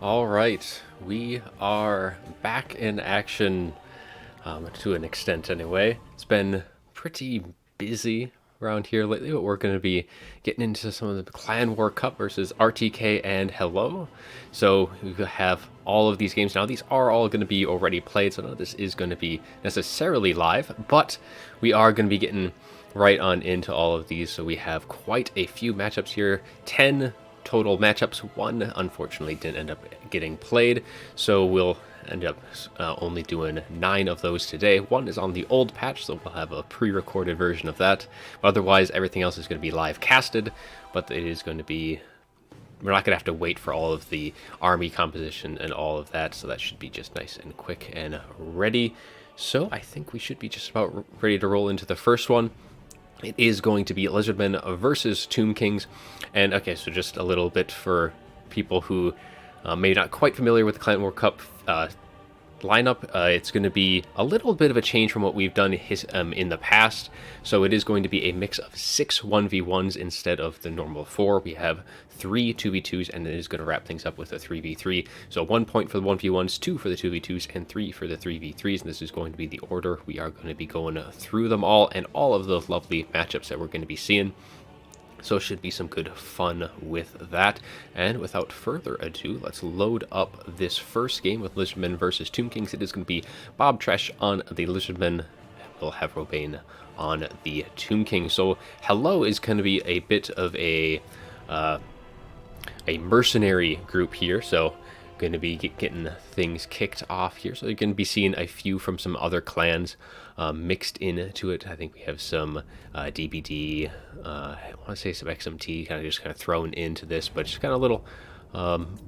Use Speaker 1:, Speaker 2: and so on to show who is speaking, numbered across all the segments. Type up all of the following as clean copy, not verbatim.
Speaker 1: All right, we are back in action to an extent anyway. It's been pretty busy around here lately, but we're going to be getting into some of the Clan War Cup versus RTK and Hello. So we have all of these games now. These are all going to be already played, so none of this is going to be necessarily live, but we are going to be getting right on into all of these. So we have quite a few matchups here, 10 total matchups. One unfortunately didn't end up getting played, so we'll end up only doing 9 of those today. One is on the old patch, so we'll have a pre-recorded version of that. But otherwise, everything else is going to be live casted, but it is going to be, we're not going to have to wait for all of the army composition and all of that, so that should be just nice and quick and ready. So I think we should be just about ready to roll into the first one. It is going to be Lizardmen versus Tomb Kings. And okay, so just a little bit for people who may not quite familiar with the Clan War Cup lineup. It's going to be a little bit of a change from what we've done in the past. So it is going to be a mix of 6 1v1s instead of the normal 4. We have 3 2v2s, and it is going to wrap things up with a 3v3. So 1 point for the 1v1s, 2 for the 2v2s, and 3 for the 3v3s. And this is going to be the order. We are going to be going through them all and all of those lovely matchups that we're going to be seeing. So it should be some good fun with that. And without further ado, let's load up this first game with Lizardmen versus Tomb Kings. It is going to be Bob Tresh on the Lizardmen. We'll have Robane on the Tomb King. So Hello is going to be a bit of a mercenary group here. So going to be getting things kicked off here. So you're going to be seeing a few from some other clans mixed into it. I think we have some DBD, I want to say some XMT kind of thrown into this, but just kind of a little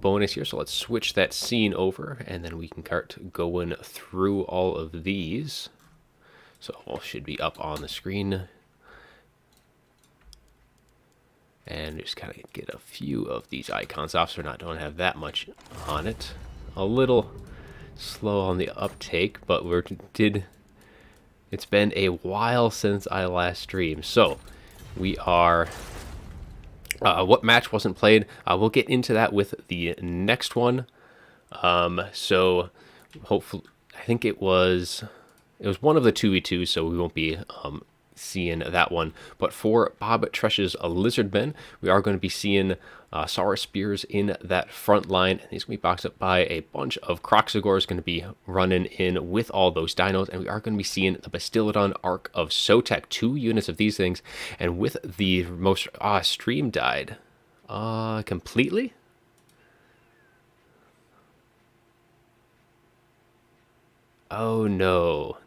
Speaker 1: bonus here. So let's switch that scene over, and then we can start going through all of these. So all should be up on the screen. And just kind of get a few of these icons off, so don't have that much on it. A little slow on the uptake, but it's been a while since I last streamed. So we are, what match wasn't played? We'll get into that with the next one. So hopefully, I think it was one of the 2v2s, so we won't be seeing that one. But for Bob Tresh's Lizardmen, we are going to be seeing Saurus Spears in that front line, and he's going to be boxed up by a bunch of Kroxigors going to be running in with all those dinos, and we are going to be seeing the Bastillodon Arc of Sotek, 2 units of these things, and with the most stream died completely. Oh no.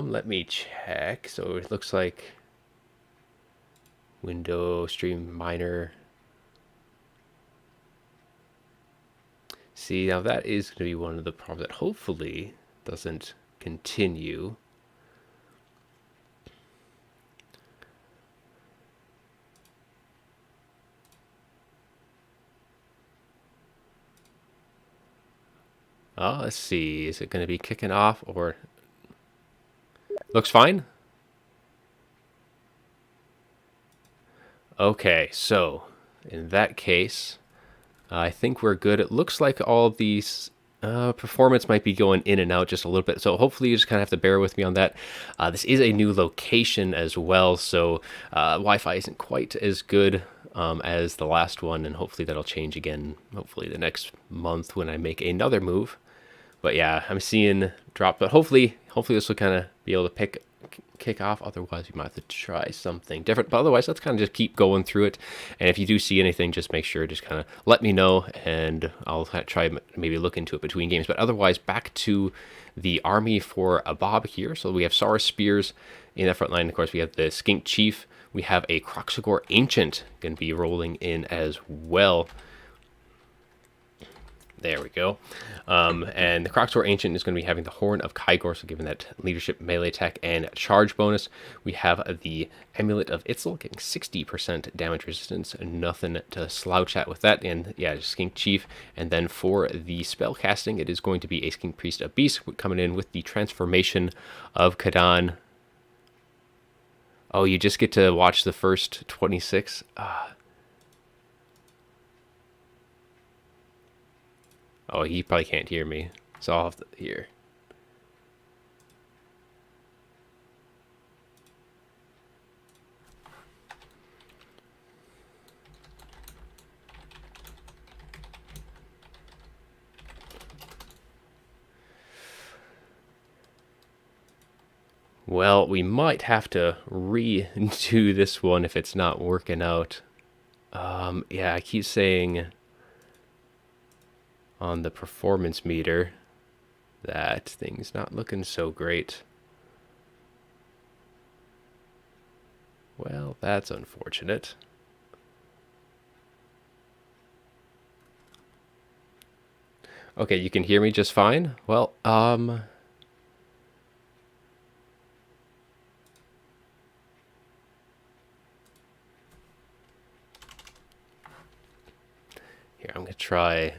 Speaker 1: Let me check. So it looks like window stream minor. See, now that is going to be one of the problems that hopefully doesn't continue. Let's see. Is it going to be kicking off or... Looks fine. Okay, so in that case, I think we're good. It looks like all of these performance might be going in and out just a little bit, so hopefully you just kind of have to bear with me on that. This is a new location as well, so Wi-Fi isn't quite as good as the last one, and hopefully that'll change again, hopefully the next month when I make another move. But yeah, I'm seeing drop, but hopefully this will kind of be able to kick off. Otherwise, we might have to try something different. But otherwise, let's kind of just keep going through it. And if you do see anything, just make sure, just kind of let me know, and I'll try maybe look into it between games. But otherwise, back to the army for a Bob here. So we have Saurus Spears in that front line. Of course, we have the Skink Chief. We have a Kroxigor Ancient going to be rolling in as well. There we go. And the Kroxor Ancient is going to be having the Horn of Kygor, so given that leadership, melee attack, and charge bonus. We have the Amulet of Itzel, getting 60% damage resistance. Nothing to slouch at with that. And yeah, Skink Chief. And then for the spell casting, it is going to be a Skink Priest of Beast, coming in with the Transformation of Kadan. Oh, you just get to watch the first 26? Oh, he probably can't hear me, so I'll have to hear. Well, we might have to redo this one if it's not working out. Yeah, I keep saying on the performance meter that things not looking so great. Well, that's unfortunate. Okay, you can hear me just fine? Well, here, I'm gonna try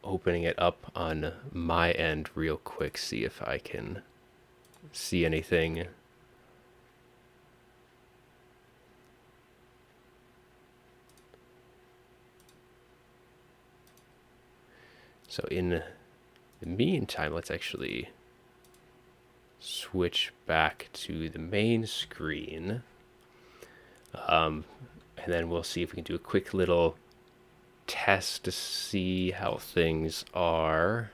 Speaker 1: opening it up on my end real quick, see if I can see anything. So in the meantime, let's actually switch back to the main screen. And then we'll see if we can do a quick little test to see how things are.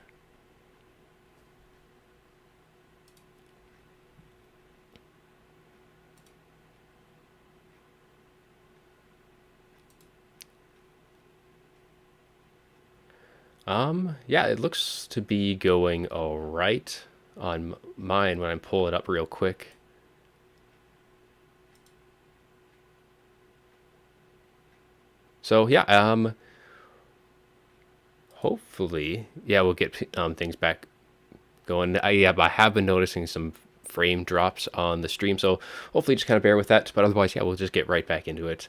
Speaker 1: Yeah, it looks to be going all right on mine when I pull it up real quick. So yeah, hopefully, yeah, we'll get things back going. I have been noticing some frame drops on the stream, so hopefully just kind of bear with that. But otherwise, yeah, we'll just get right back into it.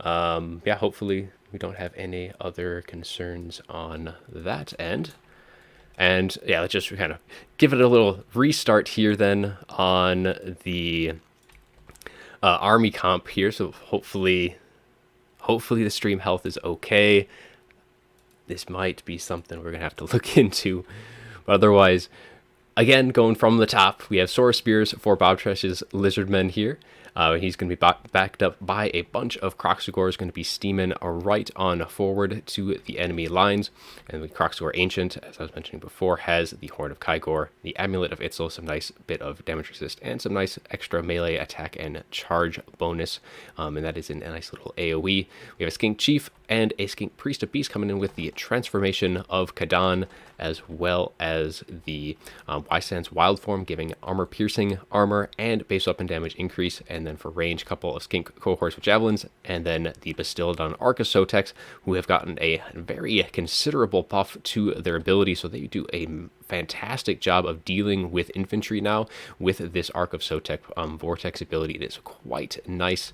Speaker 1: Yeah, hopefully we don't have any other concerns on that end. And yeah, let's just kind of give it a little restart here then on the army comp here. So hopefully the stream health is okay. This might be something we're gonna have to look into, but otherwise, again, going from the top, we have Sora Spears for Bob Tresh's Lizardmen here. He's going to be backed up by a bunch of Kroxigors, going to be steaming right on forward to the enemy lines. And the Kroxigor Ancient, as I was mentioning before, has the Horn of Kygor, the Amulet of Itzel, some nice bit of damage resist, and some nice extra melee attack and charge bonus. And that is in a nice little AoE. We have a Skink Chief and a Skink Priest of Beast coming in with the Transformation of Kadan, as well as the Wysan's Wild Form, giving armor-piercing armor and base weapon damage increase, and then for range, a couple of Skink cohorts with javelins, and then the Bastildon Archosotex, who have gotten a very considerable buff to their ability, so they do a fantastic job of dealing with infantry now with this Arc of Sotek Vortex ability. It is quite nice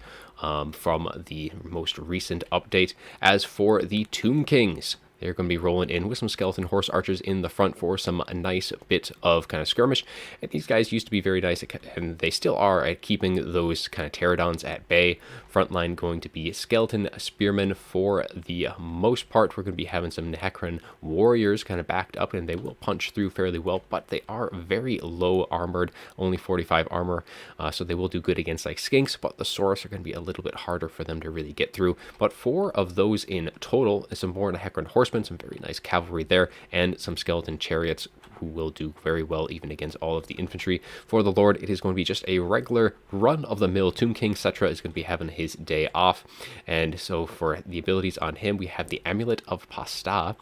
Speaker 1: from the most recent update. As for the Tomb Kings, they're going to be rolling in with some skeleton horse archers in the front for some nice bit of kind of skirmish. And these guys used to be very nice, and they still are, at keeping those kind of pterodons at bay. Frontline going to be skeleton spearmen for the most part. We're going to be having some Nehekran warriors kind of backed up, and they will punch through fairly well, but they are very low armored, only 45 armor, so they will do good against like skinks, but the Saurus are going to be a little bit harder for them to really get through. But 4 of those in total, some more Nehekran horsemen, some very nice cavalry there, and some skeleton chariots who will do very well even against all of the infantry. For the Lord, it is going to be just a regular run-of-the-mill Tomb King. Cetra is going to be having his day off, and so for the abilities on him, we have the Amulet of Pasta.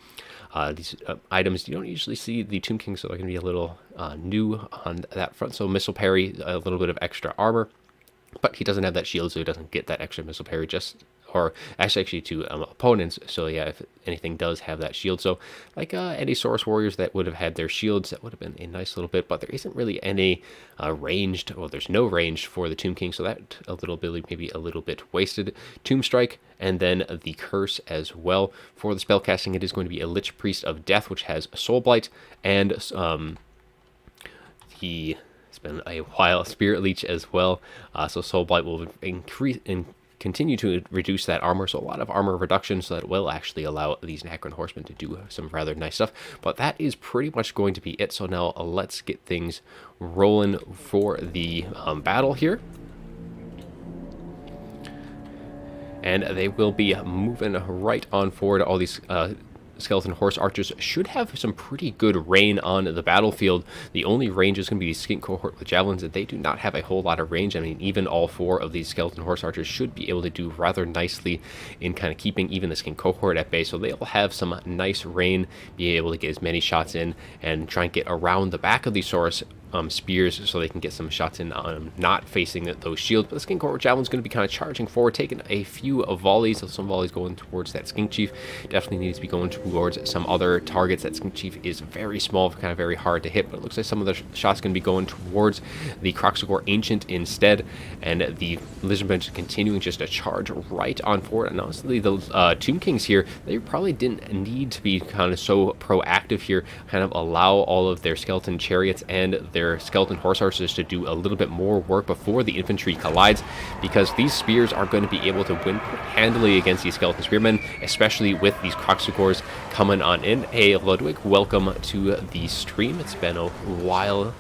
Speaker 1: These items, you don't usually see the Tomb King, so they're going to be a little new on that front. So missile parry, a little bit of extra armor, but he doesn't have that shield, so he doesn't get that extra missile parry just or actually to opponents. So yeah, if anything does have that shield. So like any Saurus warriors that would have had their shields, that would have been a nice little bit, but there isn't really any ranged, well, there's no range for the Tomb King, so that a little bit, maybe a little bit wasted. Tomb Strike, and then the Curse as well. For the spellcasting, it is going to be a Lich Priest of Death, which has Soul Blight, and it's been a while, Spirit Leech as well. So Soul Blight will increase and continue to reduce that armor, so a lot of armor reduction, so that will actually allow these Nacron horsemen to do some rather nice stuff. But that is pretty much going to be it. So now let's get things rolling for the battle here. And they will be moving right on forward. All these skeleton horse archers should have some pretty good rain on the battlefield. The only range is going to be the skink cohort with javelins, and they do not have a whole lot of range. I mean, even all 4 of these skeleton horse archers should be able to do rather nicely in kind of keeping even the skink cohort at bay. So they'll have some nice rain, be able to get as many shots in and try and get around the back of these Saurus spears, so they can get some shots in not facing those shields. But the skink cohort javelin is going to be kind of charging forward, taking a few volleys. So some volleys going towards that skink chief. Definitely needs to be going towards some other targets. That skink chief is very small, kind of very hard to hit, but it looks like some of the shots going to be going towards the Kroxigor Ancient instead, and the Lizardmen continuing just to charge right on forward. And honestly, the Tomb Kings here, they probably didn't need to be kind of so proactive here, kind of allow all of their skeleton chariots and their skeleton horse archers to do a little bit more work before the infantry collides, because these spears are going to be able to win handily against these skeleton spearmen, especially with these Kroxigors coming on in. Hey Ludwig, welcome to the stream. It's been a while.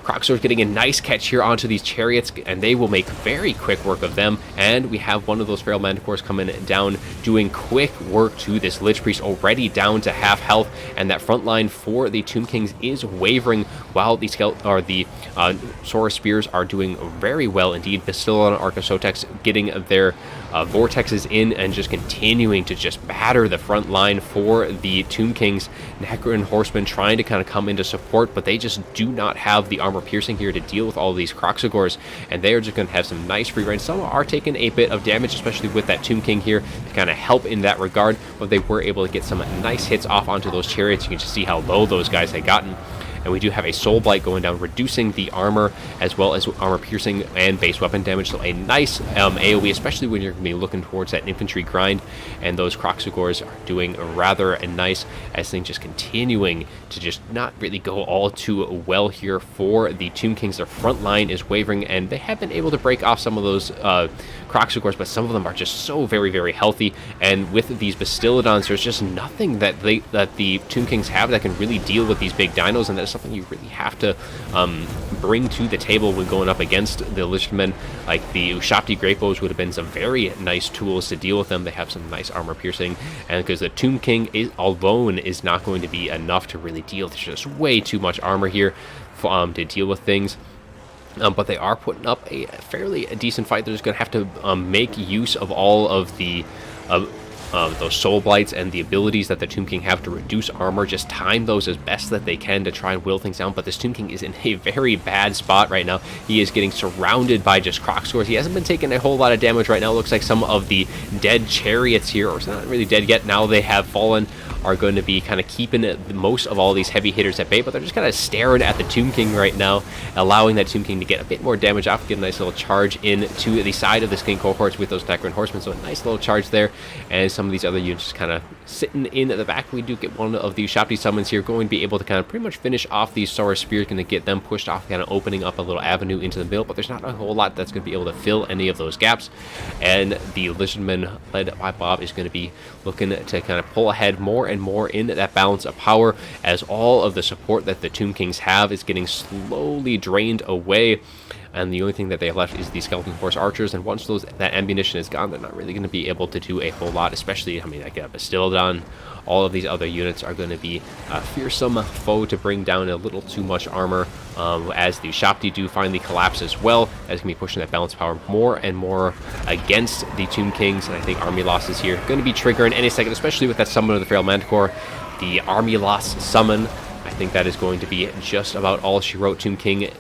Speaker 1: Kroxigor's getting a nice catch here onto these chariots, and they will make very quick work of them. And we have one of those feral manticores coming down, doing quick work to this Lich Priest, already down to half health. And that front line for the Tomb Kings is wavering, while the Saurus spears are doing very well indeed. Bastilla and Archosotex getting their vortexes in and just continuing to just batter the front line for the Tomb Kings. Nacron horsemen trying to kind of come into support, but they just do not have the armor piercing here to deal with all of these Kroxigors, and they are just going to have some nice free range. Some are taking a bit of damage, especially with that Tomb King here, to kind of help in that regard, but they were able to get some nice hits off onto those chariots. You can just see how low those guys had gotten. And we do have a Soul Blight going down, reducing the armor as well as armor piercing and base weapon damage. So a nice AoE, especially when you're going to be looking towards that infantry grind. And those Kroxigors are doing rather nice, as things just continuing to just not really go all too well here for the Tomb Kings. Their front line is wavering, and they have been able to break off some of those Kroxigors, but some of them are just so very, very healthy. And with these Bastillodons, there's just nothing that the Tomb Kings have that can really deal with these big dinos, and that's something you really have to bring to the table when going up against the Lizardmen. Like the Ushapti Great Bows would have been some very nice tools to deal with them. They have some nice armor piercing, and because the Tomb King alone is not going to be enough to really deal. There's just way too much armor here to deal with things. But they are putting up a fairly decent fight. They're just going to have to make use of all of the those Soul Blights and the abilities that the Tomb King have to reduce armor. Just time those as best that they can to try and will things down. But this Tomb King is in a very bad spot right now. He is getting surrounded by just Kroxigors. He hasn't been taking a whole lot of damage right now. It looks like some of the dead chariots here, or it's not really dead yet, now they have fallen, are going to be kind of keeping most of all these heavy hitters at bay, but they're just kind of staring at the Tomb King right now, allowing that Tomb King to get a bit more damage off, get a nice little charge into the side of the Skink cohorts with those Nacron horsemen. So a nice little charge there, and some of these other units just kind of sitting in the back. We do get one of the Ushapti summons here going to be able to kind of pretty much finish off these Saurus spears, going to get them pushed off, kind of opening up a little avenue into the middle, but there's not a whole lot that's going to be able to fill any of those gaps. And the Lizardmen, led by Bob, is going to be looking to kind of pull ahead more and more in that balance of power, as all of the support that the Tomb Kings have is getting slowly drained away, and the only thing that they have left is the skeleton horse archers. And once that ammunition is gone, they're not really going to be able to do a whole lot, especially, I mean, like a Bastillodon. All of these other units are going to be a fearsome foe to bring down. A little too much armor, as the Ushapti do finally collapse as well, as going to be pushing that balance power more and more against the Tomb Kings. And I think army losses here going to be triggering any second, especially with that summon of the Feral Manticore, the army loss summon. I think that is going to be just about all she wrote. Tomb King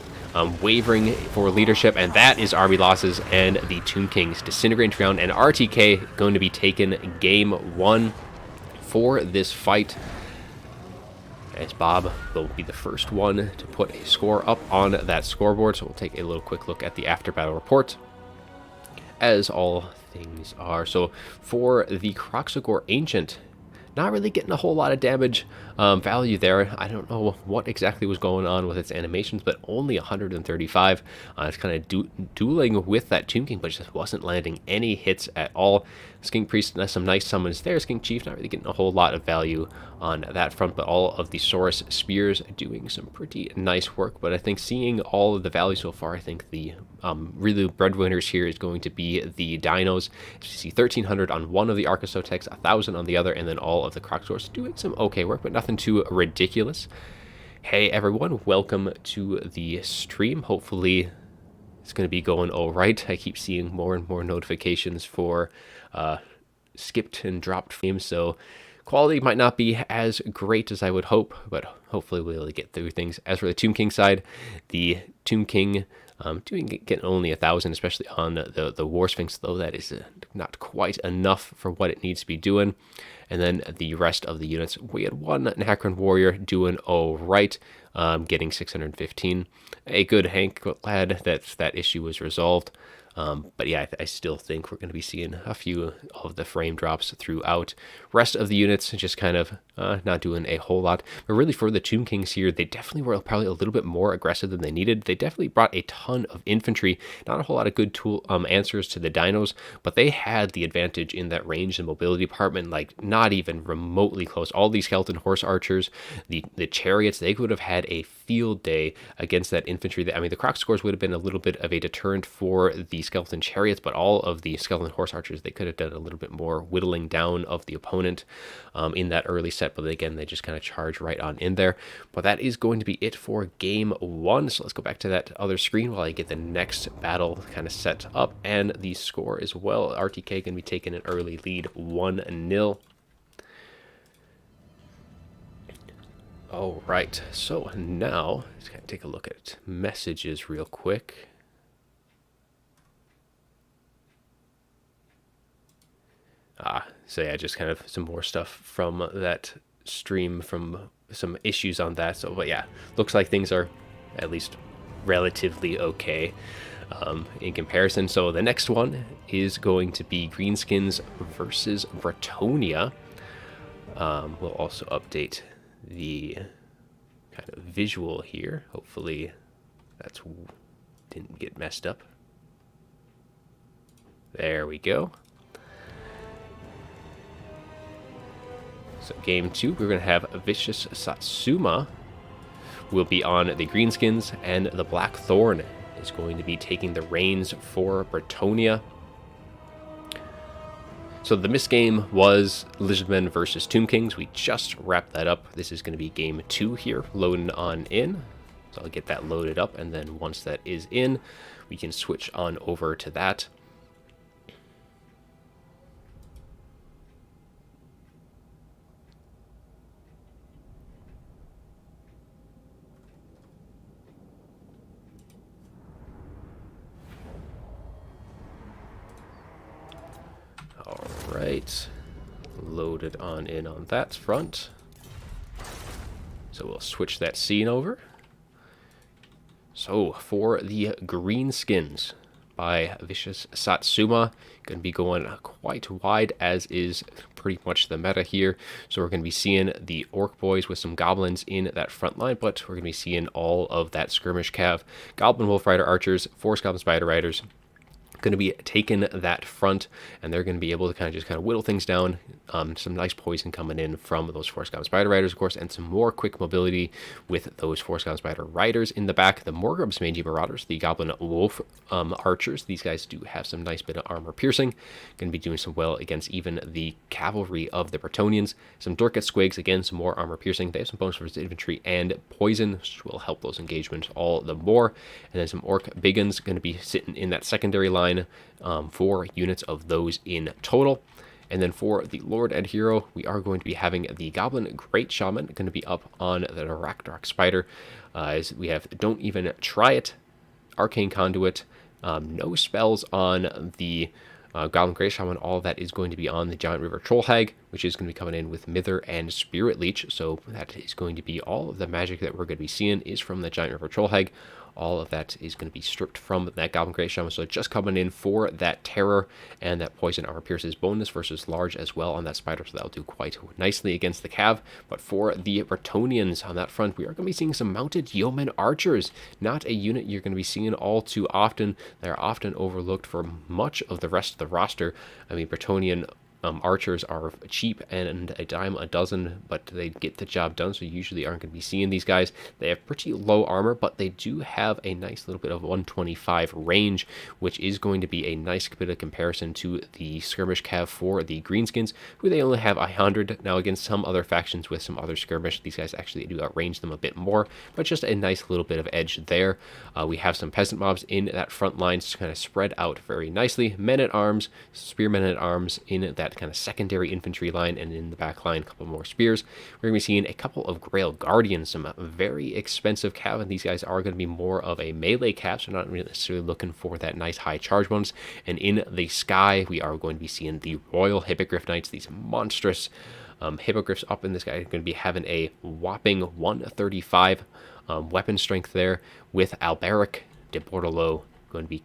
Speaker 1: wavering for leadership, and that is army losses, and the Tomb Kings disintegrating round, and RTK going to be taken game 1 for this fight, as Bob will be the first one to put a score up on that scoreboard. So we'll take a little quick look at the after battle report, as all things are. So for the Kroxagor Ancient, not really getting a whole lot of damage value there. I don't know what exactly was going on with its animations, but only 135. It's kind of dueling with that Tomb King, but just wasn't landing any hits at all. Skink Priest, some nice summons there. Skink Chief, not really getting a whole lot of value on that front, but all of the Saurus Spears doing some pretty nice work. But I think seeing all of the value so far, I think the really breadwinners here is going to be the Dinos. As you see, 1,300 on one of the Archosotex, 1,000 on the other, and then all of the Kroxagors doing some okay work, but nothing too ridiculous. Hey everyone, welcome to the stream. Hopefully it's going to be going all right. I keep seeing more and more notifications for skipped and dropped frames, so quality might not be as great as I would hope, but hopefully we'll be able to get through things. As for the Tomb King side, the Tomb King getting only 1,000, especially on the War Sphinx, though that is not quite enough for what it needs to be doing. And then the rest of the units, we had one Nacron Warrior doing all right, getting 615. A good Hank, glad that issue was resolved. But yeah, I still think we're going to be seeing a few of the frame drops throughout. Rest of the units just kind of not doing a whole lot. But really for the Tomb Kings here, they definitely were probably a little bit more aggressive than they needed. They definitely brought a ton of infantry. Not a whole lot of good tool answers to the dinos, but they had the advantage in that range and mobility department, like not even remotely close. All these skeleton horse archers, the chariots, they would have had a field day against that infantry. I mean, the Kroxagors would have been a little bit of a deterrent for the skeleton chariots, but all of the skeleton horse archers, they could have done a little bit more whittling down of the opponent in that early set, but again, they just kind of charge right on in there. But that is going to be it for game 1. So let's go back to that other screen while I get the next battle kind of set up and the score as well. RTK going to be taking an early lead, 1-0. All right, so now let's kind of take a look at messages real quick. So yeah, just kind of some more stuff from that stream, from some issues on that. So, but yeah, looks like things are at least relatively okay in comparison. So the next one is going to be Greenskins versus Virtonia. We'll also update the kind of visual here. Hopefully that's didn't get messed up. There we go. So game 2, we're going to have Vicious Satsuma will be on the Greenskins, and the Black Thorn is going to be taking the reins for Virtonia. So the missed game was Lizardmen versus Tomb Kings. We just wrapped that up. This is going to be game 2 here, loading on in. So I'll get that loaded up, and then once that is in, we can switch on over to that. Right, loaded on in on that front. So we'll switch that scene over. So for the Greenskins by Vicious Satsuma, going to be going quite wide, as is pretty much the meta here. So we're going to be seeing the Orc Boys with some Goblins in that front line, but we're going to be seeing all of that Skirmish Cav, Goblin Wolf Rider Archers, Force Goblin Spider Riders, going to be taking that front, and they're going to be able to kind of whittle things down. Some nice poison coming in from those Force Goblin Spider Riders, of course, and some more quick mobility with those Force Goblin Spider Riders in the back. The Morgrub's Mangy Marauders, the Goblin Wolf Archers, these guys do have some nice bit of armor piercing. Going to be doing some well against even the cavalry of the Virtonians. Some Dorket Squigs, again, some more armor piercing. They have some bonus for infantry and poison, which will help those engagements all the more. And then some Orc Biggins going to be sitting in that secondary line. 4 units of those in total. And then for the Lord and Hero, we are going to be having the Goblin Great Shaman going to be up on the Rakdrak Spider. As we have Don't Even Try It, Arcane Conduit. No spells on the Goblin Grey Shaman. All of that is going to be on the Giant River Troll Hag, which is going to be coming in with Mither and Spirit Leech. So that is going to be all of the magic that we're going to be seeing is from the Giant River Troll Hag. All of that is going to be stripped from that Goblin Grey Shaman. So just coming in for that Terror and that Poison Armor Pierces bonus versus Large as well on that Spider. So that'll do quite nicely against the Cav. But for the Virtonians on that front, we are going to be seeing some Mounted Yeoman Archers. Not a unit you're going to be seeing all too often. They're often overlooked for much of the rest of the roster. I mean, Virtonian archers are cheap and a dime a dozen, but they get the job done, so you usually aren't going to be seeing these guys. They have pretty low armor, but they do have a nice little bit of 125 range, which is going to be a nice bit of comparison to the skirmish cav for the greenskins, who they only have 100. Now against some other factions with some other skirmish, these guys actually do outrange them a bit more, but just a nice little bit of edge there. We have some peasant mobs in that front line to kind of spread out very nicely. Men at arms, spearmen at arms in that kind of secondary infantry line, and in the back line a couple more spears. We're going to be seeing a couple of Grail Guardians, some very expensive cav, and these guys are going to be more of a melee cav, so not really necessarily looking for that nice high charge ones. And in the sky we are going to be seeing the Royal Hippogriff Knights, these monstrous hippogriffs up in this guy. Are going to be having a whopping 135 weapon strength there, with Alberic de Bordelot going to be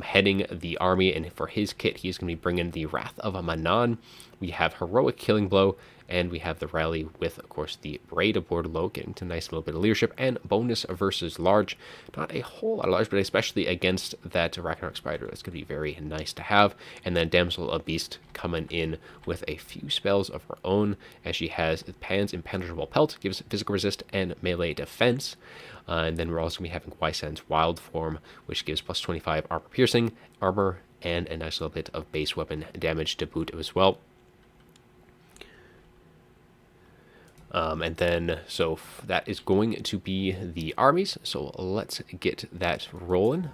Speaker 1: heading the army, and for his kit he's going to be bringing the Wrath of Manon. We have Heroic Killing Blow, and we have the rally with, of course, the Braid of Bordelot, getting to a nice little bit of leadership, and bonus versus large. Not a whole lot of large, but especially against that Ragnarok Spider, that's going to be very nice to have. And then Damsel of Beast coming in with a few spells of her own, as she has Pan's Impenetrable Pelt, gives physical resist and melee defense. And then we're also going to be having Wysan's Wild Form, which gives plus 25 armor piercing, armor, and a nice little bit of base weapon damage to boot as well. And then, so that is going to be the armies. So let's get that rolling.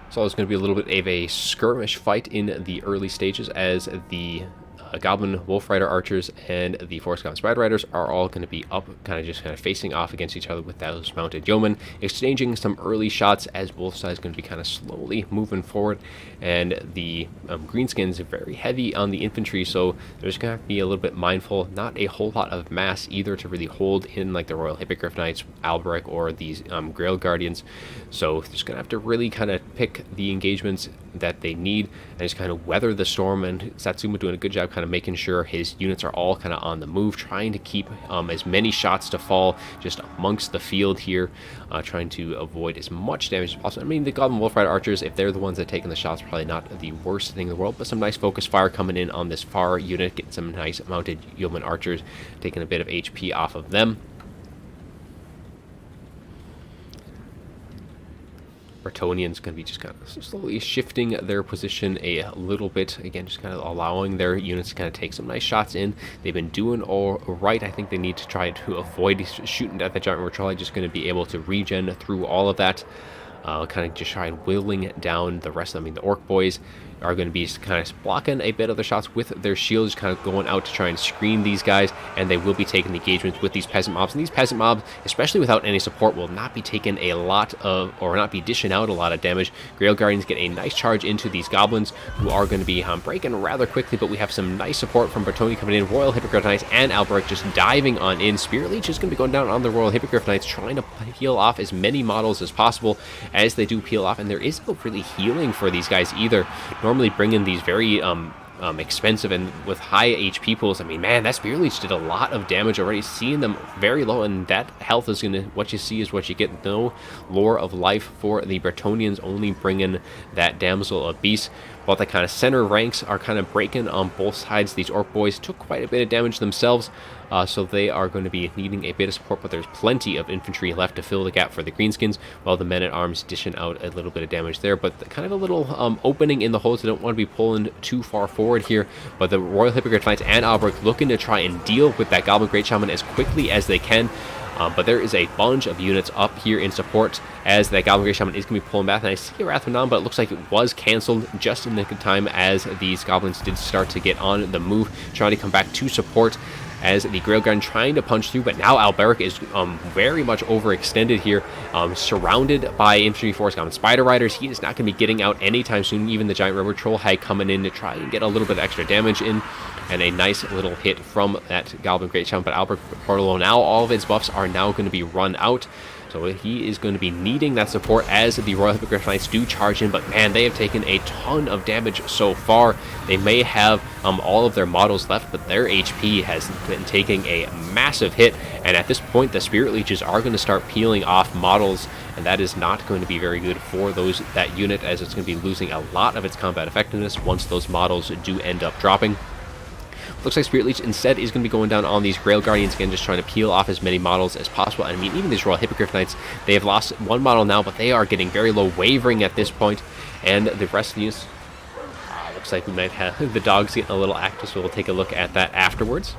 Speaker 1: So it's going to be a little bit of a skirmish fight in the early stages, as the Goblin Wolf Rider Archers and the Forest Goblin Spider Riders are all going to be up, kind of facing off against each other with those Mounted Yeomen, exchanging some early shots as both sides going to be kind of slowly moving forward. And the greenskins are very heavy on the infantry, so there's going to have to be a little bit mindful. Not a whole lot of mass either to really hold in, like the Royal Hippogriff Knights, Alberic, or these Grail Guardians. So there's going to have to really kind of pick the engagements that they need and just kind of weather the storm. And Satsuma doing a good job kind of making sure his units are all kind of on the move, trying to keep as many shots to fall just amongst the field here, trying to avoid as much damage as possible. I mean, the Goblin Wolf Rider Archers, if they're the ones that are taking the shots, probably not the worst thing in the world, but some nice focus fire coming in on this far unit, getting some nice Mounted Yeoman Archers, taking a bit of HP off of them. Virtonians going to be just kind of slowly shifting their position a little bit. Again, just kind of allowing their units to kind of take some nice shots in. They've been doing all right. I think they need to try to avoid shooting at the Giant River Troll. Just going to be able to regen through all of that. Kind of just try and whittling down the rest of them. I mean, the Orc Boys are going to be kind of blocking a bit of the shots with their shields, kind of going out to try and screen these guys, and they will be taking the engagements with these peasant mobs. And these peasant mobs, especially without any support, will not be taking a lot of, or not be dishing out a lot of damage. Grail Guardians get a nice charge into these goblins, who are going to be breaking rather quickly, but we have some nice support from Virtonia coming in. Royal Hippogriff Knights and Alberic just diving on in. Spirit Leech is going to be going down on the Royal Hippogriff Knights, trying to peel off as many models as possible as they do peel off. And there is no really healing for these guys either. Normally bringing these very expensive and with high HP pools. I mean, man, that Spirit Leech did a lot of damage already, seeing them very low, and that health is going to, what you see is what you get. No lore of life for the Bretonians, only bringing that Damsel of Beast. While the kind of center ranks are kind of breaking on both sides. These Orc Boys took quite a bit of damage themselves, so they are going to be needing a bit of support, but there's plenty of infantry left to fill the gap for the greenskins, while the men-at-arms dishing out a little bit of damage there, but kind of a little opening in the holes. They don't want to be pulling too far forward here, but the Royal Hippogriff Knights and Alberic looking to try and deal with that Goblin Great Shaman as quickly as they can. But there is a bunch of units up here in support as that Goblin Grey Shaman is going to be pulling back. And I see a Wrath of Manon, but it looks like it was canceled just in the time as these goblins did start to get on the move, trying to come back to support. as the Grailguard trying to punch through, but now Alberic is very much overextended here, surrounded by infantry force goblin spider riders. He is not going to be getting out anytime soon. Even the giant rubber troll hag coming in to try and get a little bit of extra damage in, and a nice little hit from that Goblin Great Shaman. But Alberic Portolo, now all of its buffs are now going to be run out, so he is going to be needing that support as the Royal Hippogriff Knights do charge in. But man, they have taken a ton of damage so far. They may have all of their models left, but their HP has been taking a massive hit. And at this point, the Spirit Leeches are going to start peeling off models, and that is not going to be very good for that unit, as it's going to be losing a lot of its combat effectiveness once those models do end up dropping. Looks like Spirit Leech instead is going to be going down on these Grail Guardians again, just trying to peel off as many models as possible. And I mean, even these Royal Hippogriff Knights, they have lost one model now, but they are getting very low, wavering at this point. And the rest of the units, looks like we might have the dogs getting a little active, so we'll take a look at that afterwards.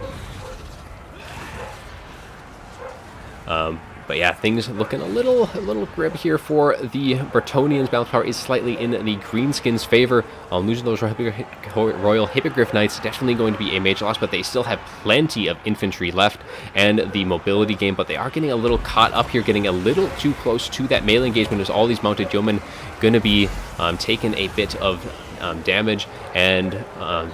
Speaker 1: But yeah, things looking a little grim here for the Virtonians. Balance power is slightly in the Greenskins' favor. Losing those Royal Hippogriff Knights definitely going to be a major loss, but they still have plenty of infantry left and the mobility game. But they are getting a little caught up here, getting a little too close to that melee engagement, as all these mounted yeomen going to be taking a bit of damage, and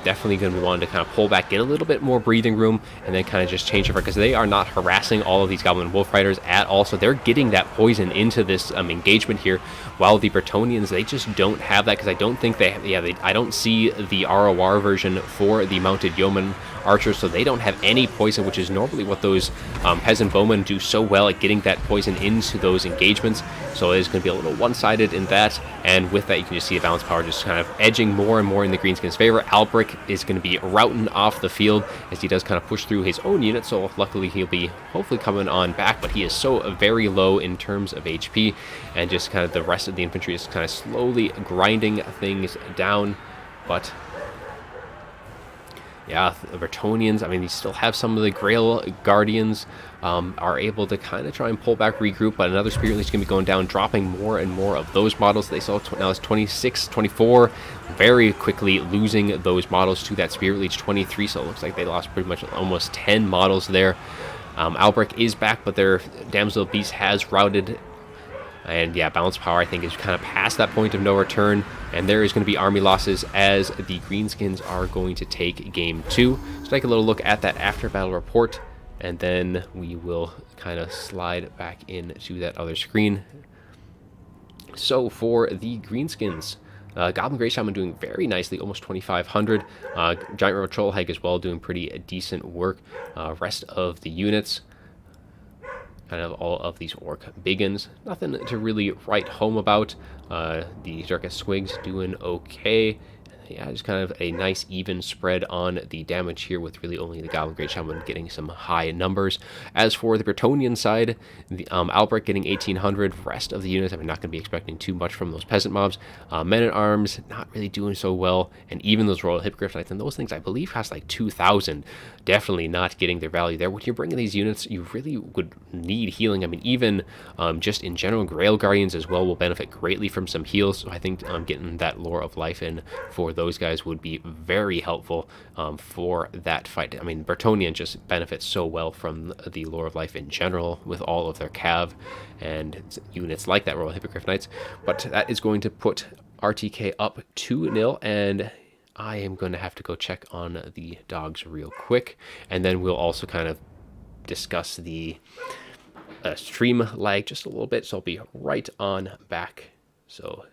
Speaker 1: definitely going to be wanting to kind of pull back, get a little bit more breathing room, and then kind of just change over, because they are not harassing all of these Goblin Wolf Riders at all. So they're getting that poison into this engagement here, while the Virtonians, they just don't have that, because I don't think they have, I don't see the ROR version for the mounted yeoman archers, so they don't have any poison, which is normally what those peasant bowmen do so well at getting that poison into those engagements. So it is going to be a little one-sided in that, and with that you can just see the balance power just kind of edging more and more in the Greenskins' favor. Alberic is going to be routing off the field as he does kind of push through his own unit, so luckily he'll be hopefully coming on back, but he is so very low in terms of HP, and just kind of the rest of the infantry is kind of slowly grinding things down. But yeah, the Virtonians, I mean, they still have some of the Grail Guardians, are able to kind of try and pull back, regroup, but another Spirit Leech is going to be going down, dropping more and more of those models. They saw now it's 26, 24, very quickly losing those models to that Spirit Leech 23, so it looks like they lost pretty much almost 10 models there. Alberic is back, but their Damsel Beast has routed. And yeah, balance power, I think, is kind of past that point of no return. And there is going to be army losses as the Greenskins are going to take game 2. So take a little look at that after battle report, and then we will kind of slide back into that other screen. So for the Greenskins, Goblin Grey Shaman doing very nicely, almost 2,500. Giant River Troll Hag as well, doing pretty decent work. Rest of the units, kind of all of these orc biggins, nothing to really write home about. The Darkest Squigs doing okay. Yeah, just kind of a nice even spread on the damage here, with really only the Goblin Great Shaman getting some high numbers. As for the Virtonian side, the Albrecht getting 1,800. Rest of the units, I'm not going to be expecting too much from those peasant mobs. Men-at-Arms not really doing so well, and even those Royal Hippogriff Knights, and those things I believe cost like 2,000. Definitely not getting their value there. When you're bringing these units, you really would need healing. I mean, even just in general, Grail Guardians as well will benefit greatly from some heals. So I think getting that Lore of Life in for those guys would be very helpful for that fight. I mean, Virtonia just benefits so well from the Lore of Life in general, with all of their cav and units like that Royal Hippogriff Knights. But that is going to put RTK up 2-0, and I am going to have to go check on the dogs real quick, and then we'll also kind of discuss the stream lag just a little bit, so I'll be right on back. So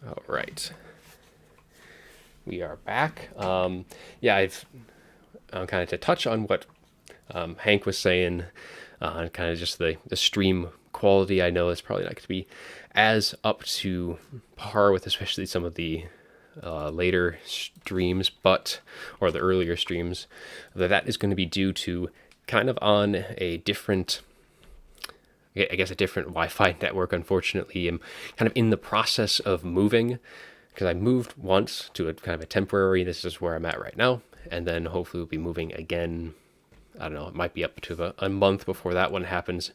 Speaker 1: All right. We are back. Yeah, I've kind of to touch on what Hank was saying, kind of just the stream quality. I know it's probably not going to be as up to par with especially some of the later streams, or the earlier streams, that is going to be due to kind of on a different, I guess, a different Wi-Fi network. Unfortunately, I'm kind of in the process of moving, because I moved once to a kind of a temporary, this is where I'm at right now, and then hopefully we'll be moving again. I don't know, it might be up to a month before that one happens.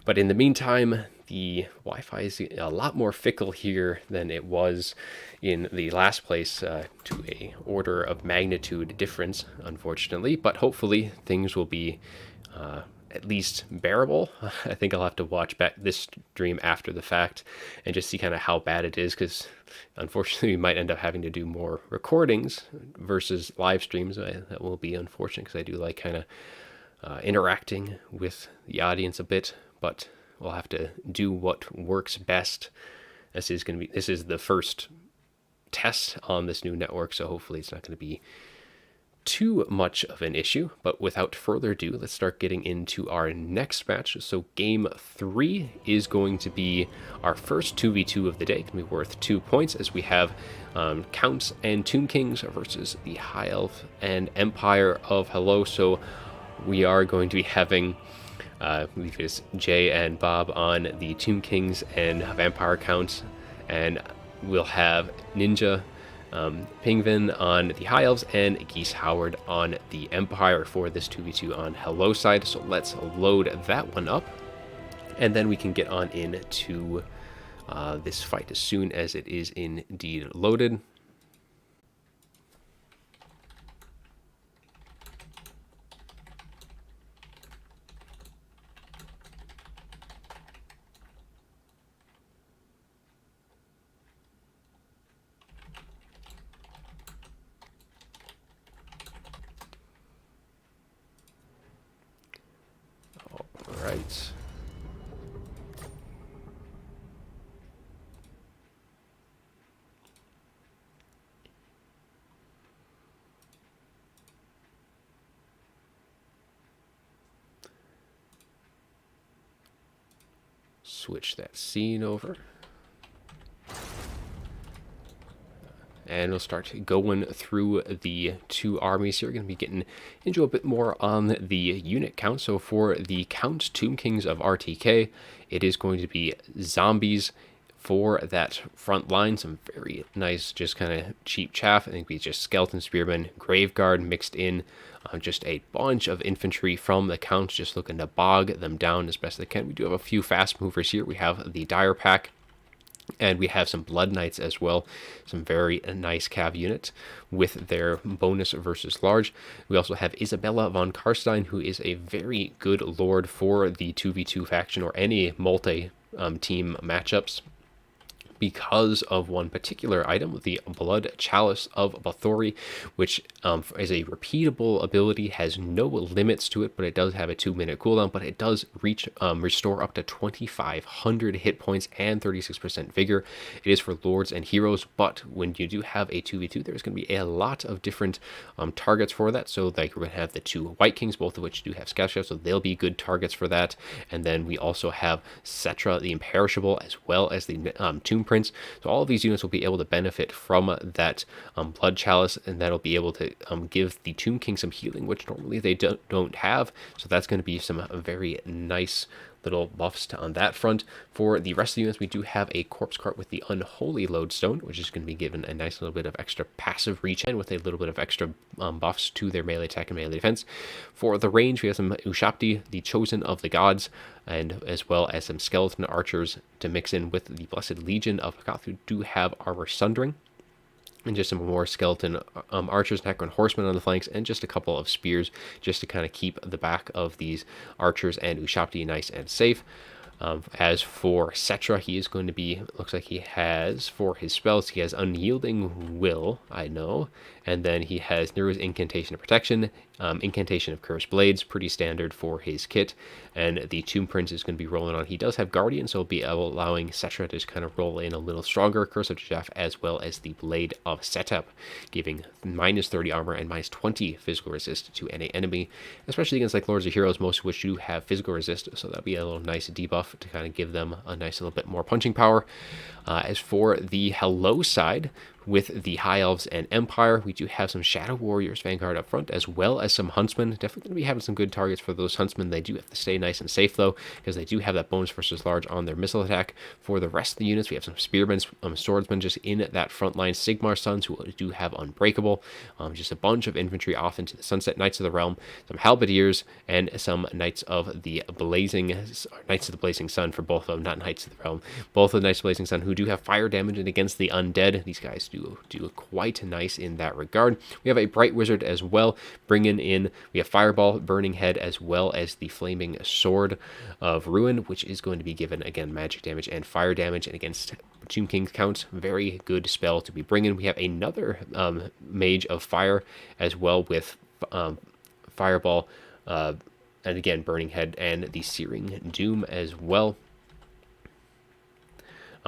Speaker 1: But in the meantime, the Wi-Fi is a lot more fickle here than it was in the last place, to a order of magnitude difference, unfortunately. But hopefully things will be at least bearable. I think I'll have to watch back this stream after the fact and just see kind of how bad it is, because unfortunately we might end up having to do more recordings versus live streams. That will be unfortunate, because I do like kind of interacting with the audience a bit, but we'll have to do what works best. This is the first test on this new network, so hopefully it's not going to be too much of an issue. But without further ado, let's start getting into our next match. So game 3 is going to be our first 2v2 of the day. It's going to be worth 2 points, as we have Counts and Tomb Kings versus the High Elf and Empire of Hello. So we are going to be having I believe it's Jay and Bob on the Tomb Kings and Vampire Counts, and we'll have Ninja Pingvin on the High Elves and Geese Howard on the Empire for this 2v2 on Hello side. So let's load that one up, and then we can get on into this fight as soon as it is indeed loaded. Right. Switch that scene over. And we'll start going through the two armies here. We're going to be getting into a bit more on the unit count. So for the Count Tomb Kings of RTK, it is going to be zombies for that front line. Some very nice, just kind of cheap chaff. I think we just Skeleton Spearmen, Graveguard mixed in. Just a bunch of infantry from the Counts, just looking to bog them down as best they can. We do have a few fast movers here. We have the Dire Pack, and we have some Blood Knights as well. Some very nice cav units with their bonus versus large. We also have Isabella Von Karstein, who is a very good lord for the 2v2 faction or any multi-team matchups, because of one particular item, the Blood Chalice of Bathory, which is a repeatable ability, has no limits to it, but it does have a 2-minute cooldown, but it does restore up to 2,500 hit points and 36% vigor. It is for lords and heroes, but when you do have a 2v2, there's going to be a lot of different targets for that. So like we're going to have the 2 White Kings, both of which do have scout ships, so they'll be good targets for that. And then we also have Cetra, the Imperishable, as well as the Tomb Prince. So all of these units will be able to benefit from that Blood Chalice, and that'll be able to give the Tomb King some healing, which normally they don't have. So that's going to be some very nice little buffs on that front. For the rest of the units, we do have a Corpse Cart with the Unholy Lodestone, which is going to be given a nice little bit of extra passive reach in with a little bit of extra buffs to their melee attack and melee defense. For the range, we have some Ushapti, the Chosen of the Gods, and as well as some Skeleton Archers to mix in with the Blessed Legion of Hakath, who do have Armor Sundering, and just some more Skeleton Archers, Necron Horsemen on the flanks, and just a couple of Spears just to kind of keep the back of these Archers and Ushapti nice and safe. As for Cetra, he is going to be, looks like he has, for his spells, he has Unyielding Will, I know, and then he has Nero's Incantation of Protection, Incantation of Cursed Blades, pretty standard for his kit, and the Tomb Prince is going to be rolling on. He does have Guardian, so he'll be allowing Cetra to just kind of roll in a little stronger, Curse of Jeff, as well as the Blade of Setup, giving minus 30 armor and minus 20 physical resist to any enemy, especially against like Lords of Heroes, most of which do have physical resist, so that'll be a little nice debuff to kind of give them a nice little bit more punching power. As for the Hello side, with the High Elves and Empire, we do have some Shadow Warriors Vanguard up front, as well as some Huntsmen. Definitely going to be having some good targets for those Huntsmen. They do have to stay nice and safe, though, because they do have that bonus versus large on their missile attack. For the rest of the units, we have some Spearmen, Swordsmen just in that front line, Sigmar Sons, who do have Unbreakable, just a bunch of infantry off into the Sunset, Knights of the Realm, some Halberdiers, and some Knights of the Blazing Sun for both of them, not Knights of the Realm, both of the Knights of the Blazing Sun, who do have fire damage, and against the undead, these guys do quite nice in that regard. We have a Bright Wizard as well, bringing in, we have Fireball, Burning Head, as well as the Flaming Sword of Ruin, which is going to be given, again, magic damage and fire damage, and against Tomb King's counts, very good spell to be bringing. We have another Mage of Fire as well with Fireball, and again, Burning Head and the Searing Doom as well.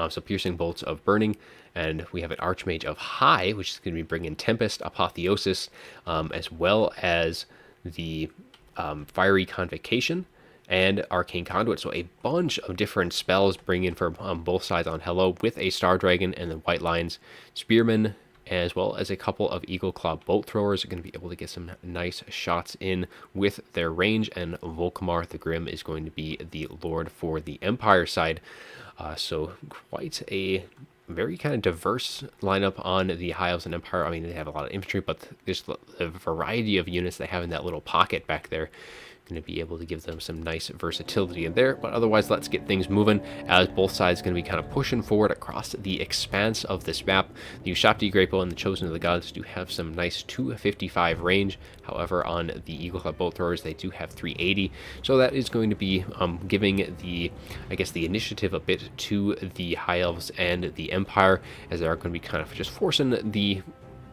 Speaker 1: So Piercing Bolts of Burning, and we have an Archmage of High, which is going to be bringing Tempest, Apotheosis, as well as the Fiery Convocation and Arcane Conduit. So a bunch of different spells bringing from both sides on Hello, with a Star Dragon and the White Lions Spearmen, as well as a couple of Eagle Claw Bolt Throwers are going to be able to get some nice shots in with their range, and Volkmar the Grim is going to be the Lord for the Empire side. So quite a very kind of diverse lineup on the High Elves and Empire. I mean, they have a lot of infantry, but there's a variety of units they have in that little pocket back there. Going to be able to give them some nice versatility in there, but otherwise let's get things moving, as both sides going to be kind of pushing forward across the expanse of this map. The Ushapti Grapo and the Chosen of the Gods do have some nice 255 range. However, on the Eagle Claw Bolt Throwers, they do have 380, so that is going to be giving the, I guess, the initiative a bit to the High Elves and the Empire, as they are going to be kind of just forcing the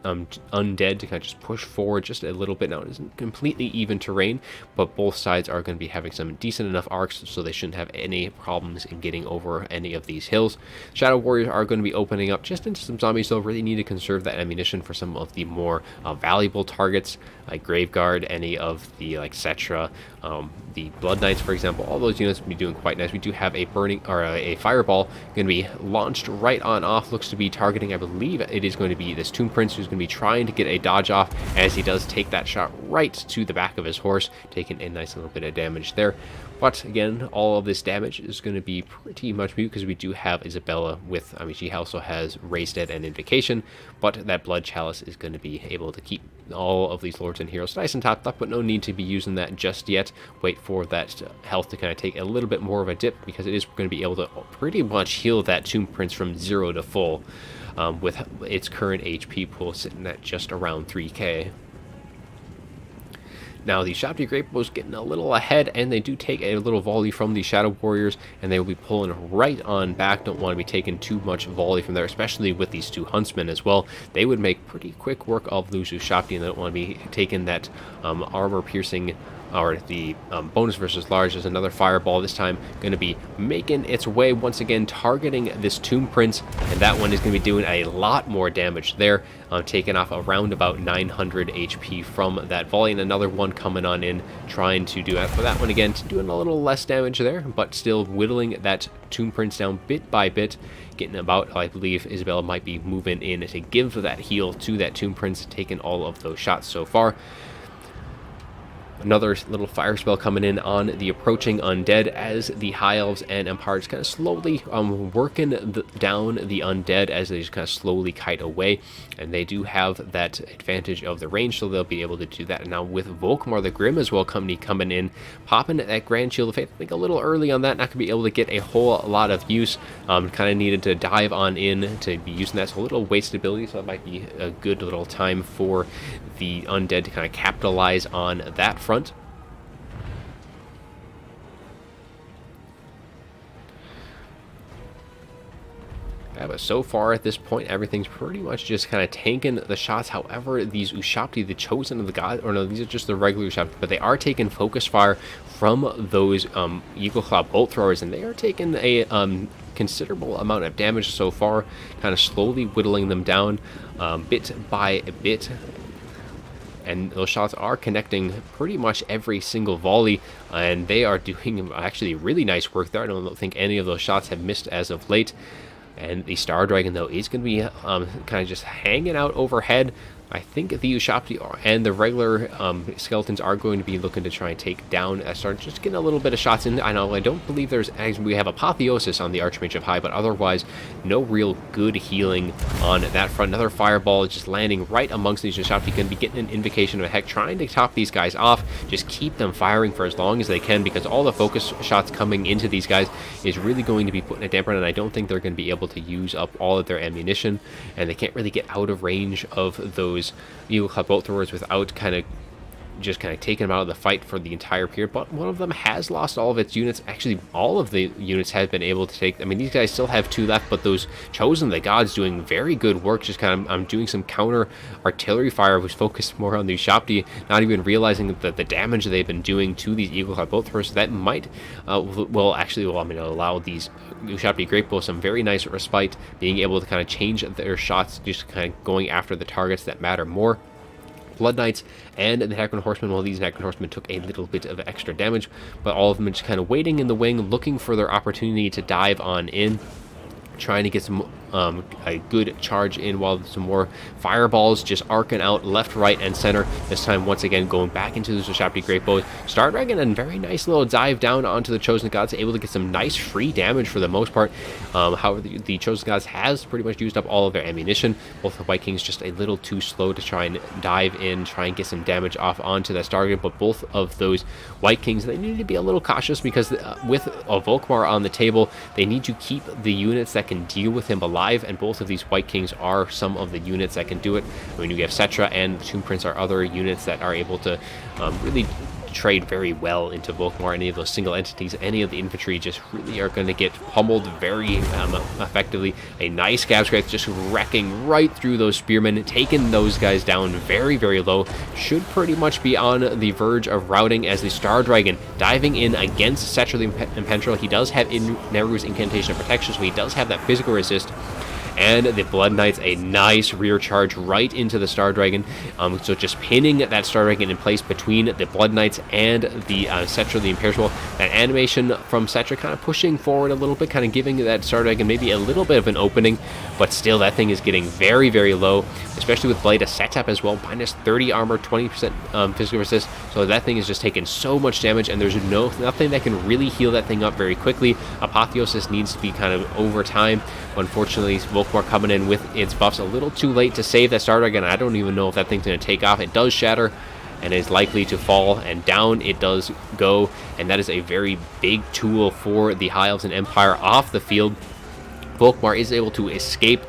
Speaker 1: undead to kind of just push forward just a little bit. Now, it isn't completely even terrain, but both sides are going to be having some decent enough arcs, so they shouldn't have any problems in getting over any of these hills. Shadow Warriors are going to be opening up just into some zombies, so really need to conserve that ammunition for some of the more valuable targets, like Graveguard, any of the like Cetra, the Blood Knights, for example. All those units will be doing quite nice. We do have a burning, or a fireball going to be launched right on off. Looks to be targeting, I believe it is going to be this Tomb Prince, who's going to be trying to get a dodge off, as he does take that shot right to the back of his horse, taking a nice little bit of damage there. But again, all of this damage is going to be pretty much mute, because we do have Isabella with, I mean, she also has Raised Dead and Invocation, but that Blood Chalice is going to be able to keep all of these Lords and Heroes nice and topped up, but no need to be using that just yet. Wait for that health to kind of take a little bit more of a dip, because it is going to be able to pretty much heal that Tomb Prince from 0 to full, with its current HP pool sitting at just around 3k. Now, the Ushapti Grapo is getting a little ahead, and they do take a little volley from the Shadow Warriors, and they will be pulling right on back. Don't want to be taking too much volley from there, especially with these two Huntsmen as well. They would make pretty quick work of those Ushapti, and they don't want to be taking that armor-piercing, or the bonus versus large. Is another fireball, this time going to be making its way once again, targeting this Tomb Prince, and that one is going to be doing a lot more damage there, taking off around about 900 HP from that volley, and another one coming on in, trying to do it for that one again, doing a little less damage there, but still whittling that Tomb Prince down bit by bit, getting about, I believe Isabella might be moving in to give that heal to that Tomb Prince, taking all of those shots so far. Another little fire spell coming in on the approaching undead, as the High Elves and Empire just kind of slowly working down the undead as they just kind of slowly kite away, and they do have that advantage of the range, so they'll be able to do that. And now with Volkmar the Grim as well coming in, popping that Grand Shield of Faith, I think a little early on that, not going to be able to get a whole lot of use. Kind of needed to dive on in to be using that, so a little wasted ability, so that might be a good little time for the undead to kind of capitalize on that front. Yeah, but so far at this point, everything's pretty much just kind of tanking the shots. However, these Ushabti, the chosen of the god, or no, these are just the regular Ushabti, but they are taking focus fire from those Eagle Claw bolt throwers, and they are taking a considerable amount of damage so far, kind of slowly whittling them down bit by bit. And those shots are connecting pretty much every single volley, and they are doing actually really nice work there. I don't think any of those shots have missed as of late. And the Star Dragon, though, is going to be kind of just hanging out overhead. I think the Ushabti and the regular skeletons are going to be looking to try and take down Star, just getting a little bit of shots in. I know I don't believe we have Apotheosis on the Archmage of High, but otherwise no real good healing on that front. Another fireball just landing right amongst these Ushabti, going to be getting an invocation of a heck, trying to top these guys off, just keep them firing for as long as they can, because all the focus shots coming into these guys is really going to be putting a damper on, and I don't think they're going to be able to use up all of their ammunition, and they can't really get out of range of those Eagle Claw bolt throwers without kind of taking them out of the fight for the entire period. But one of them has lost all of its units. Actually, all of the units have been able to take. I mean, these guys still have 2 left, but those chosen the gods doing very good work, just kind of doing some counter artillery fire, which focused more on the Ushabti, not even realizing that the damage they've been doing to these Eagle Claw bolt throwers, that might allow these Ushabti Great Bow some very nice respite, being able to kind of change their shots, just kind of going after the targets that matter more. Blood Knights and the Necron Horsemen, well, these Necron Horsemen took a little bit of extra damage, but all of them are just kind of waiting in the wing, looking for their opportunity to dive on in, trying to get some a good charge in, while some more fireballs just arcing out left, right, and center. This time, once again, going back into the Ushabti Great Bows. Star Dragon, a very nice little dive down onto the Chosen Gods, able to get some nice free damage for the most part. However, the Chosen Gods has pretty much used up all of their ammunition. Both the White Kings just a little too slow to try and dive in, try and get some damage off onto that Star Dragon, but both of those White Kings, they need to be a little cautious, because with a Volkmar on the table, they need to keep the units that can deal with him alive, and both of these White Kings are some of the units that can do it. I mean, you have Cetra and the Tomb Prince are other units that are able to really trade very well into Volkmar. Any of those single entities, any of the infantry just really are going to get pummeled very effectively. A nice Scab Scratch just wrecking right through those spearmen, taking those guys down very, very low. Should pretty much be on the verge of routing, as the Star Dragon diving in against Cetra the Impentral. He does have Neru's Incantation of Protection, so he does have that physical resist. And the Blood Knights, a nice rear charge right into the Star Dragon. So just pinning that Star Dragon in place between the Blood Knights and the Cetra the Imperishable. That animation from Cetra kind of pushing forward a little bit, kind of giving that Star Dragon maybe a little bit of an opening, but still that thing is getting very, very low, especially with Blade of Setup as well. Minus 30 armor, 20% physical resist. So that thing is just taking so much damage, and there's nothing that can really heal that thing up very quickly. Apotheosis needs to be kind of over time. Unfortunately, Volkmar coming in with its buffs a little too late to save that Star Dragon. I don't even know if that thing's going to take off. It does shatter and is likely to fall, and down it does go, and that is a very big tool for the High Elves and Empire off the field. Volkmar is able to escape,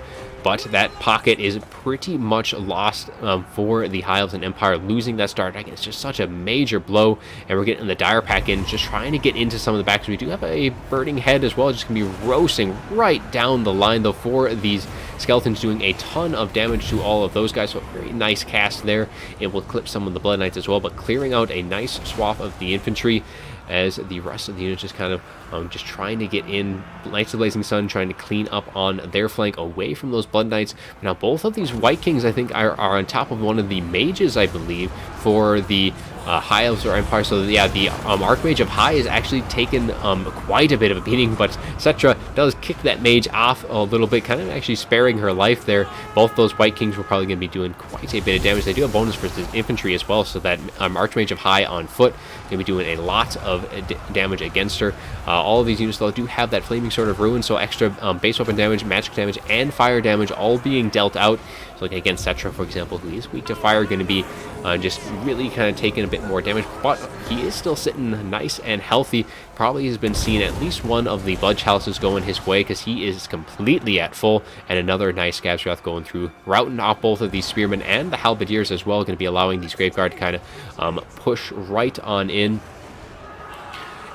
Speaker 1: but that pocket is pretty much lost for the High Elves and Empire. Losing that Star Dragon is just such a major blow, and we're getting the Dire Pack in, just trying to get into some of the backs. We do have a Burning Head as well, just going to be roasting right down the line, though, for these Skeletons, doing a ton of damage to all of those guys. So very nice cast there. It will clip some of the Blood Knights as well, but clearing out a nice swath of the infantry, as the rest of the units just kind of just trying to get in. Knights of Blazing Sun trying to clean up on their flank away from those Blood Knights. Now both of these White Kings, I think, are on top of one of the mages, I believe, for the High Elves or Empire. So yeah, the Archmage of High is actually taken quite a bit of a beating, but Cetra does kick that mage off a little bit, kind of actually sparing her life there. Both those White Kings were probably going to be doing quite a bit of damage. They do have bonus for the infantry as well, so that Archmage of High on foot going to be doing a lot of damage against her. All of these units, though, do have that Flaming Sword of Ruin, so extra base weapon damage, magic damage, and fire damage all being dealt out. So like against Cetra, for example, who is weak to fire, going to be just really kind of taking a bit more damage, but he is still sitting nice and healthy. Probably has been seeing at least one of the Blood Chalices going his way, because he is completely at full, and another nice Scab's Wrath going through, routing off both of these Spearmen and the Halberdiers as well, going to be allowing these Graveguard to kind of push right on in.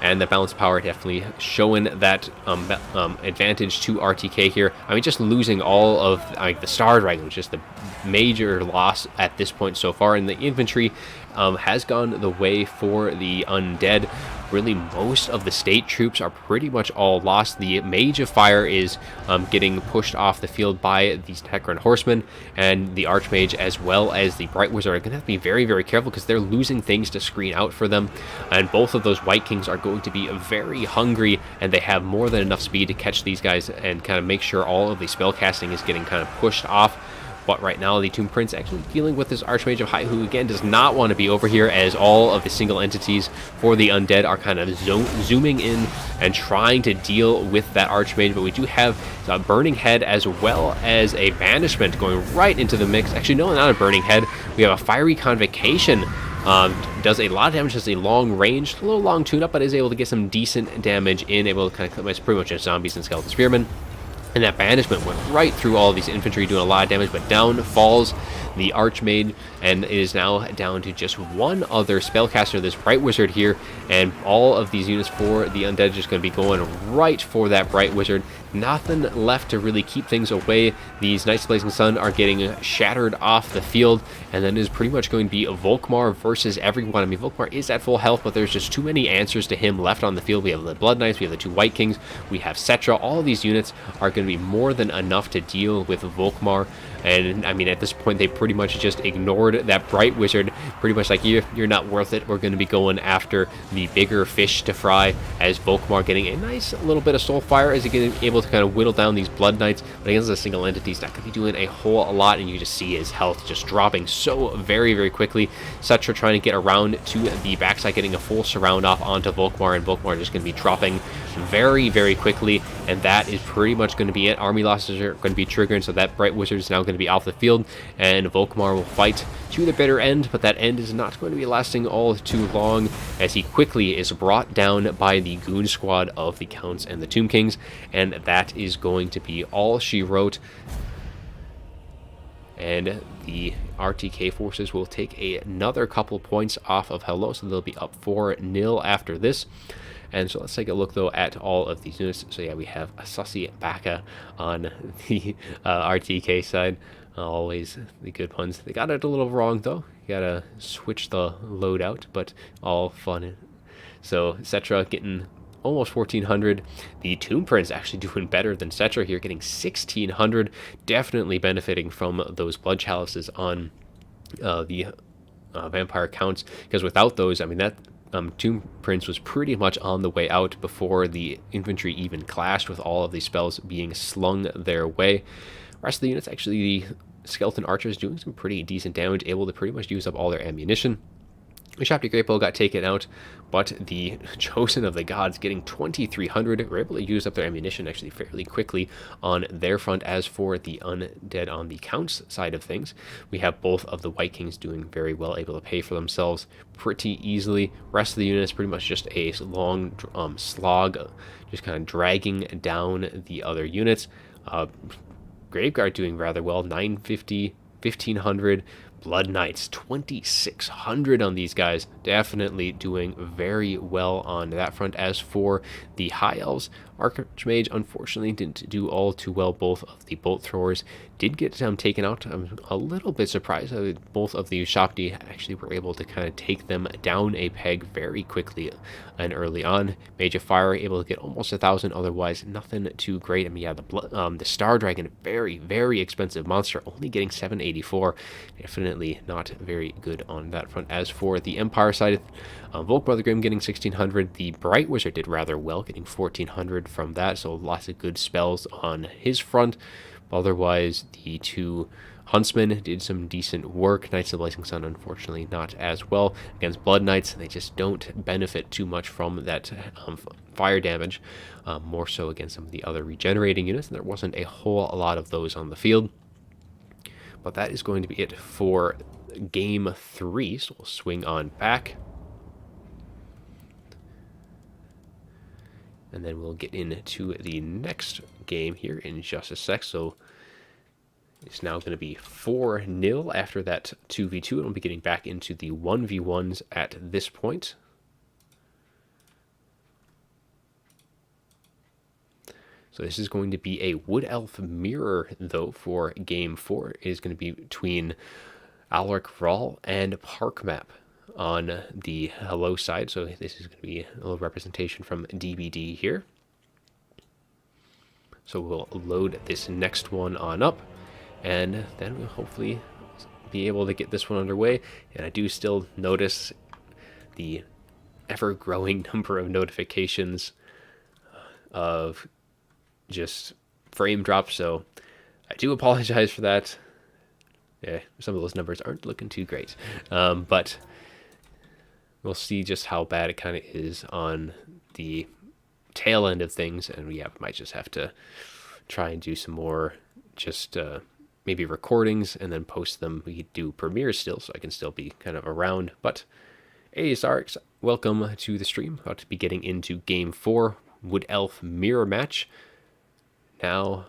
Speaker 1: and the balance power definitely showing that advantage to RTK here. I mean, just losing all of the Star Dragon was just the major loss at this point so far, and the infantry has gone the way for the undead. Really, most of the state troops are pretty much all lost. The Mage of Fire is getting pushed off the field by these Techron Horsemen, and the Archmage as well as the Bright Wizard are going to have to be very, very careful because they're losing things to screen out for them. And both of those White Kings are going to be very hungry, and they have more than enough speed to catch these guys and kind of make sure all of the spell casting is getting kind of pushed off. But right now, the Tomb Prince actually dealing with this Archmage of High, who again does not want to be over here, as all of the single entities for the undead are kind of zooming in and trying to deal with that Archmage. But we do have a Burning Head as well as a Banishment going right into the mix. Actually, no, not a Burning Head. We have a Fiery Convocation. Does a lot of damage, has a long range, a little long tune-up, but is able to get some decent damage in, able to kind of cut pretty much just zombies and skeleton spearmen. And that Banishment went right through all of these infantry, doing a lot of damage, but down falls the Archmage, and it is now down to just one other spellcaster, this Bright Wizard here, and all of these units for the undead are just going to be going right for that Bright Wizard. Nothing left to really keep things away. These Knights of Blazing Sun are getting shattered off the field, and then it is pretty much going to be Volkmar versus everyone. I mean, Volkmar is at full health, but there's just too many answers to him left on the field. We have the Blood Knights, we have the two White Kings, we have Cetra. All of these units are going to be more than enough to deal with Volkmar. And I mean, at this point, they pretty much just ignored that Bright Wizard. Pretty much like, you're not worth it. We're going to be going after the bigger fish to fry, as Volkmar getting a nice little bit of soul fire as he getting able to kind of whittle down these Blood Knights. But against a single entity, he's not going to be doing a whole lot, and you just see his health just dropping so very, very quickly. Cetra trying to get around to the backside, getting a full surround off onto Volkmar, and Volkmar just going to be dropping very, very quickly, and that is pretty much going to be it. Army losses are going to be triggering, so that Bright Wizard is now going to be off the field, and Volkmar will fight to the bitter end, but that end is not going to be lasting all too long, as he quickly is brought down by the goon squad of the Counts and the Tomb Kings, and that is going to be all she wrote. And the RTK forces will take another couple points off of Hello, so they'll be up 4-0 after this. And so let's take a look, though, at all of these units. So yeah, we have a Sussy Baka on the RTK side. Always the good puns. They got it a little wrong, though. You gotta switch the loadout, but all fun. So Cetra getting almost 1,400. The Tomb Prince actually doing better than Cetra here, getting 1,600. Definitely benefiting from those blood chalices on the vampire counts, because without those, I mean, that Tomb Prince was pretty much on the way out before the infantry even clashed, with all of these spells being slung their way. Rest of the units, actually, the skeleton archers doing some pretty decent damage, able to pretty much use up all their ammunition. The Shopty Greatbow got taken out, but the Chosen of the Gods getting 2,300 were able to use up their ammunition actually fairly quickly on their front. As for the undead on the Counts side of things, we have both of the White Kings doing very well, able to pay for themselves pretty easily. Rest of the units pretty much just a long slog, just kind of dragging down the other units. Graveguard doing rather well, 950, 1,500. Blood Knights, 2,600 on these guys. Definitely doing very well on that front. As for the High Elves, Archmage unfortunately didn't do all too well. Both of the Bolt Throwers did get taken out. I'm a little bit surprised that both of the Shopti actually were able to kind of take them down a peg very quickly and early on. Mage of Fire able to get almost 1,000. Otherwise, nothing too great. I mean, yeah, the Star Dragon, very, very expensive monster, only getting 784. Definitely not very good on that front. As for the Empire side, Volk Brother Grimm getting 1,600. The Bright Wizard did rather well, getting 1,400 from that, so lots of good spells on his front. Otherwise, the two Huntsmen did some decent work. Knights of the Blazing Sun, unfortunately, not as well. Against Blood Knights, they just don't benefit too much from that fire damage, more so against some of the other regenerating units, and there wasn't a whole lot of those on the field. But that is going to be it for Game 3, so we'll swing on back. And then we'll get into the next game here in just a sec. So it's now going to be 4-0 after that 2v2. And we'll be getting back into the 1v1s at this point. So this is going to be a Wood Elf mirror, though, for Game 4. It is going to be between Alaric Rawl and Park Map on the Hello side. So this is going to be a little representation from DBD here. So we'll load this next one on up, and then we'll hopefully be able to get this one underway. And I do still notice the ever-growing number of notifications of just frame drops, so I do apologize for that. Yeah, some of those numbers aren't looking too great, but we'll see just how bad it kind of is on the tail end of things, and we might just have to try and do some more just maybe recordings and then post them. We do premieres still, so I can still be kind of around. But hey, Sarks, welcome to the stream. About to be getting into Game 4, Wood Elf mirror match. Now,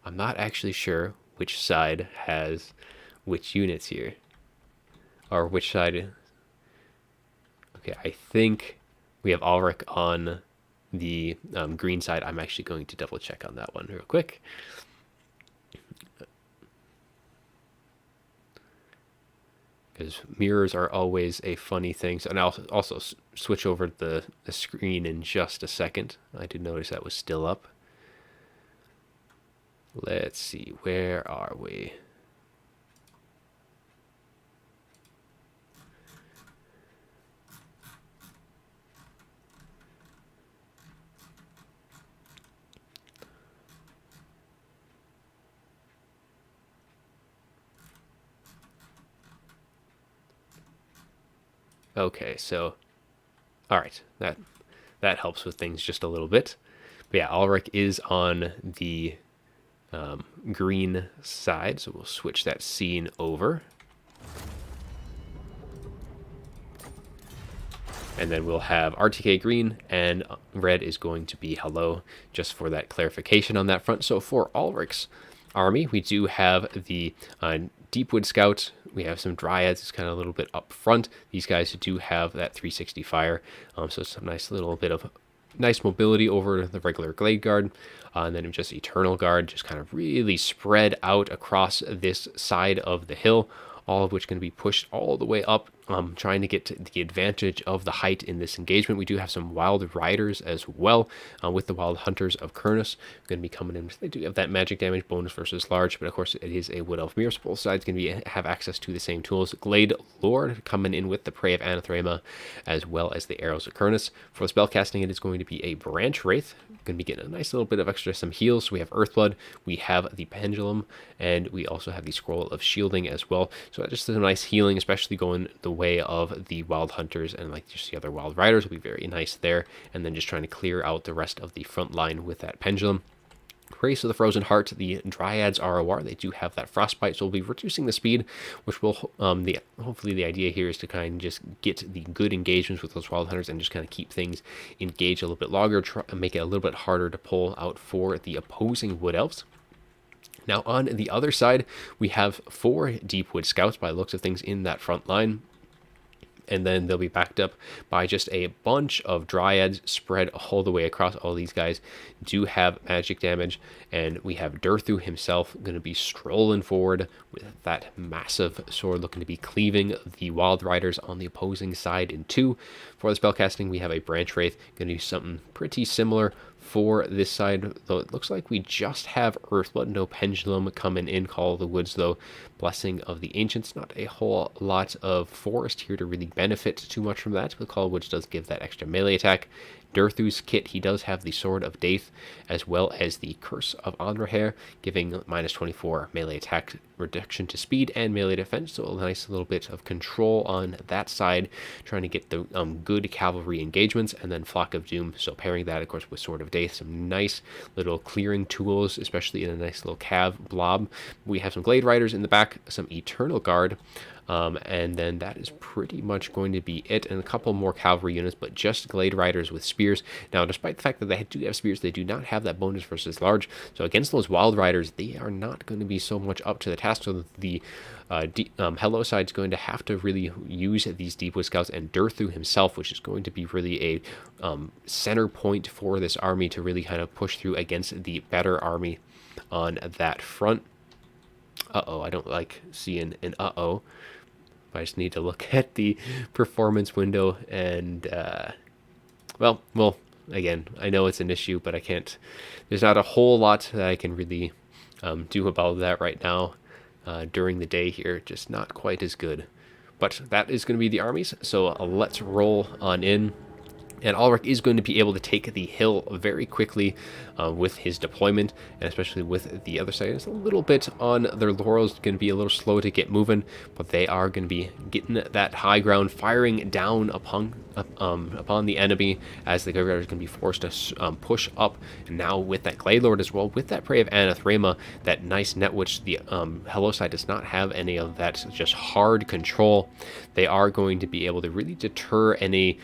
Speaker 1: I'm not actually sure which side has which units here, or which side. Okay, I think we have Ulrich on the green side. I'm actually going to double check on that one real quick. Because mirrors are always a funny thing. So, and I'll also switch over the screen in just a second. I did notice that was still up. Let's see, where are we? Okay, so, all right, that helps with things just a little bit. But yeah, Ulrich is on the green side, so we'll switch that scene over. And then we'll have RTK green, and red is going to be Hello, just for that clarification on that front. So for Ulrich's army, we do have the Deepwood Scout. We have some Dryads. It's kind of a little bit up front. These guys do have that 360 fire, so some nice little bit of nice mobility over the regular Glade Guard. And then just Eternal Guard, just kind of really spread out across this side of the hill, all of which going to be pushed all the way up, trying to get to the advantage of the height in this engagement. We do have some Wild Riders as well, with the Wild Hunters of Kurnus going to be coming in. They do have that magic damage bonus versus large, but of course it is a Wood Elf mirror, so both sides going to have access to the same tools. Glade Lord coming in with the Prey of Anathrema, as well as the Arrows of Kurnus. For the spellcasting, it is going to be a Branch Wraith. Going to be getting a nice little bit of extra some heals. So we have Earthblood, we have the Pendulum, and we also have the Scroll of Shielding as well. So just a nice healing, especially going the way of the Wild Hunters and like just the other Wild Riders will be very nice there. And then just trying to clear out the rest of the front line with that Pendulum. Race of the Frozen Heart, the Dryads ROR, they do have that Frostbite, so we'll be reducing the speed, which will, hopefully the idea here is to kind of just get the good engagements with those Wild Hunters and just kind of keep things engaged a little bit longer, try and make it a little bit harder to pull out for the opposing Wood Elves. Now on the other side, we have 4 Deepwood Scouts by the looks of things in that front line. And then they'll be backed up by just a bunch of Dryads spread all the way across. All these guys do have magic damage, and we have Durthu himself going to be strolling forward with that massive sword, looking to be cleaving the Wild Riders on the opposing side in 2. For the spellcasting, we have a Branch Wraith, going to do something pretty similar for this side, though it looks like we just have Earthblood, no Pendulum coming in. Call of the Woods, though, Blessing of the Ancients, not a whole lot of forest here to really benefit too much from that, but Call of Woods does give that extra melee attack. Durthu's kit, he does have the Sword of Daith, as well as the Curse of Andraher, giving minus 24 melee attack reduction to speed and melee defense, so a nice little bit of control on that side, trying to get the good cavalry engagements. And then Flock of Doom, so pairing that, of course, with Sword of Daith, some nice little clearing tools, especially in a nice little cav blob. We have some Glade Riders in the back, some Eternal Guard, And then that is pretty much going to be it, and a couple more cavalry units, but just Glade Riders with spears. Now, despite the fact that they do have spears, they do not have that bonus versus large. So against those Wild Riders, they are not going to be so much up to the task. So the Hello side is going to have to really use these Deepwood Scouts and Durthu himself, which is going to be really a center point for this army to really kind of push through against the better army on that front. Uh-oh, I don't like seeing an uh-oh. I just need to look at the performance window and, well, again, I know it's an issue, but I can't, there's not a whole lot that I can really do about that right now during the day here. Just not quite as good. But that is going to be the armies, so let's roll on in. And Ulrich is going to be able to take the hill very quickly with his deployment, and especially with the other side. It's a little bit on their laurels, going to be a little slow to get moving, but they are going to be getting that high ground, firing down upon the enemy as the Glade Riders are going to be forced to push up. And now with that Glade Lord as well, with that Prey of Anathrema, that nice net which the Hello side does not have any of that just hard control, they are going to be able to really deter any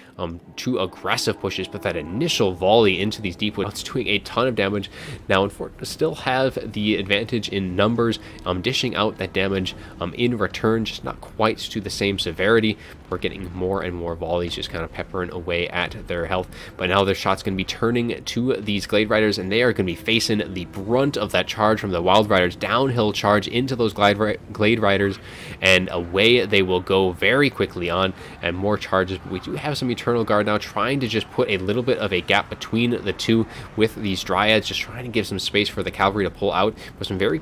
Speaker 1: too aggressive pushes, but that initial volley into these deep woods, it's doing a ton of damage. Now, unfortunately, still have the advantage in numbers, dishing out that damage in return, just not quite to the same severity. We're getting more and more volleys just kind of peppering away at their health, but now their shot's going to be turning to these Glade Riders, and they are going to be facing the brunt of that charge from the Wild Riders, downhill charge into those Glade Riders, and away they will go very quickly on, and more charges. But we do have some Eternal Guard now, trying to just put a little bit of a gap between the two with these Dryads, just trying to give some space for the cavalry to pull out. With some very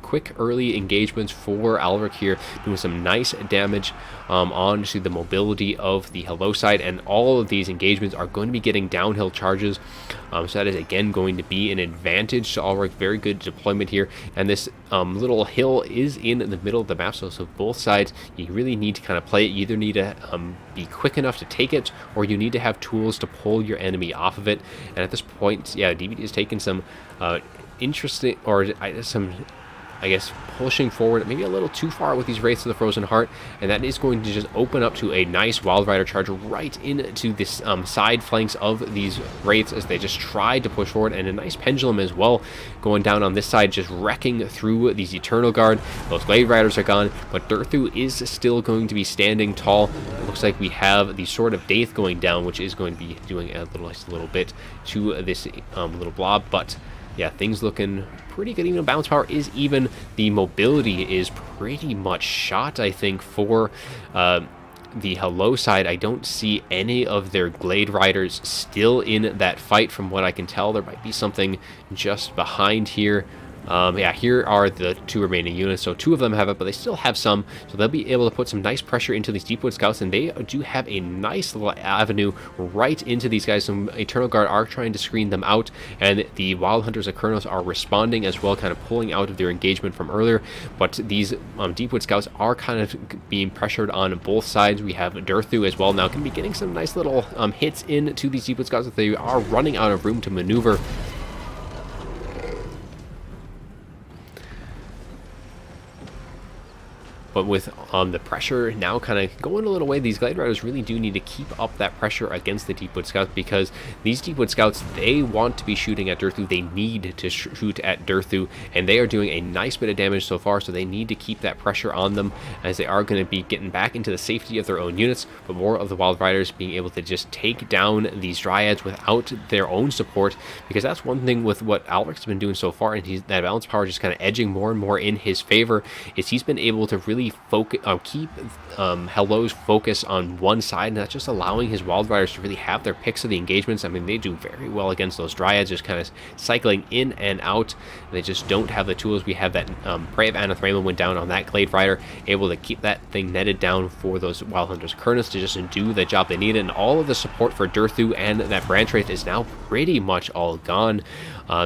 Speaker 1: quick early engagements for Alric here, doing some nice damage onto the mobility of the Hello side, and all of these engagements are going to be getting downhill charges, so that is again going to be an advantage to Ulrich. Very good deployment here, and this little hill is in the middle of the map, so both sides, you really need to kind of play it. You either need to be quick enough to take it, or you need to have tools to pull your enemy off of it. And at this point, yeah, DBD is taking some interesting, or some, I guess, pushing forward maybe a little too far with these Wraiths of the Frozen Heart, and that is going to just open up to a nice Wild Rider charge right into this side flanks of these Wraiths as they just tried to push forward, and a nice Pendulum as well going down on this side, just wrecking through these Eternal Guard. Those Glade Riders are gone, but Durthu is still going to be standing tall. It looks like we have the Sword of Daith going down, which is going to be doing a little bit to this little blob, but yeah, things looking pretty good. Even bounce power is even. The mobility is pretty much shot, I think, for the Hello side. I don't see any of their Glade Riders still in that fight from what I can tell. There might be something just behind here. Yeah, here are the two remaining units, so two of them have it, but they still have some, so they'll be able to put some nice pressure into these Deepwood Scouts, and they do have a nice little avenue right into these guys. Some Eternal Guard are trying to screen them out, and the Wild Hunters of Kurnos are responding as well, kind of pulling out of their engagement from earlier, but these Deepwood Scouts are kind of being pressured on both sides. We have Durthu as well now, can be getting some nice little hits into these Deepwood Scouts, that they are running out of room to maneuver. But with the pressure now kind of going a little way, these Glade Riders really do need to keep up that pressure against the Deepwood Scouts, because these Deepwood Scouts, they want to be shooting at Durthu. They need to shoot at Durthu, and they are doing a nice bit of damage so far, so they need to keep that pressure on them, as they are going to be getting back into the safety of their own units, but more of the Wild Riders being able to just take down these Dryads without their own support, because that's one thing with what Alric's been doing so far, and that balance power just kind of edging more and more in his favor, is he's been able to really focus, keep Hello's focus on one side, and that's just allowing his Wild Riders to really have their picks of the engagements. I mean, they do very well against those Dryads, just kind of cycling in and out. They just don't have the tools. We have that Prey of Anathrema went down on that Glade Rider, able to keep that thing netted down for those Wild Hunters Kurnos to just do the job they needed, and all of the support for Durthu and that Branch Wraith is now pretty much all gone.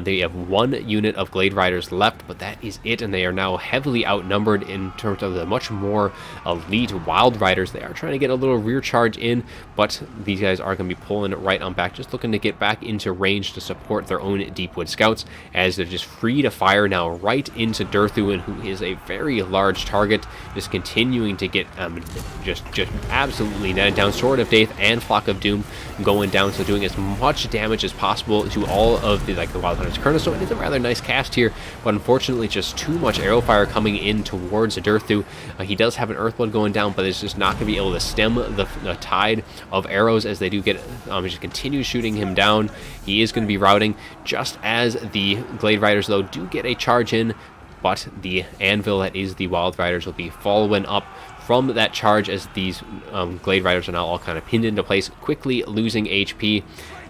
Speaker 1: They have one unit of Glade Riders left, but that is it, and they are now heavily outnumbered in terms of the the much more elite Wild Riders. They are trying to get a little rear charge in, but these guys are going to be pulling it right on back, just looking to get back into range to support their own Deepwood Scouts, as they're just free to fire now right into Durthuan, who is a very large target, just continuing to get just absolutely netted down. Sword of Death and Flock of Doom going down, so doing as much damage as possible to all of the Wild Hunters. Cornerstone is a rather nice cast here, but unfortunately just too much arrow fire coming in towards Durthu. He does have an Earthblood going down, but it's just not going to be able to stem the tide of arrows as they do get just continue shooting him down. He is going to be routing just as the Glade Riders though do get a charge in, but the anvil that is the Wild Riders will be following up from that charge as these Glade Riders are now all kind of pinned into place, quickly losing HP.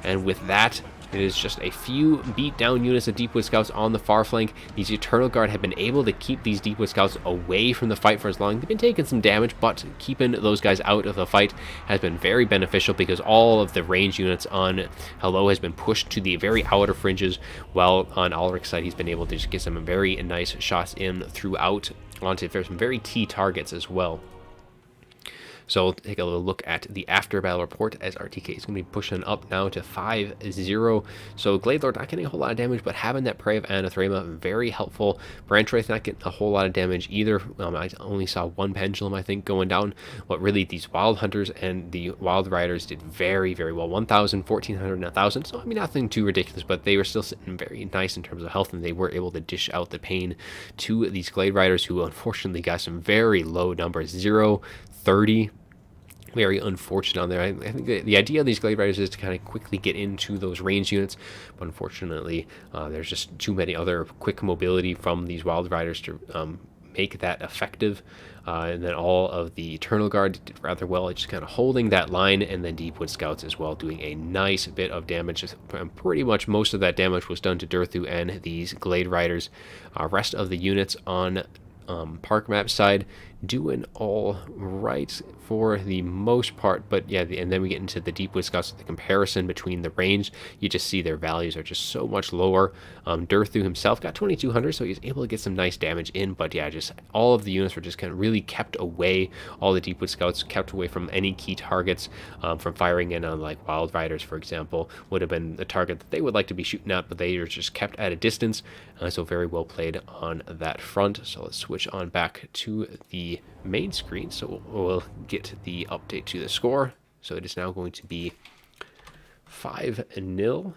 Speaker 1: And with that, it is just a few beat down units of Deepwood Scouts on the far flank. These Eternal Guard have been able to keep these Deepwood Scouts away from the fight for as long. They've been taking some damage, but keeping those guys out of the fight has been very beneficial, because all of the range units on Hello has been pushed to the very outer fringes, while on Ulrich's side he's been able to just get some very nice shots in throughout onto some very key targets as well. So we'll take a little look at the after battle report, as RTK is going to be pushing up now to 5-0. So Glade Lord not getting a whole lot of damage, but having that Prey of Anathrema, very helpful. Branch Wraith not getting a whole lot of damage either. I only saw one Pendulum, I think, going down. But really, these Wild Hunters and the Wild Riders did very, very well. 1,000, 1,400, and 1,000. So, I mean, nothing too ridiculous, but they were still sitting very nice in terms of health, and they were able to dish out the pain to these Glade Riders, who unfortunately got some very low numbers. 0, 30. Very unfortunate on there. I think the idea of these Glade Riders is to kind of quickly get into those range units, but unfortunately there's just too many other quick mobility from these Wild Riders to make that effective. And then all of the Eternal Guard did rather well, just kind of holding that line, and then Deepwood Scouts as well doing a nice bit of damage. Pretty much most of that damage was done to Durthu and these Glade Riders. Rest of the units on park map side doing all right for the most part, but yeah, and then we get into the Deepwood Scouts. The comparison between the range, you just see their values are just so much lower. Durthu himself got 2,200, so he's able to get some nice damage in, but yeah, just all of the units were just kind of really kept away. All the Deepwood Scouts kept away from any key targets, from firing in on like Wild Riders, for example, would have been the target that they would like to be shooting at, but they are just kept at a distance. So very well played on that front. So let's switch on back to the main screen, so we'll get the update to the score. So it is now going to be 5-0.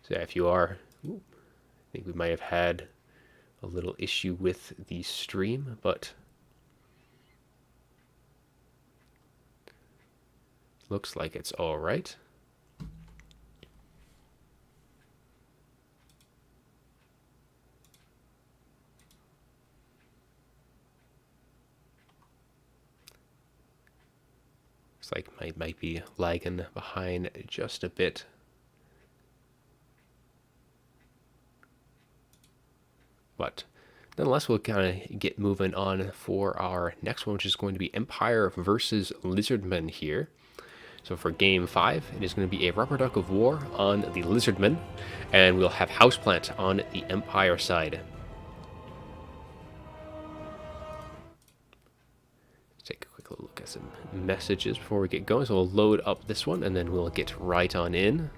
Speaker 1: So if you are, I think we might have had a little issue with the stream, but looks like it's all right. Like might be lagging behind just a bit. But nonetheless, we'll kind of get moving on for our next one, which is going to be Empire versus Lizardmen here. So for game 5, it is going to be a Rubber Duck of War on the Lizardmen, and we'll have Houseplant on the Empire side. Take a quick look at some messages before we get going. So we'll load up this one, and then we'll get right on in.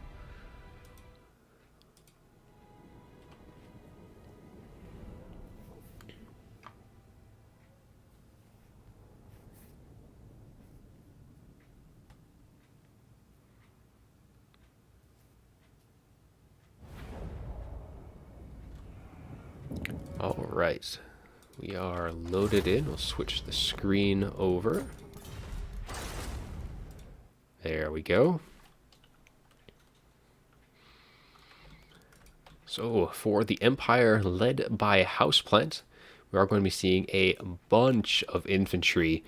Speaker 1: All right, we are loaded in. We'll switch the screen over. There we go. So for the Empire, led by Houseplant, we are going to be seeing a bunch of infantry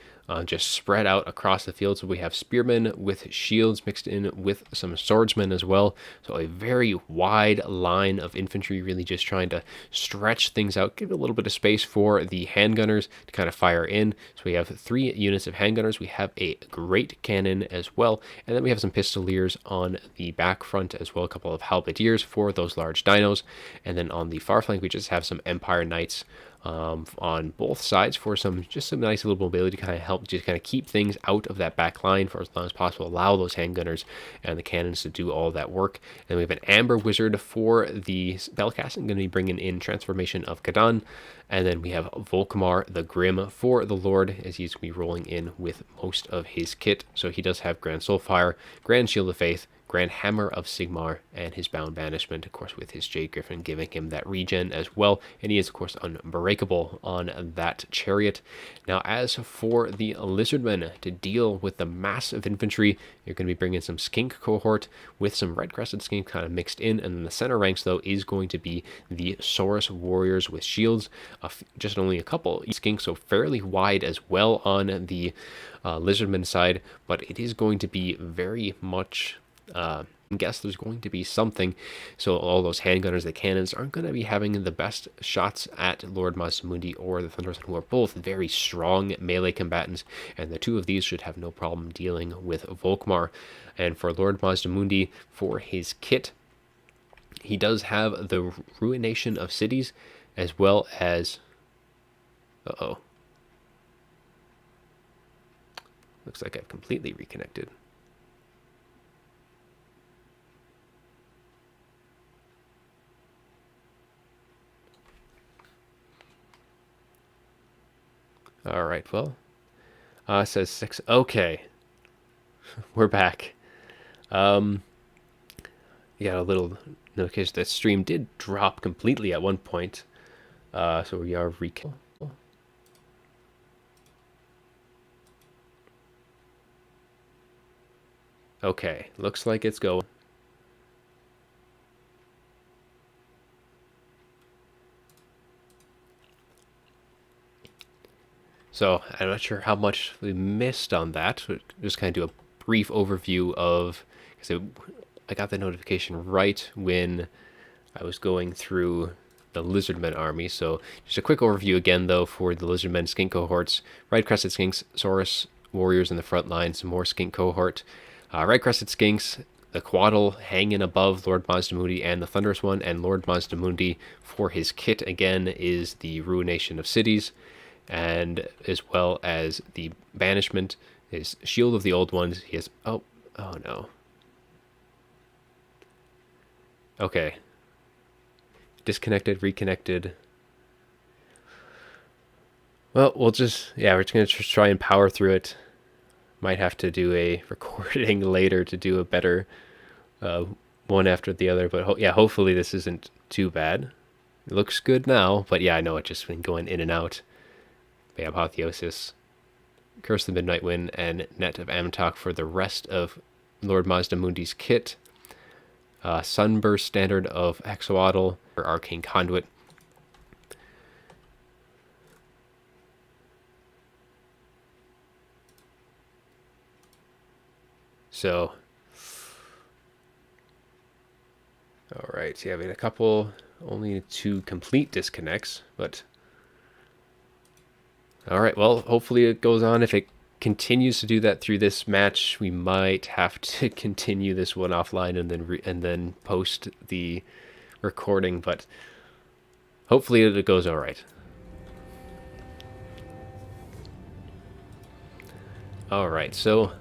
Speaker 1: just spread out across the field. So we have spearmen with shields mixed in with some swordsmen as well. So a very wide line of infantry, really just trying to stretch things out, give a little bit of space for the handgunners to kind of fire in. So we have 3 units of handgunners. We have a great cannon as well. And then we have some pistoliers on the back front as well, a couple of halberdiers for those large dinos. And then on the far flank, we just have some Empire Knights on both sides for some nice little mobility to kind of help just kind of keep things out of that back line for as long as possible, allow those handgunners and the cannons to do all that work. And we have an Amber Wizard for the spellcasting, going to be bringing in Transformation of Kadan. And then we have Volkmar the Grim for the Lord, as he's going to be rolling in with most of his kit. So he does have Grand Soulfire, Grand Shield of Faith, Grand Hammer of Sigmar, and his Bound Banishment, of course, with his Jade Griffin giving him that regen as well. And he is, of course, unbreakable on that chariot. Now, as for the Lizardmen, to deal with the massive infantry, you're going to be bringing some Skink cohort with some Red-Crested Skink kind of mixed in. And then the center ranks, though, is going to be the Saurus Warriors with shields. Just only a couple Skink, so fairly wide as well on the Lizardman side. But it is going to be very much... I guess there's going to be something, so all those handgunners, the cannons, aren't going to be having the best shots at Lord Mazdamundi or the Thunderson, who are both very strong melee combatants, and the 2 of these should have no problem dealing with Volkmar. And for Lord Mazdamundi, for his kit, he does have the Ruination of Cities, as well as... Looks like I've completely reconnected. All right, well, it says 6. Okay, we're back. You got a little notification that stream did drop completely at one point. So we are Okay, looks like it's going. So I'm not sure how much we missed on that. Just kind of do a brief overview of, because I got the notification right when I was going through the Lizardmen army. So just a quick overview again, though, for the Lizardmen skink cohorts. Red-crested skinks, Saurus warriors in the front line, some more skink cohort. Red-crested skinks, the Quaddle hanging above Lord Mazdamundi and the Thunderous One, and Lord Mazdamundi for his kit again is the Ruination of Cities, and as well as the Banishment, his Shield of the Old Ones. He has... Oh no. Okay. Disconnected, reconnected. Well, we're just going to try and power through it. Might have to do a recording later to do a better one after the other, but hopefully this isn't too bad. It looks good now, but I know it's just been going in and out. Apotheosis, Curse of the Midnight Wind, and Net of Amtok for the rest of Lord Mazdamundi's kit. Sunburst Standard of Hexawaddle for Arcane Conduit. So, alright, so we had a couple, only 2 complete disconnects, but alright, well, hopefully it goes on. If it continues to do that through this match, we might have to continue this one offline and then post the recording, but hopefully it goes alright. Alright, so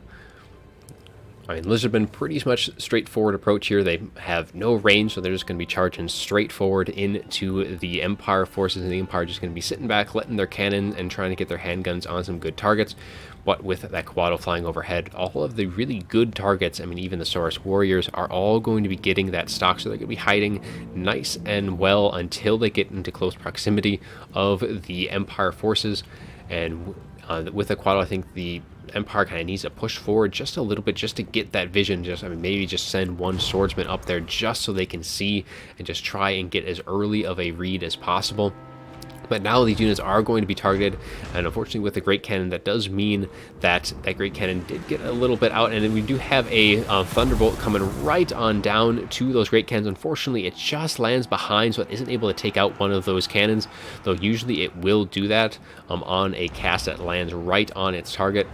Speaker 1: Lizardmen, pretty much straightforward approach here. They have no range, so they're just going to be charging straight forward into the Empire forces, and the Empire just going to be sitting back, letting their cannon and trying to get their handguns on some good targets. But with that Quaddle flying overhead, all of the really good targets, even the Saurus Warriors, are all going to be getting that stock, so they're going to be hiding nice and well until they get into close proximity of the Empire forces. And with the Quaddle, I think the Empire kind of needs to push forward just a little bit just to get that vision. Maybe just send one swordsman up there just so they can see and just try and get as early of a read as possible. But now these units are going to be targeted, and unfortunately with the Great Cannon, that does mean that that Great Cannon did get a little bit out, and then we do have a Thunderbolt coming right on down to those Great Cannons. Unfortunately, it just lands behind, so it isn't able to take out one of those cannons, though usually it will do that on a cast that lands right on its target.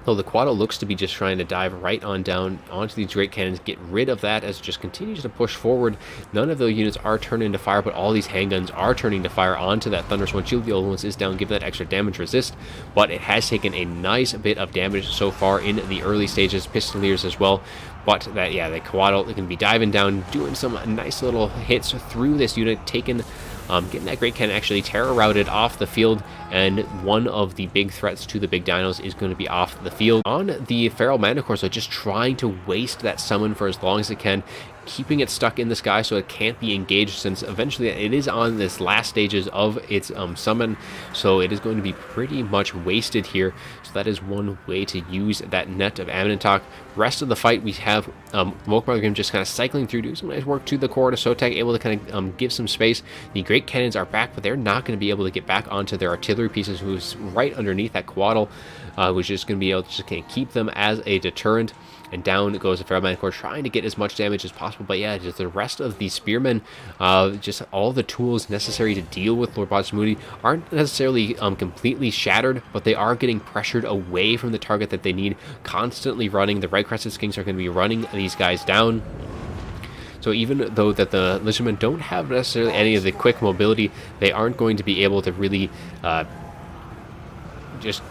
Speaker 1: So the Quaddle looks to be just trying to dive right on down onto these Great Cannons, get rid of that as it just continues to push forward. None of those units are turning to fire, but all these handguns are turning to fire onto that Thunderstorm Shield. The old one is down, give that extra damage resist, but it has taken a nice bit of damage so far in the early stages. Pistoliers as well. But that, yeah, the Quaddle can be diving down, doing some nice little hits through this unit, getting that Great Cannon actually terror routed off the field, and one of the big threats to the big dinos is going to be off the field. On the Feral Manticore, so just trying to waste that summon for as long as it can, keeping it stuck in the sky so it can't be engaged, since eventually it is on this last stages of its summon, so it is going to be pretty much wasted here. So that is one way to use that net of Amnitoc. Rest of the fight, we have Volkmar just kind of cycling through, doing some nice work to the core to Sotek, able to kind of give some space. The Great Cannons are back, but they're not going to be able to get back onto their artillery pieces, who's right underneath that Quaddle, which is going to be able to just kind of keep them as a deterrent. And down goes the Feral Manticore, trying to get as much damage as possible. But yeah, just the rest of the Spearmen, just all the tools necessary to deal with Lord Bosmundi aren't necessarily completely shattered, but they are getting pressured away from the target that they need. Constantly running, the Red Crested Skinks are going to be running these guys down. So even though that the Lizardmen don't have necessarily any of the quick mobility, they aren't going to be able to really just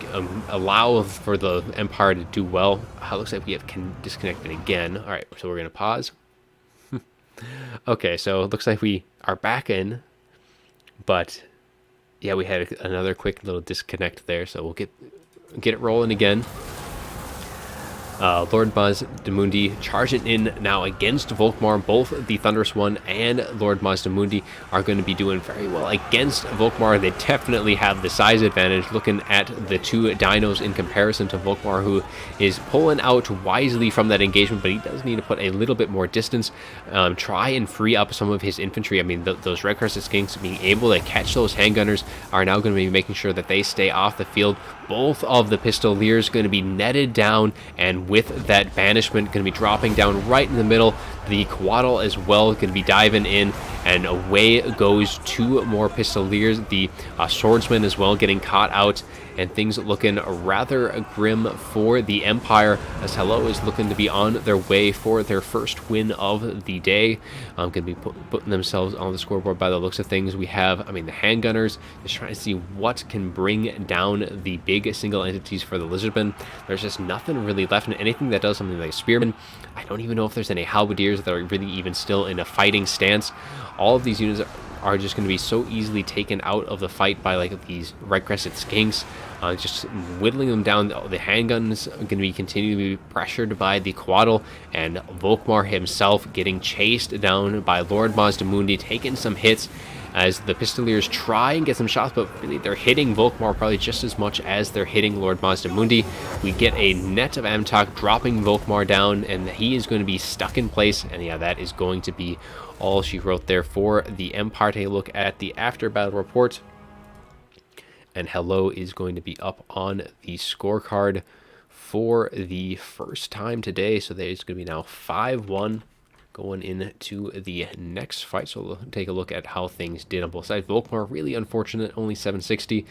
Speaker 1: allow for the Empire to do well. Looks like we have disconnected again. All right, so we're going to pause. Okay, so it looks like we are back in, but yeah, we had another quick little disconnect there, so we'll get it rolling again. Lord Mazdamundi charging in now against Volkmar. Both the Thunderous One and Lord Mazdamundi are going to be doing very well against Volkmar. They definitely have the size advantage, looking at the two dinos in comparison to Volkmar, who is pulling out wisely from that engagement, but he does need to put a little bit more distance, try and free up some of his infantry. I mean, those Red Crested Skinks being able to catch those handgunners are now going to be making sure that they stay off the field. Both of the Pistoliers going to be netted down, and with that banishment going to be dropping down right in the middle. The Quaddle as well going to be diving in, and away goes two more Pistoliers. The Swordsman as well getting caught out, and things looking rather grim for the Empire, as Hello is looking to be on their way for their first win of the day. Going to be putting themselves on the scoreboard by the looks of things. We have, I mean, the handgunners just trying to see what can bring down the big single entities for the Lizardmen. There's just nothing really left, and anything that does something like Spearmen, I don't even know if there's any Halberdiers that are really even still in a fighting stance. All of these units are just going to be so easily taken out of the fight by like these Red Crested Skinks, just whittling them down. The handguns are going to be continuing to be pressured by the Quaddle, and Volkmar himself getting chased down by Lord Mazdamundi, taking some hits as the Pistoliers try and get some shots, but really they're hitting Volkmar probably just as much as they're hitting Lord Mazdamundi. We get a net of Amtok dropping Volkmar down, and he is going to be stuck in place, and yeah, that is going to be all she wrote there for the Empire. Take a look at the after battle report, and Hello is going to be up on the scorecard for the first time today. So there's going to be now 5-1 going into the next fight. So we'll take a look at how things did on both sides. Volkmar, really unfortunate, only 760.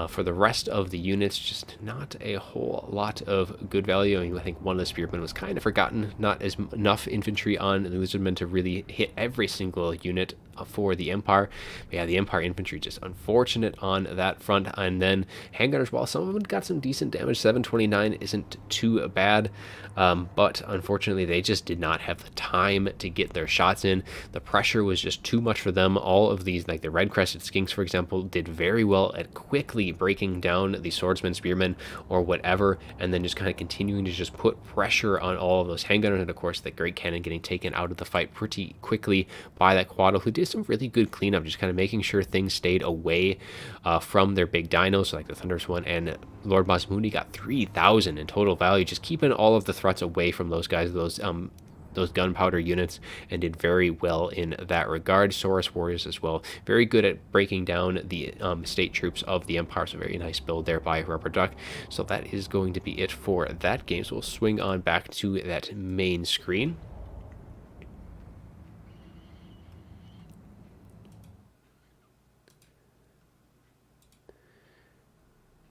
Speaker 1: For the rest of the units, just not a whole lot of good value. I mean, I think one of the Spearmen was kind of forgotten. Not as enough infantry on the Lizardmen to really hit every single unit for the Empire. But yeah, the Empire infantry just unfortunate on that front. And then handgunners, while some of them got some decent damage, 729 isn't too bad. But unfortunately, they just did not have the time to get their shots in. The pressure was just too much for them. All of these, like the Red Crested Skinks, for example, did very well at quickly breaking down the Swordsman, Spearmen, or whatever, and then just kind of continuing to just put pressure on all of those handgunners. And of course, the Great Cannon getting taken out of the fight pretty quickly by that Quaddle, who did some really good cleanup, just kind of making sure things stayed away from their big dinos, so like the Thunderous One. And Lord Mazdamundi got 3,000 in total value, just keeping all of the threats away from those guys. Those those gunpowder units and did very well in that regard. Saurus warriors as well, very good at breaking down the state troops of the Empire. So very nice build there by Rubber Duck. So that is going to be it for that game. So we'll swing on back to that main screen.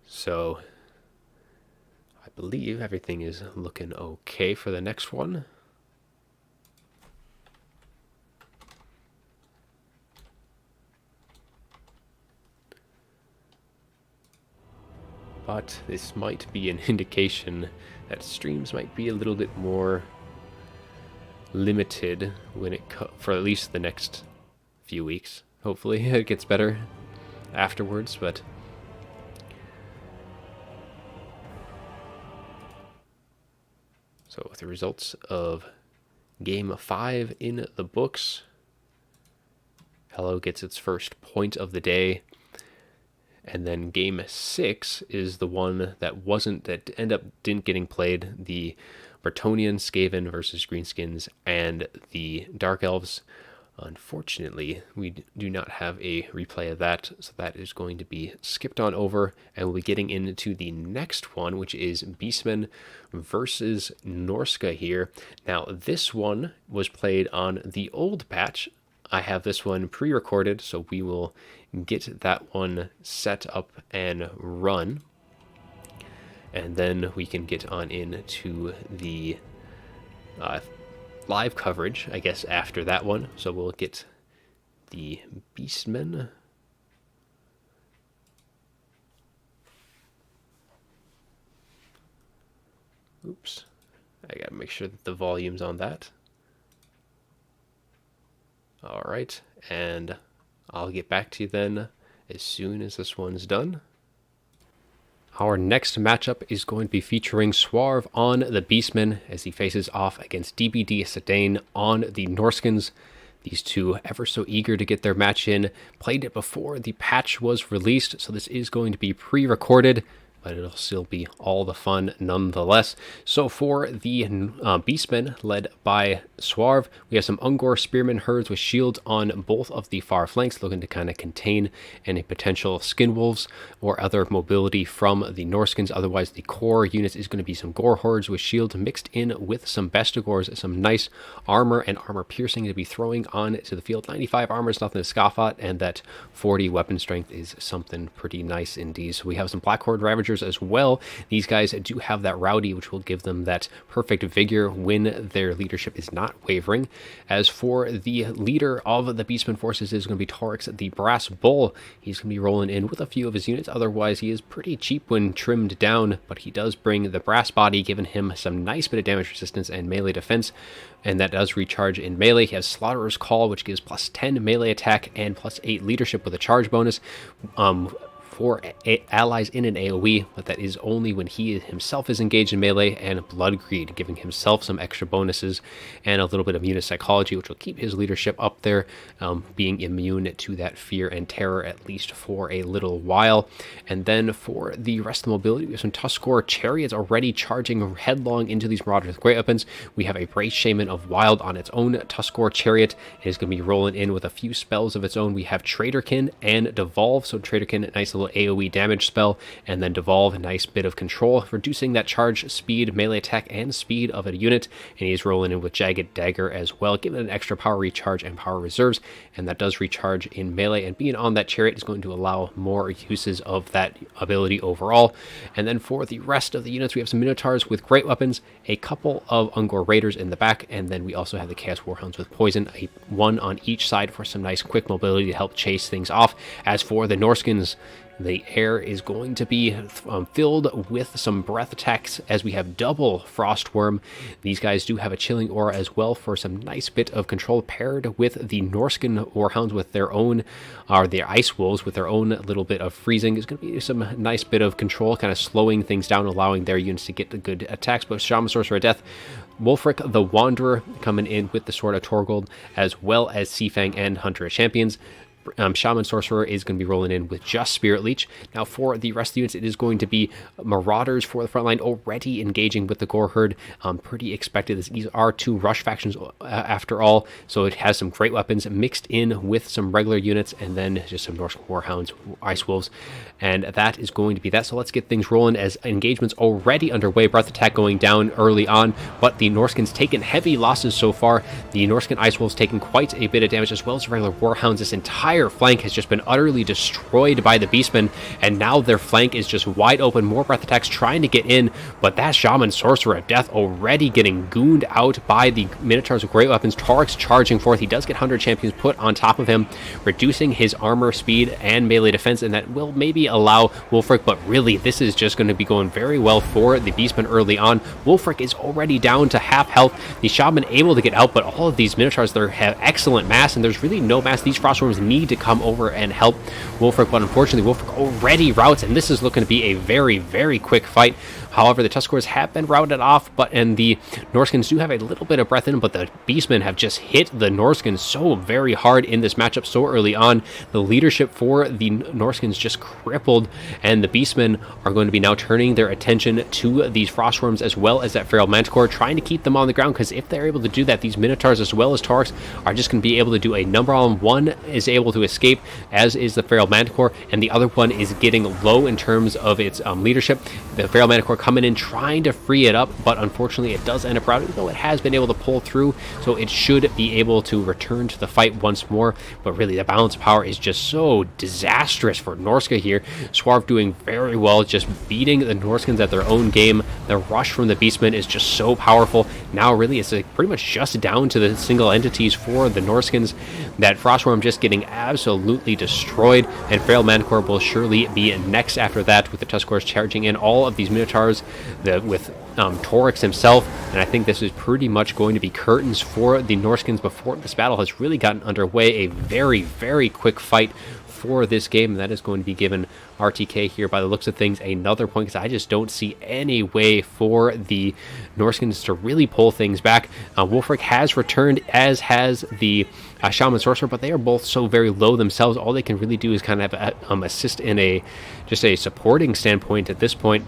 Speaker 1: So I believe everything is looking okay for the next one. But this might be an indication that streams might be a little bit more limited when for at least the next few weeks. Hopefully it gets better afterwards, but so with the results of Game 5 in the books, Hello gets its first point of the day. And then Game 6 is the one that didn't getting played. The Virtonian Skaven versus Greenskins and the Dark Elves. Unfortunately, we do not have a replay of that, so that is going to be skipped on over, and we'll be getting into the next one, which is Beastman versus Norska here. Now, this one was played on the old patch. I have this one pre-recorded, so we will get that one set up and run. And then we can get on into the live coverage, I guess, after that one. So we'll get the Beastmen. Oops. I gotta make sure that the volume's on that. All right, and I'll get back to you then as soon as this one's done. Our next matchup is going to be featuring Swarv on the Beastman as he faces off against DBD Sedane on the Norskins. These two ever so eager to get their match in. Played it before the patch was released, so this is going to be pre-recorded, but it'll still be all the fun nonetheless. So for the Beastmen, led by Swarv, we have some Ungor Spearman herds with shields on both of the far flanks, looking to kind of contain any potential skin wolves or other mobility from the Norskins. Otherwise, the core units is going to be some Gore hordes with shields mixed in with some Bestigors, some nice armor and armor piercing to be throwing on to the field. 95 armor is nothing to scoff at, and that 40 weapon strength is something pretty nice indeed. So we have some Black Horde Ravagers as well. These guys do have that rowdy, which will give them that perfect vigor when their leadership is not wavering. As for the leader of the Beastman forces is going to be Torix the Brass Bull. He's going to be rolling in with a few of his units. Otherwise, he is pretty cheap when trimmed down, but he does bring the Brass Body, giving him some nice bit of damage resistance and melee defense, and that does recharge in melee. He has Slaughterer's Call, which gives plus 10 melee attack and plus 8 leadership with a charge bonus. For allies in an AoE, but that is only when he himself is engaged in melee, and Blood Greed, giving himself some extra bonuses and a little bit of unit psychology, which will keep his leadership up there, being immune to that fear and terror at least for a little while. And then for the rest of the mobility, we have some Tuskor Chariots already charging headlong into these Marauders with great weapons. We have a Brace Shaman of Wild on its own Tuskor Chariot. It is going to be rolling in with a few spells of its own. We have Traderkin and Devolve. So Traderkin, nice little AoE damage spell, and then Devolve, a nice bit of control, reducing that charge speed, melee attack, and speed of a unit. And he's rolling in with Jagged Dagger as well, giving it an extra power recharge and power reserves, and that does recharge in melee. And being on that chariot is going to allow more uses of that ability overall. And then for the rest of the units, we have some Minotaurs with great weapons, a couple of Ungor Raiders in the back, and then we also have the Chaos Warhounds with poison, one on each side for some nice quick mobility to help chase things off. As for the Norskins, the air is going to be filled with some breath attacks, as we have double Frostworm. These guys do have a chilling aura as well for some nice bit of control, paired with the Norskan Warhounds with their own, or the Ice Wolves with their own little bit of freezing. Is going to be some nice bit of control, kind of slowing things down, allowing their units to get the good attacks. But Shaman Sorcerer of Death, Wolfric the Wanderer coming in with the Sword of Torgold, as well as Seafang and Hunter of Champions, Shaman Sorcerer is going to be rolling in with just Spirit Leech. Now for the rest of the units, it is going to be Marauders for the front line, already engaging with the Gore Herd. Pretty expected. These are 2 rush factions after all, so it has some great weapons mixed in with some regular units, and then just some Norska Warhounds, Ice Wolves, and that is going to be that. So let's get things rolling as engagements already underway. Breath attack going down early on, but the Norskins taken heavy losses so far. The Norskan Ice Wolves taking quite a bit of damage, as well as regular Warhounds. This entire flank has just been utterly destroyed by the Beastmen, and now their flank is just wide open. More breath attacks trying to get in, but that Shaman Sorcerer of Death already getting gooned out by the Minotaurs with great weapons. Torix charging forth. He does get 100 champions put on top of him, reducing his armor, speed, and melee defense, and that will maybe allow Wulfric, but really this is just going to be going very well for the Beastmen early on. Wulfric is already down to half health. The Shaman able to get out, but all of these Minotaurs there have excellent mass, and there's really no mass. These Frostworms need to come over and help Wulfric, but unfortunately Wulfric already routs, and this is looking to be a very, very quick fight. However, the Tuskors have been routed off, and the Norskins do have a little bit of breath in them, but the Beastmen have just hit the Norskins so very hard in this matchup so early on. The leadership for the Norskins just crippled, and the Beastmen are going to be now turning their attention to these Frostworms as well as that Feral Manticore, trying to keep them on the ground, because if they're able to do that, these Minotaurs as well as Taurex are just going to be able to do a number on them. One is able to escape, as is the Feral Manticore, and the other one is getting low in terms of its leadership. The Feral Manticore coming in trying to free it up, but unfortunately it does end up routing, though it has been able to pull through, so it should be able to return to the fight once more. But really the balance of power is just so disastrous for Norska here. Swarv doing very well, just beating the Norskins at their own game. The rush from the Beastmen is just so powerful. Now really it's pretty much just down to the single entities for the Norskins. That Frostworm just getting absolutely destroyed, and Feral Manticore will surely be next after that, with the Tuskors charging in all of these Minotaurs with Torix himself, and I think this is pretty much going to be curtains for the Norskins before this battle has really gotten underway. A very, very quick fight for this game, and that is going to be given RTK here, by the looks of things, another point, because I just don't see any way for the Norskins to really pull things back. Wulfric has returned, as has the Shaman Sorcerer, but they are both so very low themselves. All they can really do is kind of assist in just a supporting standpoint at this point.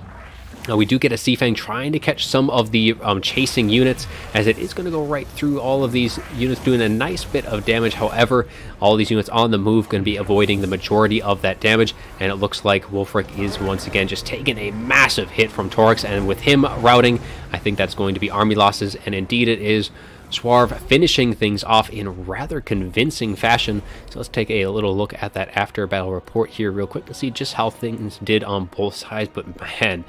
Speaker 1: We do get a Seafang trying to catch some of the chasing units, as it is going to go right through all of these units, doing a nice bit of damage. However, all these units on the move going to be avoiding the majority of that damage, and it looks like Wulfric is once again just taking a massive hit from Torix, and with him routing, I think that's going to be army losses, and indeed it is. Swarv finishing things off in rather convincing fashion. So let's take a little look at that after battle report here real quick to see just how things did on both sides. But man,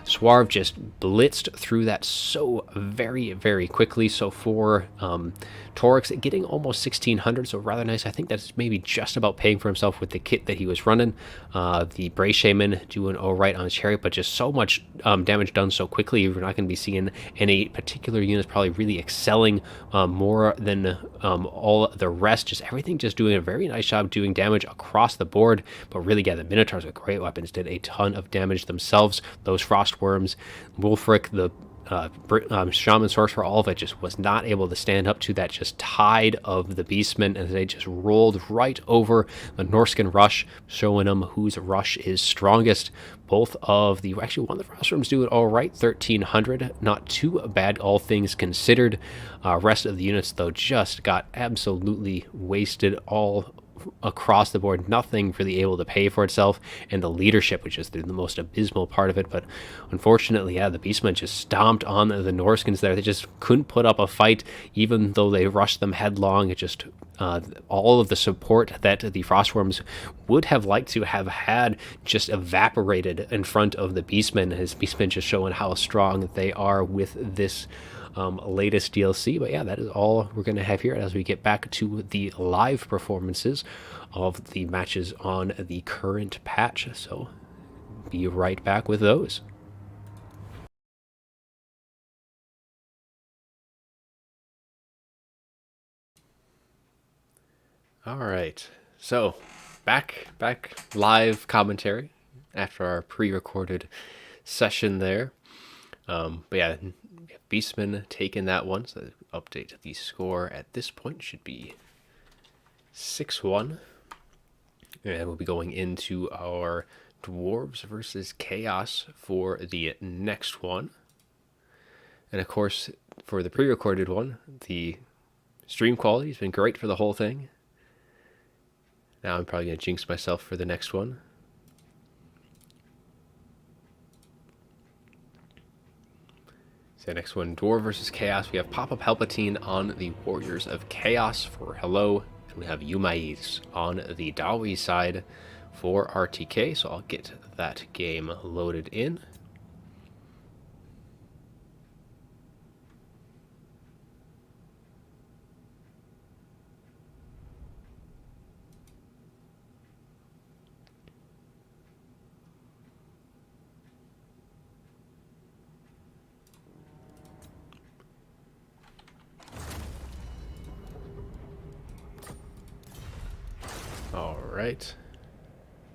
Speaker 1: Swarv just blitzed through that so very, very quickly. So for Torix getting almost 1600, so rather nice. I think that's maybe just about paying for himself with the kit that he was running. The Bray Shaman doing all right on his chariot, but just so much damage done so quickly. You're not going to be seeing any particular units probably really excelling more than all the rest. Just everything just doing a very nice job doing damage across the board. But really, yeah, the Minotaurs with great weapons did a ton of damage themselves. Those Frostworms, Wulfric, the Shaman Sorcerer, all of it just was not able to stand up to that just tide of the Beastmen, and they just rolled right over the Norskan rush, showing them whose rush is strongest. Both of the, actually one of the Frostworms doing all right, 1300, not too bad all things considered. Rest of the units though just got absolutely wasted all across the board. Nothing really able to pay for itself, and the leadership, which is the most abysmal part of it. But unfortunately, yeah, the Beastmen just stomped on the Norskins there. They just couldn't put up a fight, even though they rushed them headlong. It just all of the support that the Frostworms would have liked to have had just evaporated in front of the Beastmen. His Beastmen just showing how strong they are with this latest DLC. But yeah, that is all we're going to have here as we get back to the live performances of the matches on the current patch. So be right back with those. All right, so back live commentary after our pre-recorded session there. But yeah, Beastman taking that one, so update the score at this point should be 6-1 And we'll be going into our Dwarves versus Chaos for the next one. And of course, for the pre-recorded one, the stream quality has been great for the whole thing. Now I'm probably going to jinx myself for the next one. So next one, Dwarf versus Chaos. We have Papa Palpatine on the Warriors of Chaos for Hello. And we have Yumais on the Dawi side for RTK. So I'll get that game loaded in. All right.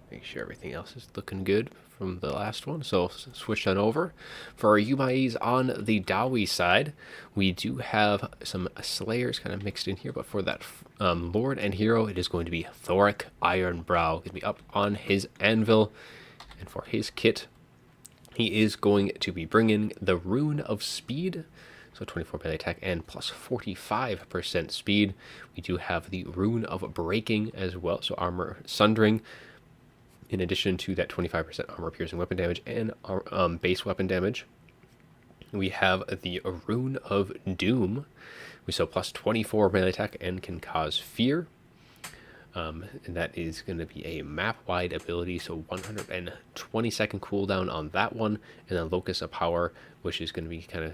Speaker 1: Make sure everything else is looking good from the last one. So switch on over. For our Yumais on the Dawi side, we do have some Slayers kind of mixed in here, but for that Lord and Hero, it is going to be Thoric Ironbrow. Going to be up on his anvil. And for his kit, he is going to be bringing the Rune of Speed. So 24 melee attack and plus 45% speed. We do have the Rune of Breaking as well, so armor sundering, in addition to that 25% armor piercing weapon damage and base weapon damage. We have the Rune of Doom. We so plus 24 melee attack and can cause fear. And that is going to be a map-wide ability, so 120-second cooldown on that one, and then Locus of Power, which is going to be kind of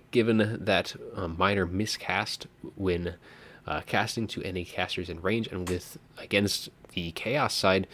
Speaker 1: given that minor miscast when casting to any casters in range, and with against the Chaos side,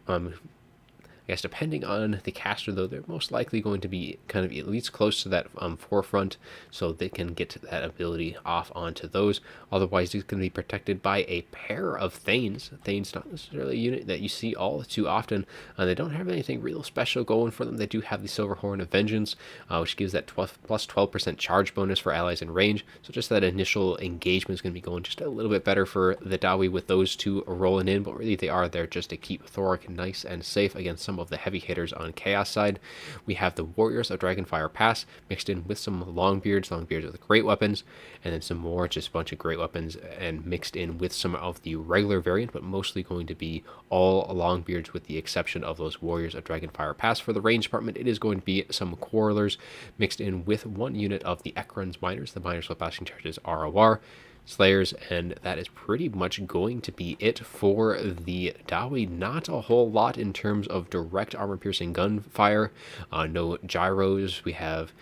Speaker 1: I guess depending on the caster, though, they're most likely going to be kind of at least close to that forefront, so they can get that ability off onto those. Otherwise, it's going to be protected by a pair of Thanes. Thanes, not necessarily a unit that you see all too often. They don't have anything real special going for them. They do have the Silverhorn of Vengeance, which gives that plus 12% charge bonus for allies in range. So just that initial engagement is going to be going just a little bit better for the Dawi with those two rolling in, but really they are there just to keep Thoric nice and safe against some of the heavy hitters on Chaos side. We have the Warriors of Dragonfire Pass mixed in with some Longbeards with great weapons, and then some more just a bunch of great weapons and mixed in with some of the regular variant, but mostly going to be all Longbeards with the exception of those Warriors of Dragonfire Pass. For the range department, it is going to be some Quarrelers mixed in with one unit of the Ekron's Miners. The Miners with blasting charges ROR. Slayers, and that is pretty much going to be it for the Dawi. Not a whole lot in terms of direct armor-piercing gunfire. No gyros. We have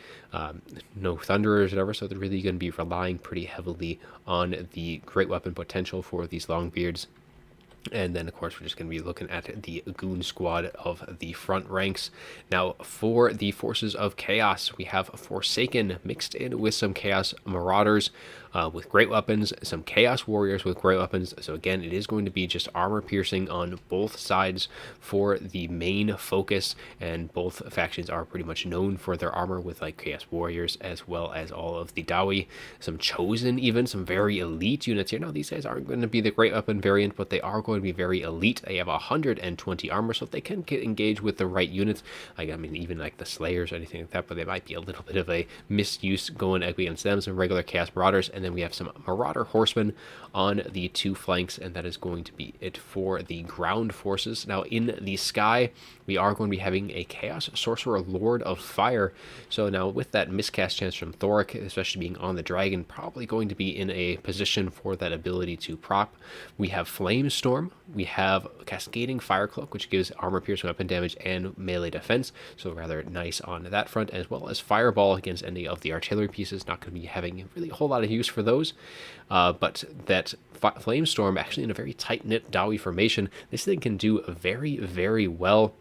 Speaker 1: no thunderers, whatever, so they're really going to be relying pretty heavily on the great weapon potential for these Longbeards. And then, of course, we're just going to be looking at the goon squad of the front ranks. Now, for the forces of Chaos, we have Forsaken mixed in with some Chaos Marauders with great weapons, some Chaos Warriors with great weapons. So again, it is going to be just armor piercing on both sides for the main focus, and both factions are pretty much known for their armor with like Chaos Warriors as well as all of the Dawi. Some Chosen, even some very elite units here. Now, these guys aren't going to be the great weapon variant, but they are going to be very elite. They have 120 armor, so if they can get engaged with the right units, like I mean, even like the Slayers or anything like that, but they might be a little bit of a misuse going against them. Some regular Chaos Marauders, and then we have some Marauder Horsemen on the two flanks, and that is going to be it for the ground forces. Now, in the sky, we are going to be having a Chaos Sorcerer Lord of Fire. So now with that miscast chance from Thoric, especially being on the dragon, probably going to be in a position for that ability to prop. We have Flame Storm. We have Cascading Fire Cloak, which gives armor piercing weapon damage and melee defense, so rather nice on that front, as well as Fireball against any of the artillery pieces. Not going to be having really a whole lot of use for those, but that Flame Storm, actually in a very tight-knit Dawi formation, this thing can do very, very well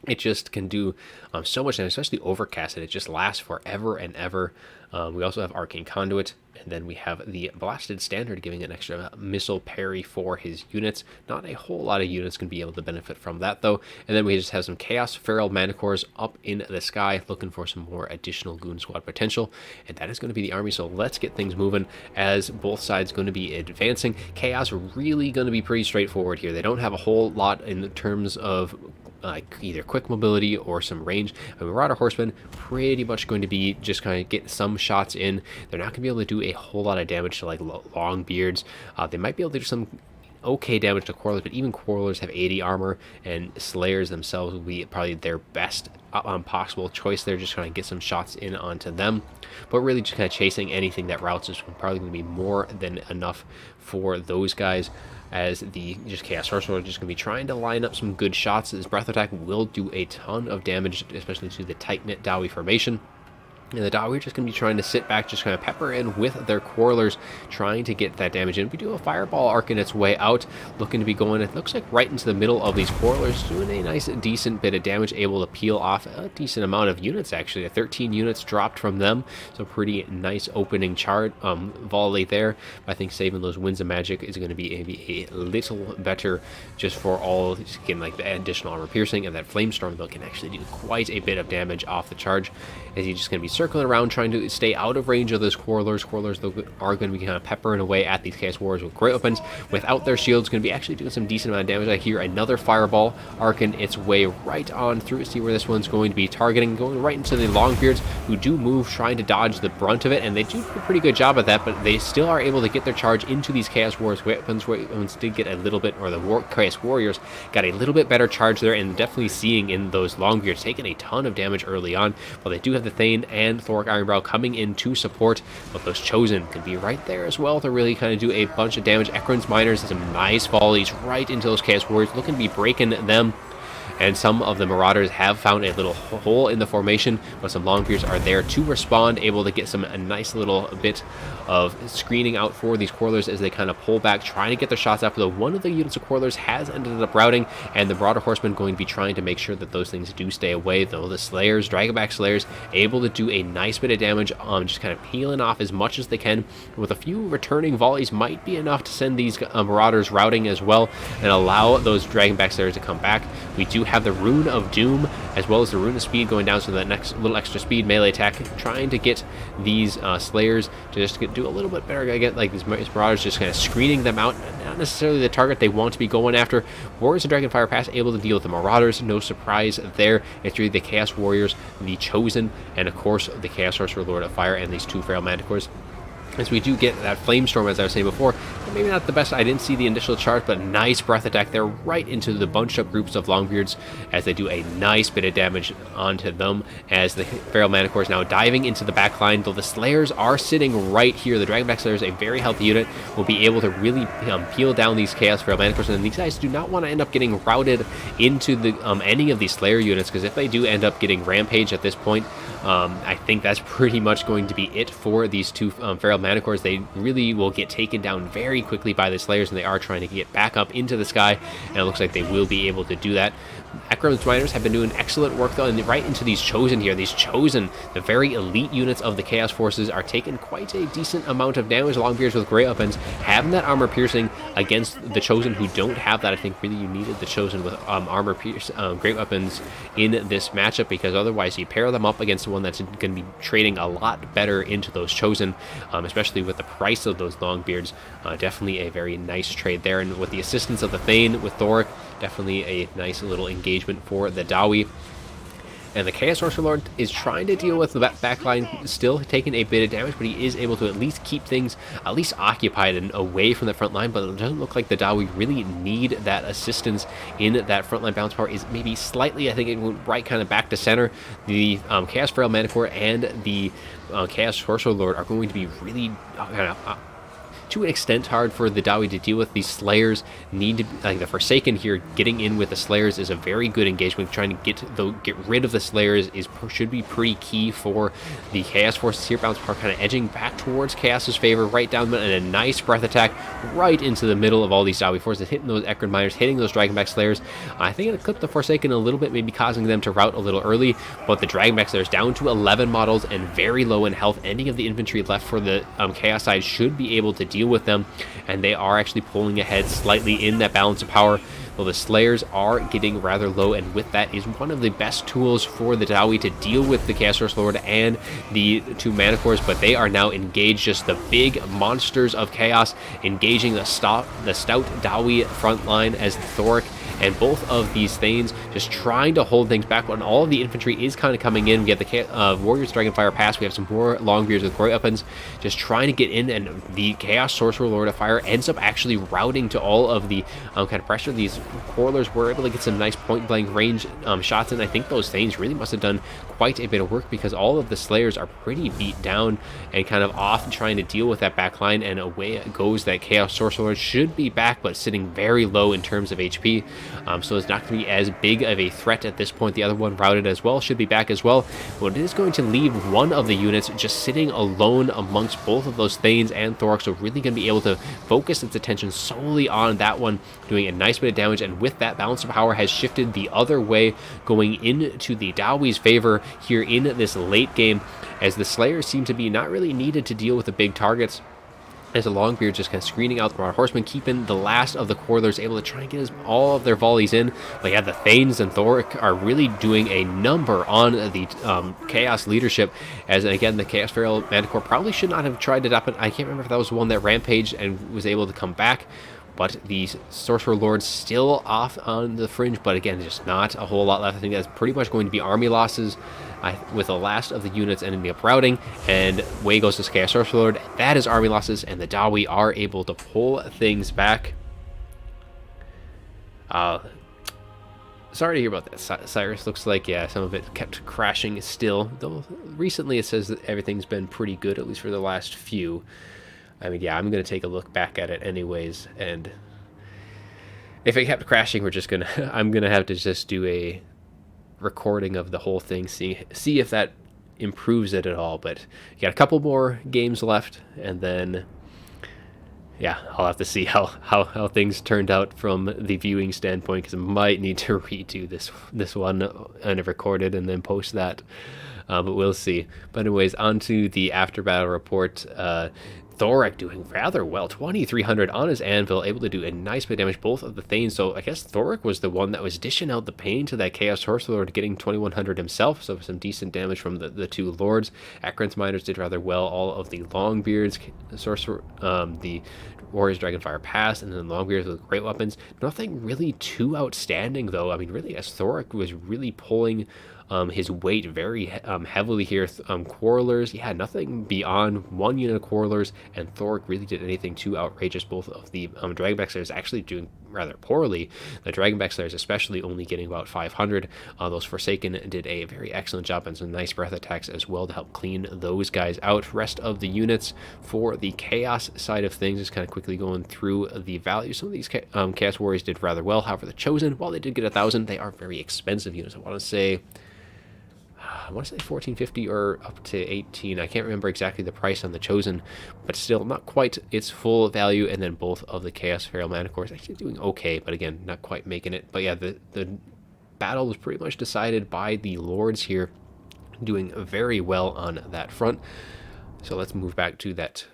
Speaker 1: it just can do so much, and especially Overcast, and it just lasts forever and ever. We also have Arcane Conduit, and then we have the Blasted Standard, giving an extra missile parry for his units. Not a whole lot of units can be able to benefit from that, though. And then we just have some Chaos Feral Manticores up in the sky, looking for some more additional Goon Squad potential. And that is going to be the army, so let's get things moving as both sides going to be advancing. Chaos really going to be pretty straightforward here. They don't have a whole lot in terms of either quick mobility or some range. And Marauder Horsemen pretty much going to be just kind of get some shots in. They're not going to be able to do a whole lot of damage to like long beards. They might be able to do some okay damage to Quarrelers, but even Quarrelers have 80 armor, and Slayers themselves will be probably their best possible choice there, just trying to get some shots in onto them. But really just kind of chasing anything that routes is probably going to be more than enough for those guys, as the just Chaos Sorcerer just going to be trying to line up some good shots. This Breath Attack will do a ton of damage, especially to the tight-knit Dowie formation. And the Dowie are just going to be trying to sit back, just kind of pepper in with their Quarrelers, trying to get that damage in. We do a Fireball arc in its way out, looking to be going, it looks like, right into the middle of these Quarrelers, doing a nice, decent bit of damage, able to peel off a decent amount of units, actually. 13 units dropped from them, so pretty nice opening volley there. But I think saving those Winds of Magic is going to be a little better, just for all, again, like the additional armor piercing, and that Flamestorm, though, can actually do quite a bit of damage off the charge, as he's just going to be circling around trying to stay out of range of those Quarrelers. Quarrelers, though, are going to be kind of peppering away at these Chaos Warriors with great weapons. Without their shields, going to be actually doing some decent amount of damage. I hear another Fireball arcing its way right on through. See where this one's going to be targeting, going right into the Longbeards, who do move, trying to dodge the brunt of it, and they do a pretty good job at that, but they still are able to get their charge into these Chaos Warriors. Weapons did get a little bit, or the Chaos Warriors got a little bit better charge there, and definitely seeing in those Longbeards taking a ton of damage early on. But they do have the Thane and Thoric Ironbrow coming in to support, but those Chosen can be right there as well to really kind of do a bunch of damage. Ekron's Miners and some nice volleys right into those Chaos Warriors, looking to be breaking them. And some of the Marauders have found a little hole in the formation, but some Longbeards are there to respond, able to get a nice little bit of screening out for these Quarrelers as they kind of pull back, trying to get their shots after. Though one of the units of Quarrelers has ended up routing, and the Marauder Horsemen going to be trying to make sure that those things do stay away. Though the Slayers, Dragonback Slayers, able to do a nice bit of damage, just kind of peeling off as much as they can. With a few returning volleys might be enough to send these Marauders routing as well, and allow those Dragonback Slayers to come back. We do have the Rune of Doom, as well as the Rune of Speed going down, so that next little extra speed melee attack, trying to get these Slayers to just do a little bit better. Again, like these Marauders just kind of screening them out, not necessarily the target they want to be going after. Warriors of Dragonfire Pass able to deal with the Marauders, no surprise there. It's really the Chaos Warriors, the Chosen, and of course the Chaos Sorcerer, Lord of Fire, and these two Feral Manticores. As we do get that Flamestorm, as I was saying before, maybe not the best. I didn't see the initial charge, but nice Breath Attack there right into the bunched up groups of Longbeards, as they do a nice bit of damage onto them, as the Feral Manticores now diving into the back line. Though the Slayers are sitting right here, the Dragonback Slayers, a very healthy unit, will be able to really peel down these Chaos Feral Manticores, and these guys do not want to end up getting routed into the any of these Slayer units, because if they do end up getting Rampage at this point, I think that's pretty much going to be it for these two Feral Manticores. They really will get taken down very quickly by the Slayers, and they are trying to get back up into the sky, and it looks like they will be able to do that. Ekron's Miners have been doing excellent work, though, and right into these Chosen here. These Chosen, the very elite units of the Chaos Forces, are taking quite a decent amount of damage. Longbeards with great weapons, having that armor piercing against the Chosen, who don't have that. I think really you needed the Chosen with armor great weapons in this matchup, because otherwise you pair them up against the one that's going to be trading a lot better into those Chosen, especially with the price of those Longbeards. Definitely a very nice trade there, and with the assistance of the Thane with Thoric, definitely a nice little engagement for the Dowie. And the Chaos Sorcerer Lord is trying to deal with the backline, still taking a bit of damage, but he is able to at least keep things at least occupied and away from the front line. But it doesn't look like the Dowie really need that assistance in that frontline balance power. Is maybe slightly, I think it went right kind of back to center. The Chaos Feral Manticore and the Chaos Sorcerer Lord are going to be really to an extent hard for the Dawi to deal with. These Slayers need to, like the Forsaken here, getting in with the Slayers is a very good engagement. Trying to get rid of the Slayers should be pretty key for the Chaos Forces here. Bounce Power kind of edging back towards Chaos's favor, right down the middle, and a nice breath attack right into the middle of all these Dawi forces, hitting those Ekron Miners, hitting those Dragonback Slayers. I think it clipped the Forsaken a little bit, maybe causing them to rout a little early, but the Dragonback Slayers down to 11 models and very low in health. Any of the infantry left for the Chaos side should be able to deal with them, and they are actually pulling ahead slightly in that balance of power. Well, the Slayers are getting rather low, and with that is one of the best tools for the Dawi to deal with the Chaos Source Lord and the two Mana Cores, but they are now engaged, just the big monsters of Chaos, engaging the stout Dawi front line as Thoric and both of these Thanes just trying to hold things back when all of the infantry is kind of coming in. We have the Warriors Dragonfire Pass, we have some more Longbeards with great weapons, just trying to get in, and the Chaos Sorcerer Lord of Fire ends up actually routing to all of the kind of pressure. These Quarrelers were able to get some nice point-blank range shots, and I think those Thanes really must have done quite a bit of work, because all of the Slayers are pretty beat down and kind of off trying to deal with that back line, and away it goes. That Chaos Sorcerer Lord should be back, but sitting very low in terms of HP, so it's not going to be as big of a threat at this point. The other one routed as well, should be back as well, but it is going to leave one of the units just sitting alone amongst both of those Thanes and Thoric, so really going to be able to focus its attention solely on that one, doing a nice bit of damage, and with that, balance of power has shifted the other way, going into the Dawi's favor here in this late game, as the Slayers seem to be not really needed to deal with the big targets, as the Longbeard just kind of screening out the Marauder Horsemen, keeping the last of the Quarrelers able to try and get all of their volleys in. But yeah, the Thanes and Thoric are really doing a number on the Chaos leadership, as again, the Chaos Feral Manticore probably should not have tried to adopt it. I can't remember if that was the one that rampaged and was able to come back, but the Sorcerer Lord's still off on the fringe, but again, just not a whole lot left. I think that's pretty much going to be army losses, with the last of the units ending up routing, and away goes this Chaos Sorcerer Lord. That is army losses, and the Dawi are able to pull things back. Sorry to hear about that, Cyrus. Looks like, yeah, some of it kept crashing still, though recently it says that everything's been pretty good, at least for the last few. I mean, yeah, I'm going to take a look back at it anyways, and if it kept crashing, I'm going to have to just do a recording of the whole thing, see if that improves it at all. But you got a couple more games left, and then, yeah, I'll have to see how things turned out from the viewing standpoint, because I might need to redo this one and record it and then post that. But we'll see. But anyways, on to the after battle report. Thoric doing rather well, 2,300 on his anvil, able to do a nice bit of damage, both of the Thanes. So I guess Thoric was the one that was dishing out the pain to that Chaos Sorcerer Lord, getting 2,100 himself, so some decent damage from the two Lords. Ekron's Miners did rather well, all of the Longbeards, the Warriors Dragonfire Pass, and then Longbeards with great weapons. Nothing really too outstanding, though. I mean, really, as Thoric was really pulling his weight very heavily here. Quarrelers, yeah, nothing beyond one unit of Quarrelers, and Thoric really did anything too outrageous. Both of the Dragonback Slayers actually doing rather poorly. The Dragonback Slayers especially only getting about 500. Those Forsaken did a very excellent job, and some nice breath attacks as well to help clean those guys out. Rest of the units for the Chaos side of things is kind of quickly going through the values. Some of these Chaos Warriors did rather well. However, the Chosen, while they did get 1,000, they are very expensive units. I want to say 1450 or up to 18. I can't remember exactly the price on the Chosen, but still not quite its full value. And then both of the Chaos Feral Manticores actually doing okay, but again, not quite making it. But yeah, the battle was pretty much decided by the Lords here, doing very well on that front. So let's move back to that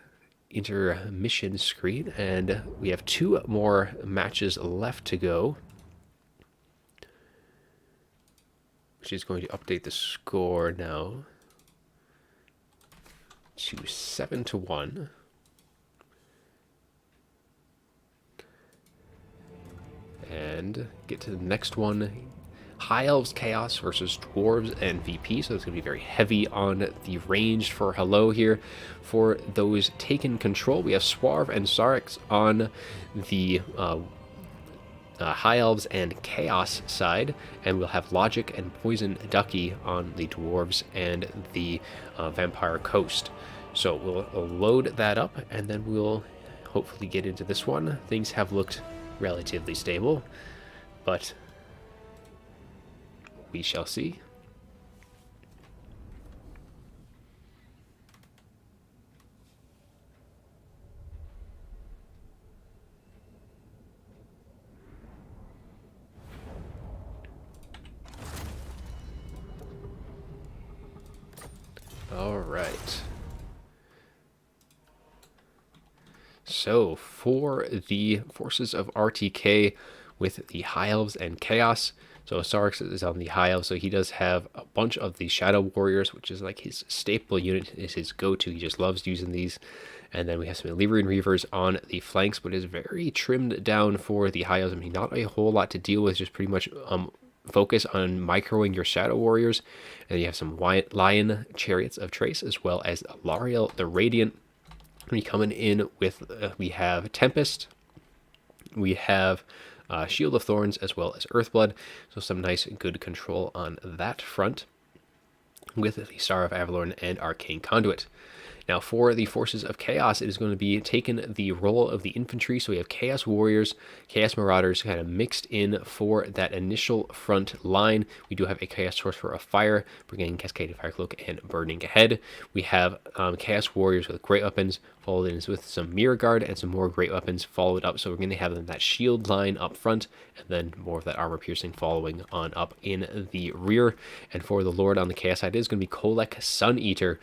Speaker 1: intermission screen, and we have 2 more matches left to go, which is going to update the score now to 7-1. And get to the next one. High Elves Chaos versus Dwarves and VP, so it's going to be very heavy on the range for Hello here. For those taking control, we have Swarv and Sarix on the High Elves and Chaos side, and we'll have Logic and Poison Ducky on the Dwarves and the Vampire Coast. So we'll load that up, and then we'll hopefully get into this one. Things have looked relatively stable, but we shall see. All right. So for the forces of RTK with the High Elves and Chaos, so Sarx is on the High Elves, so he does have a bunch of the Shadow Warriors, which is like his staple unit, is his go-to. He just loves using these. And then we have some Liberian Reavers on the flanks, but is very trimmed down for the High Elves. I mean, not a whole lot to deal with, just pretty much focus on microing your Shadow Warriors. And you have some Lion Chariots of Trace, as well as Lariel the Radiant. We coming in with, we have Tempest, we have Shield of Thorns, as well as Earthblood. So some nice, good control on that front with the Star of Avalorn and Arcane Conduit. Now for the forces of Chaos, it is going to be taking the role of the infantry. So we have Chaos Warriors, Chaos Marauders kind of mixed in for that initial front line. We do have a Chaos Sorcerer of Fire, bringing Cascading Firecloak and Burning Head. We have Chaos Warriors with great weapons, followed in with some Mirror Guard and some more great weapons followed up. So we're going to have that shield line up front, and then more of that armor piercing following on up in the rear. And for the Lord on the Chaos side, it is going to be Kolek Sun Eater,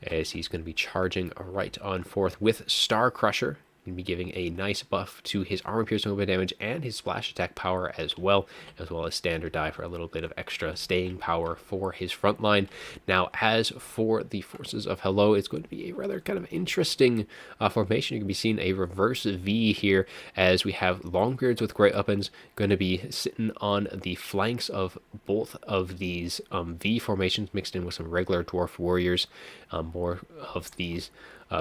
Speaker 1: as he's going to be charging right on forth with Star Crusher. Going to be giving a nice buff to his armor piercing weapon damage and his splash attack power as well as standard die for a little bit of extra staying power for his front line. Now, as for the forces of Hello, it's going to be a rather kind of interesting formation. You can be seeing a reverse V here, as we have Longbeards with great weapons going to be sitting on the flanks of both of these V formations, mixed in with some regular dwarf warriors, more of these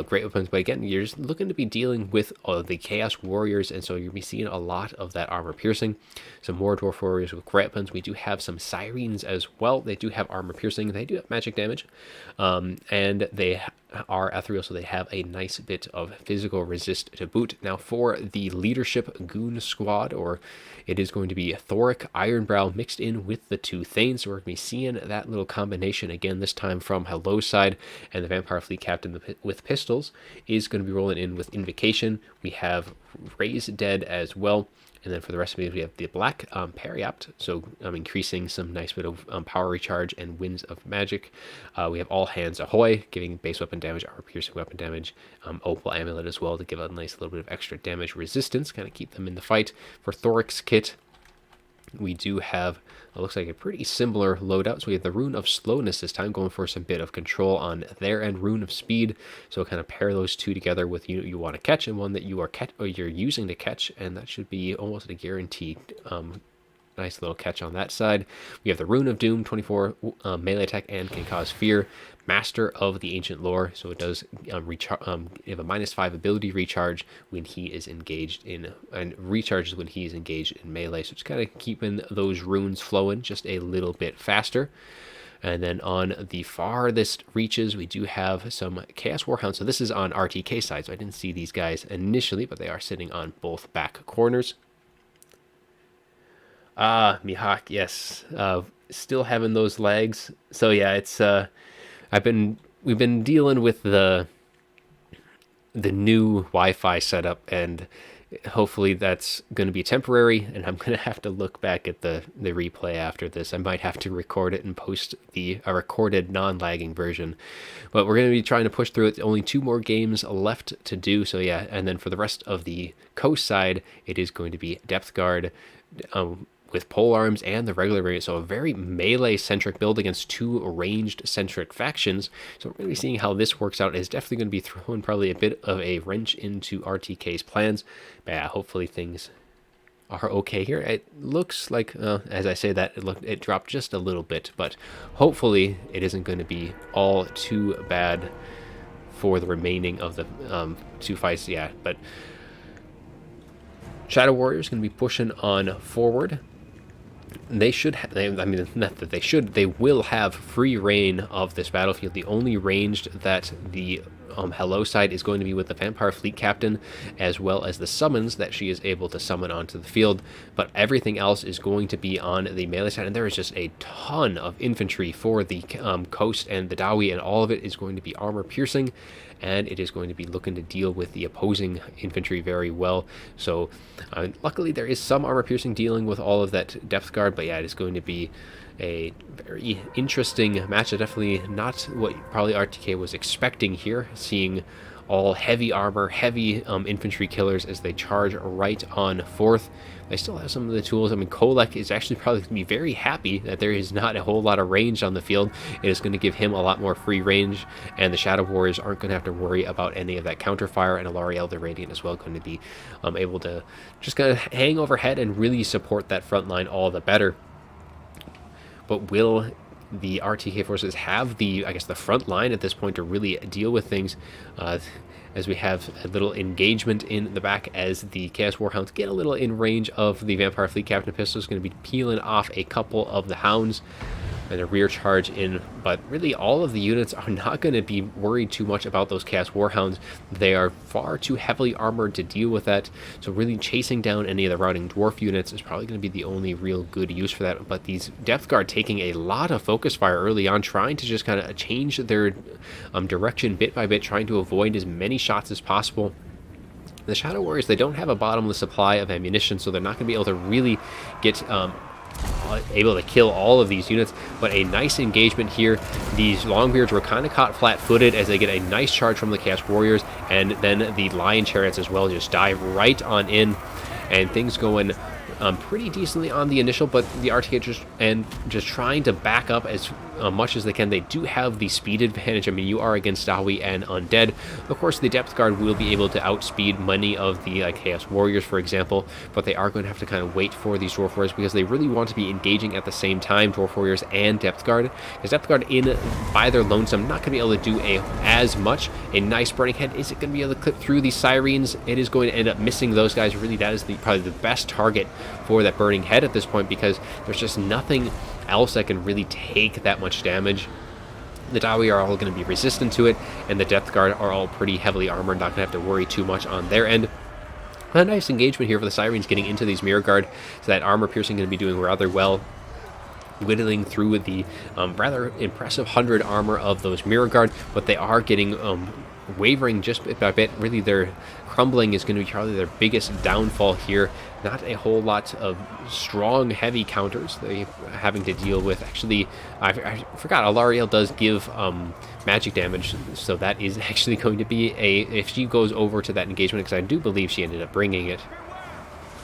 Speaker 1: great weapons. But again, you're just looking to be dealing with the Chaos Warriors, and so you'll be seeing a lot of that armor piercing. Some more Dwarf Warriors with great weapons. We do have some Sirens as well. They do have armor piercing. They do have magic damage, and they are ethereal, so they have a nice bit of physical resist to boot. Now for the leadership goon squad, or it is going to be Thoric Ironbrow mixed in with the two Thanes. So we're going to be seeing that little combination again, this time from Hello's side, and the Vampire Fleet Captain with pistols is going to be rolling in with Invocation. We have Raise Dead as well. And then for the rest of it, we have the Black Periapt, so increasing some nice bit of power recharge and Winds of Magic. We have All Hands Ahoy, giving base weapon damage, armor piercing weapon damage, Opal Amulet as well to give a nice little bit of extra damage resistance, kind of keep them in the fight. For Thoric's kit, we do have, it looks like a pretty similar loadout. So we have the Rune of Slowness this time, going for some bit of control on there, and Rune of Speed. So kind of pair those two together with you want to catch, and one that you are you're using to catch, and that should be almost a guaranteed nice little catch on that side. We have the Rune of Doom, 24 melee attack and can cause fear. Master of the Ancient Lore, so it does have a -5 ability recharge when he is engaged in, and recharges when he is engaged in melee. So it's kind of keeping those runes flowing just a little bit faster. And then on the farthest reaches, we do have some Chaos Warhound. So this is on RTK side, so I didn't see these guys initially, but they are sitting on both back corners. Mihawk, yes. Still having those legs. So yeah, it's we've been dealing with the new Wi-Fi setup, and hopefully that's going to be temporary, and I'm going to have to look back at the replay after this. I might have to record it and post a recorded non-lagging version, but we're going to be trying to push through it. Only 2 more games left to do, so yeah. And then for the rest of the coast side, it is going to be Depth Guard, with polearms and the regular variant, so a very melee-centric build against 2 ranged-centric factions. So we're going to be seeing how this works out. It's definitely going to be throwing probably a bit of a wrench into RTK's plans, but yeah, hopefully things are okay here. It looks like, as I say that, it dropped just a little bit, but hopefully it isn't going to be all too bad for the remaining of the 2 fights. Yeah, but Shadow Warriors going to be pushing on forward. they should have, I mean, not that they should, they will have free reign of this battlefield. The only ranged that the Hello side is going to be with the Vampire Fleet Captain, as well as the summons that she is able to summon onto the field, but everything else is going to be on the melee side, and there is just a ton of infantry for the coast and the Dawi, and all of it is going to be armor piercing, and it is going to be looking to deal with the opposing infantry very well. So luckily there is some armor piercing dealing with all of that depth guard, but yeah, it is going to be a very interesting match. Definitely not what probably RTK was expecting here, seeing all heavy armor, heavy infantry killers as they charge right on forth. They still have some of the tools. I mean, Kolek is actually probably going to be very happy that there is not a whole lot of range on the field. It is going to give him a lot more free range, and the Shadow Warriors aren't going to have to worry about any of that counterfire, and Alariel the Radiant as well going to be able to just kind of hang overhead and really support that front line all the better. But will the RTK forces have the, I guess, the front line at this point to really deal with things, as we have a little engagement in the back as the Chaos Warhounds get a little in range of the Vampire Fleet Captain pistol. Is going to be peeling off a couple of the Hounds and a rear charge in, but really all of the units are not going to be worried too much about those Chaos Warhounds. They are far too heavily armored to deal with that, so really chasing down any of the routing dwarf units is probably going to be the only real good use for that. But these Depth Guard taking a lot of focus fire early on, trying to just kind of change their direction bit by bit, trying to avoid as many shots as possible. The Shadow Warriors, they don't have a bottomless supply of ammunition, so they're not going to be able to really get able to kill all of these units, but a nice engagement here. These Longbeards were kind of caught flat-footed as they get a nice charge from the Chaos Warriors, and then the Lion Chariots as well just dive right on in, and things going pretty decently on the initial, but the RTK just trying to back up as much as they can. They do have the speed advantage. I mean, you are against Dawi and Undead. Of course, the Depth Guard will be able to outspeed many of the Chaos Warriors, for example, but they are going to have to kind of wait for these Dwarf Warriors because they really want to be engaging at the same time, Dwarf Warriors and Depth Guard, because Depth Guard by their lonesome not going to be able to do as much. A nice Burning Head, is it going to be able to clip through these Sirens? It is going to end up missing those guys. Really, that is probably the best target for that Burning Head at this point, because there's just nothing else that can really take that much damage. The Dawi are all going to be resistant to it, and the Depth Guard are all pretty heavily armored, not going to have to worry too much on their end. A nice engagement here for the Sirens getting into these Mirror Guard, so that armor piercing going to be doing rather well, whittling through the rather impressive 100 armor of those Mirror Guard, but they are getting wavering just bit by bit. Really, their crumbling is going to be probably their biggest downfall here. Not a whole lot of strong, heavy counters they're having to deal with. Actually, I forgot, Alariel does give magic damage, so that is actually going to be if she goes over to that engagement, because I do believe she ended up bringing it.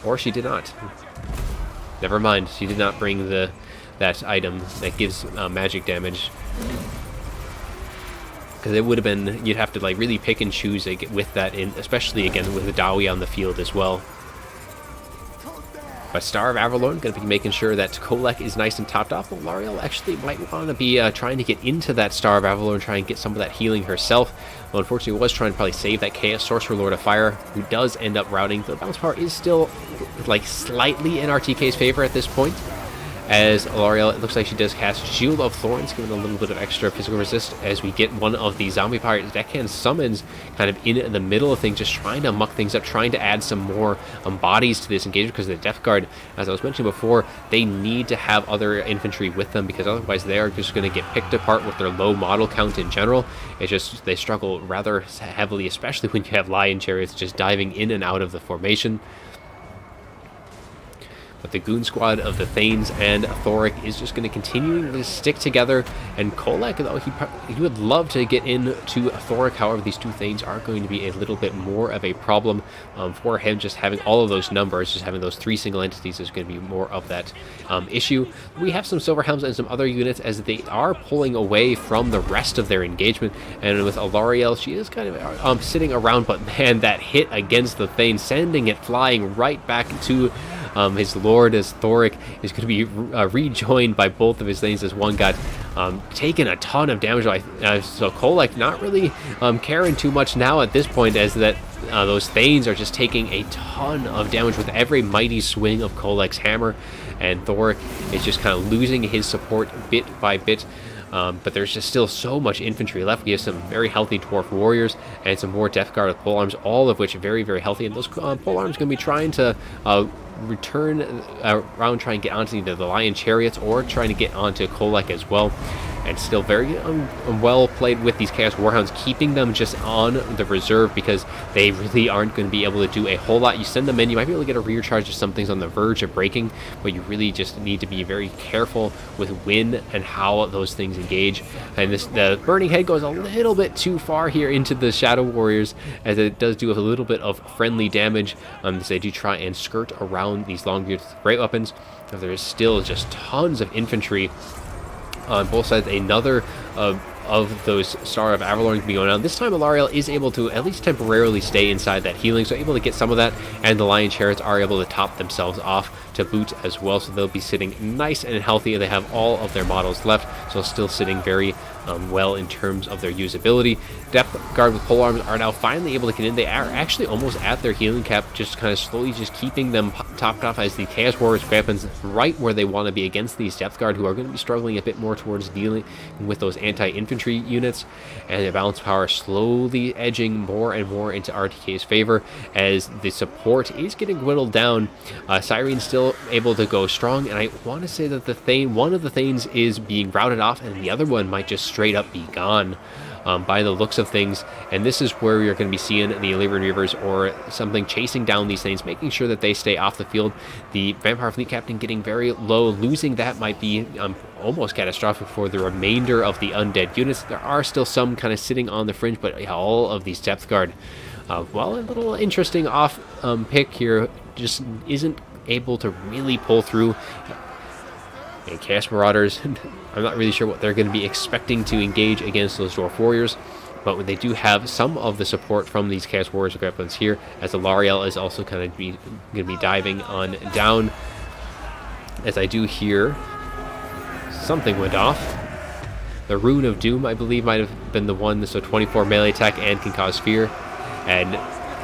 Speaker 1: Or she did not. Never mind, she did not bring that item that gives magic damage. Because it would have been, you'd have to really pick and choose with that, especially again with the Dawi on the field as well. But Star of Avalon going to be making sure that Kolek is nice and topped off. Well, Lariel actually might want to be trying to get into that Star of Avalon, try and get some of that healing herself. Well, unfortunately, was trying to probably save that Chaos Sorcerer Lord of Fire, who does end up routing. The bounce power is still slightly in RTK's favor at this point, as Alariel, it looks like she does cast Shield of Thorns, giving a little bit of extra physical resist as we get one of the Zombie Pirates deckhand summons kind of in the middle of things, just trying to muck things up, trying to add some more bodies to this engagement, because the Depth Guard, as I was mentioning before, they need to have other infantry with them, because otherwise they are just going to get picked apart with their low model count in general. It's just, they struggle rather heavily, especially when you have Lion Chariots just diving in and out of the formation. But the Goon Squad of the Thanes and Thoric is just going to continue to stick together. And Kolek, though, he would love to get into Thoric. However, these two Thanes are going to be a little bit more of a problem for him. Just having all of those numbers, just having those 3 single entities is going to be more of that issue. We have some Silverhelms and some other units as they are pulling away from the rest of their engagement. And with Alariel, she is kind of sitting around, but man, that hit against the Thane, sending it flying right back to his lord, as Thoric is going to be rejoined by both of his Thanes as one got taking a ton of damage. So Kolek not really caring too much now at this point, as that those Thanes are just taking a ton of damage with every mighty swing of Kolek's hammer, and Thoric is just kind of losing his support bit by bit. But there's just still so much infantry left. We have some very healthy dwarf warriors and some more Death Guard with polearms, all of which are very, very healthy. And those polearms going to be trying to return around, try and get onto either the Lion Chariots or trying to get onto Kolek as well. And still very well played with these Chaos Warhounds, keeping them just on the reserve because they really aren't going to be able to do a whole lot. You send them in, you might be able to get a rear charge if something's on the verge of breaking, but you really just need to be very careful with when and how those things engage. And the Burning Head goes a little bit too far here into the Shadow Warriors, as it does do a little bit of friendly damage. As they do try and skirt around these long beards with great weapons. There is still just tons of infantry on both sides. Another of those Star of Avalorn can be going on. This time Alariel is able to at least temporarily stay inside that healing, so able to get some of that, and the Lion Chariots are able to top themselves off to boot as well, so they'll be sitting nice and healthy. They have all of their models left, so still sitting very well in terms of their usability. Depth Guard with polearms are now finally able to get in. They are actually almost at their healing cap, just kind of slowly just keeping them topped off, as the Chaos Warriors weapons right where they want to be against these Depth Guard, who are going to be struggling a bit more towards dealing with those anti-infantry units, and the balance power slowly edging more and more into RTK's favor as the support is getting whittled down. Cyrene's still able to go strong, and I want to say that one of the Thanes is being routed off, and the other one might just straight up be gone. By the looks of things, and this is where you're going to be seeing the Illyrian Reavers or something chasing down these things, making sure that they stay off the field. The Vampire Fleet Captain getting very low, losing that might be almost catastrophic for the remainder of the undead units. There are still some kind of sitting on the fringe, but all of these Depth Guard, well, a little interesting off pick here, just isn't able to really pull through. And Chaos Marauders, I'm not really sure what they're going to be expecting to engage against those Dwarf Warriors, but they do have some of the support from these Chaos Warriors weapons here, as the Lariel is also kind of going to be diving on down. As I do hear something went off. The Rune of Doom, I believe, might have been the one, so 24 melee attack and can cause fear. And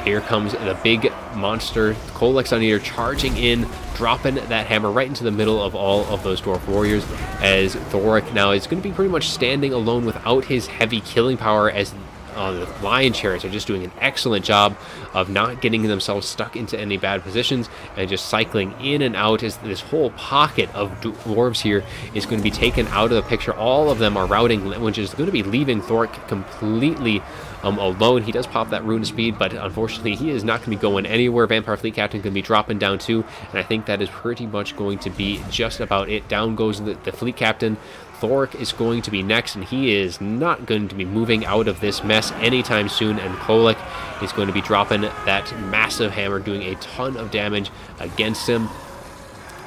Speaker 1: here comes the big monster, Kolek Sun Eater, charging in, dropping that hammer right into the middle of all of those Dwarf Warriors, as Thoric now is going to be pretty much standing alone without his heavy killing power, as the Lion Chariots are just doing an excellent job of not getting themselves stuck into any bad positions and just cycling in and out, as this whole pocket of Dwarves here is going to be taken out of the picture. All of them are routing, which is going to be leaving Thoric completely alone. He does pop that rune of speed, but unfortunately he is not going to be going anywhere. Vampire Fleet Captain going to be dropping down too, and I think that is pretty much going to be just about it. Down goes the Fleet Captain. Thoric is going to be next, and he is not going to be moving out of this mess anytime soon, and Kolek is going to be dropping that massive hammer, doing a ton of damage against him,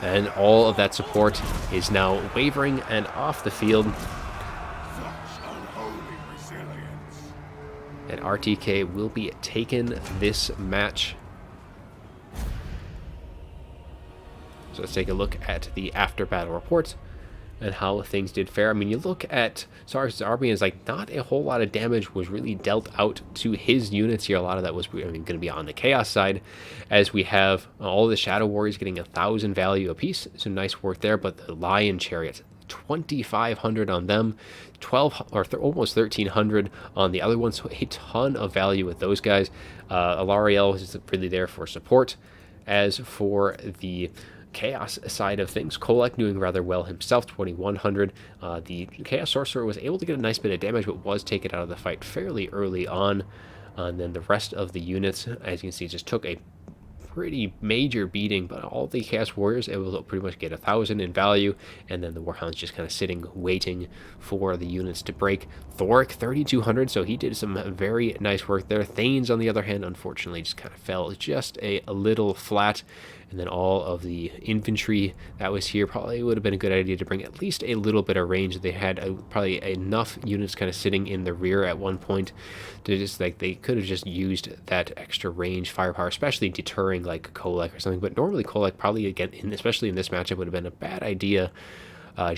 Speaker 1: and all of that support is now wavering and off the field. And RTK will be taking this match. So let's take a look at the after battle reports and how things did fare. I mean, you look at Sarge's army, and it's like not a whole lot of damage was really dealt out to his units here. A lot of that was going to be on the Chaos side, as we have all the Shadow Warriors getting 1,000 value apiece. So nice work there. But the Lion Chariots, 2,500 on them, 12 or almost 1,300 on the other ones. So a ton of value with those guys. Alariel is really there for support. As for the Chaos side of things, Kolek doing rather well himself, 2,100. The Chaos Sorcerer was able to get a nice bit of damage, but was taken out of the fight fairly early on. And then the rest of the units, as you can see, just took a pretty major beating, but all the Chaos Warriors able to pretty much get 1,000 in value, and then the Warhounds just kind of sitting, waiting for the units to break. Thoric, 3,200, so he did some very nice work there. Thanes, on the other hand, unfortunately just kind of fell just a little flat. And then all of the infantry that was here, probably would have been a good idea to bring at least a little bit of range. They had probably enough units kind of sitting in the rear at one point to just, like, they could have just used that extra range firepower, especially deterring like Kolek or something. But normally Kolek probably, again, especially in this matchup, would have been a bad idea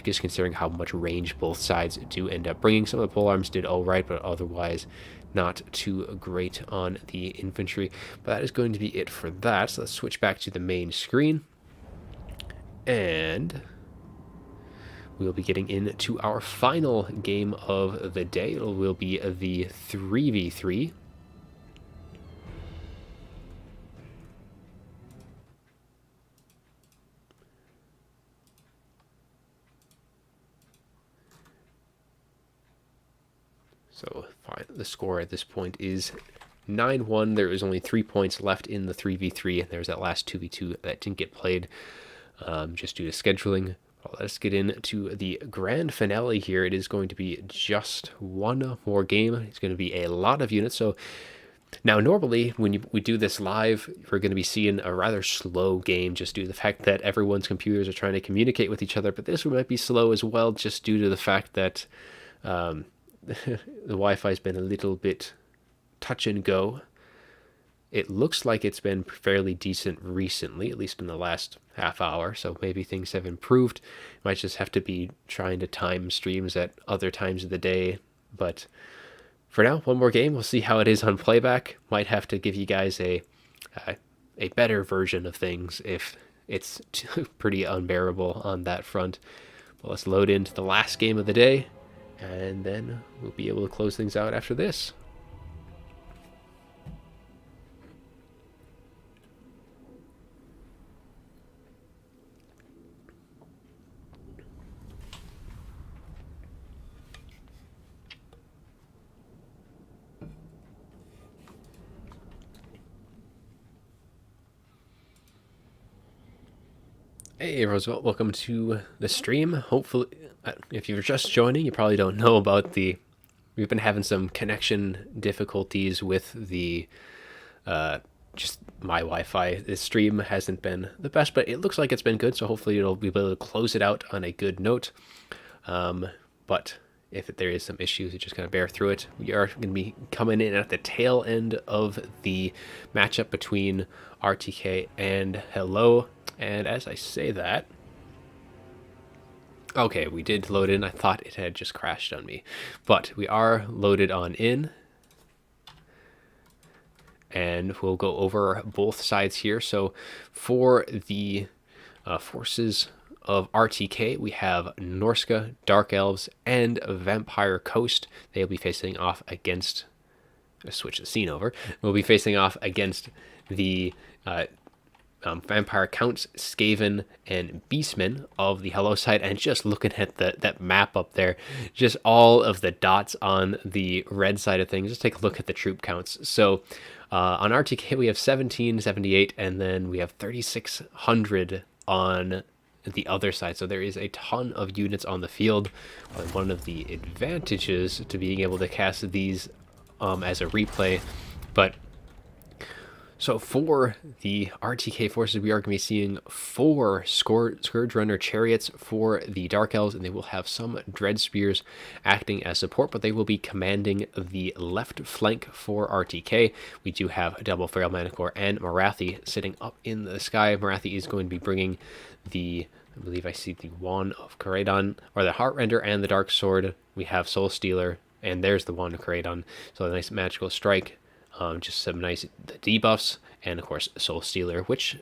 Speaker 1: just considering how much range both sides do end up bringing. Some of the polearms did all right, but otherwise not too great on the infantry. But that is going to be it for that. So let's switch back to the main screen. And we'll be getting into our final game of the day. It will be the 3v3. So the score at this point is 9-1. There is only 3 points left in the 3v3, and there's that last 2v2 that didn't get played just due to scheduling. Well, let's get into the grand finale here. It is going to be just one more game. It's going to be a lot of units. So now normally when we do this live, we're going to be seeing a rather slow game just due to the fact that everyone's computers are trying to communicate with each other. But this one might be slow as well just due to the fact that the Wi-Fi has been a little bit touch and go. It looks like it's been fairly decent recently, at least in the last half hour, so maybe things have improved. Might just have to be trying to time streams at other times of the day. But for now, one more game. We'll see how it is on playback. Might have to give you guys a better version of things if it's pretty unbearable on that front. But let's load into the last game of the day, and then we'll be able to close things out after this. Hey Roosevelt, welcome to the stream. Hopefully, if you're just joining, you probably don't know about we've been having some connection difficulties with the, just my Wi-Fi. This stream hasn't been the best, but it looks like it's been good, so hopefully it'll be able to close it out on a good note. But if there is some issues, you just kind of bear through it. We are going to be coming in at the tail end of the matchup between RTK and Hello. And as I say that, okay, we did load in. I thought it had just crashed on me, but we are loaded on in. And we'll go over both sides here. So for the forces of RTK, we have Norska, Dark Elves, and Vampire Coast. They'll be facing off against... switch the scene over. We'll be facing off against the Vampire Counts, Skaven, and Beastman of the Hello side. And just looking at that map up there, just all of the dots on the red side of things, just take a look at the troop counts. So on RTK, we have 1778, and then we have 3,600 on the other side. So there is a ton of units on the field. One of the advantages to being able to cast these as a replay. But so for the RTK forces, we are going to be seeing 4 Scourge Runner chariots for the Dark Elves, and they will have some Dread Spears acting as support, but they will be commanding the left flank for RTK. We do have Double Feral Manticore and Morathi sitting up in the sky. Morathi is going to be bringing I believe I see the Wand of Caradon, or the Heartrender and the Dark Sword. We have Soul Stealer, and there's the Wand of Caradon. So a nice magical strike. Just some nice debuffs, and of course Soul Stealer, which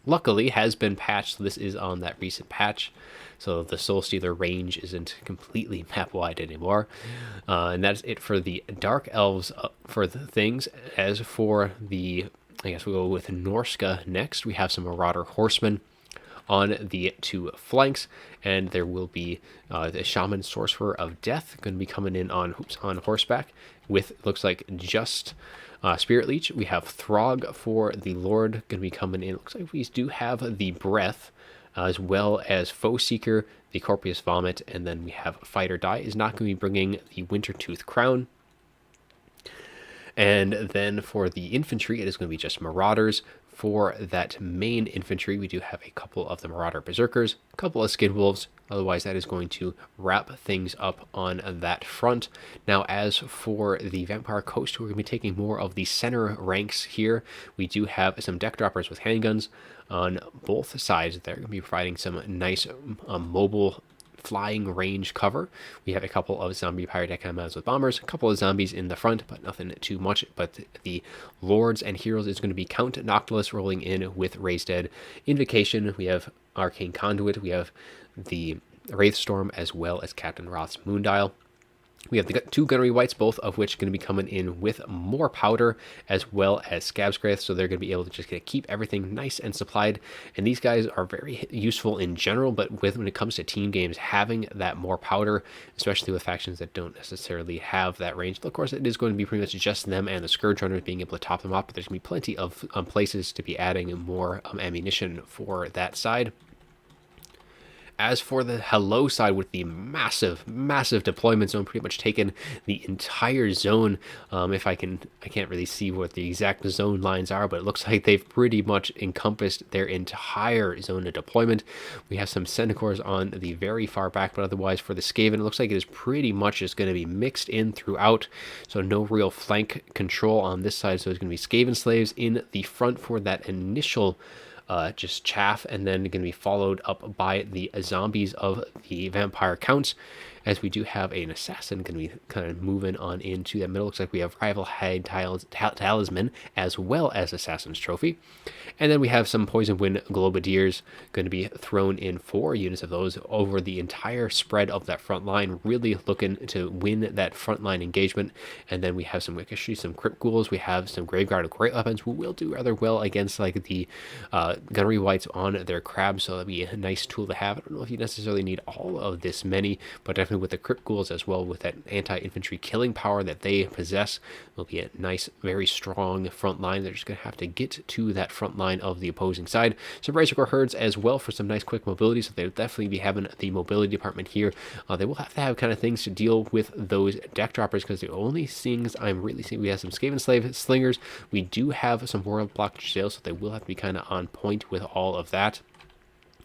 Speaker 1: luckily has been patched. So this is on that recent patch, so the Soul Stealer range isn't completely map wide anymore. And that's it for the Dark Elves for the things. As for the, I guess we'll go with Norska next. We have some Marauder Horsemen on the 2 flanks, and there will be the Shaman Sorcerer of Death going to be coming in on horseback with, looks like, just Spirit Leech. We have Throg for the Lord going to be coming in. Looks like we do have the Breath, as well as Foe Seeker, the Corpus Vomit, and then we have Fight or Die is not going to be bringing the Wintertooth Crown. And then for the infantry, it is going to be just Marauders. For that main infantry, we do have a couple of the Marauder Berserkers, a couple of Skid Wolves. Otherwise, that is going to wrap things up on that front. Now, as for the Vampire Coast, we're going to be taking more of the center ranks here. We do have some deck droppers with handguns on both sides. They're going to be providing some nice mobile flying range cover. We have a couple of zombie pyrotechnics with bombers, a couple of zombies in the front, but nothing too much. But the lords and heroes is going to be Count Noctilus rolling in with Raised Dead Invocation. We have Arcane Conduit. We have the Wraithstorm as well as Captain Roth's Moondial. We have the 2 Gunnery Wights, both of which are going to be coming in with more powder as well as Scab's Wraith, so they're going to be able to just keep everything nice and supplied. And these guys are very useful in general, but when it comes to team games, having that more powder, especially with factions that don't necessarily have that range. Of course, it is going to be pretty much just them and the Scourge Runners being able to top them up, but there's going to be plenty of places to be adding more ammunition for that side. As for the Hello side, with the massive deployment zone, pretty much taken the entire zone. I can't really see what the exact zone lines are, but it looks like they've pretty much encompassed their entire zone of deployment. We have some Centaurs on the very far back, but otherwise for the Skaven, it looks like it is pretty much just going to be mixed in throughout. So no real flank control on this side. So it's going to be Skaven slaves in the front for that initial just chaff, and then going to be followed up by the zombies of the vampire counts, as we do have an assassin going to be kind of moving on into that middle. Looks like we have Rival Hide Talisman as well as Assassin's Trophy. And then we have some Poison Wind Globadiers going to be thrown in 4 units of those over the entire spread of that front line, really looking to win that front line engagement. And then we have some Wickishi, some Crypt Ghouls, we have some Graveguard of Great Weapons, who will do rather well against like the Gunnery Wights on their crabs, so that'll be a nice tool to have. I don't know if you necessarily need all of this many, but definitely with the Crypt Ghouls as well, with that anti-infantry killing power that they possess, will be a nice, very strong front line. They're just going to have to get to that front line of the opposing side. Some Brazier Herds as well for some nice quick mobility, so they'll definitely be having the mobility department here. They will have to have kind of things to deal with those deck droppers, because the only things I'm really seeing, we have some Skaven Slave Slingers. We do have some World Block sales, so they will have to be kind of on point with all of that.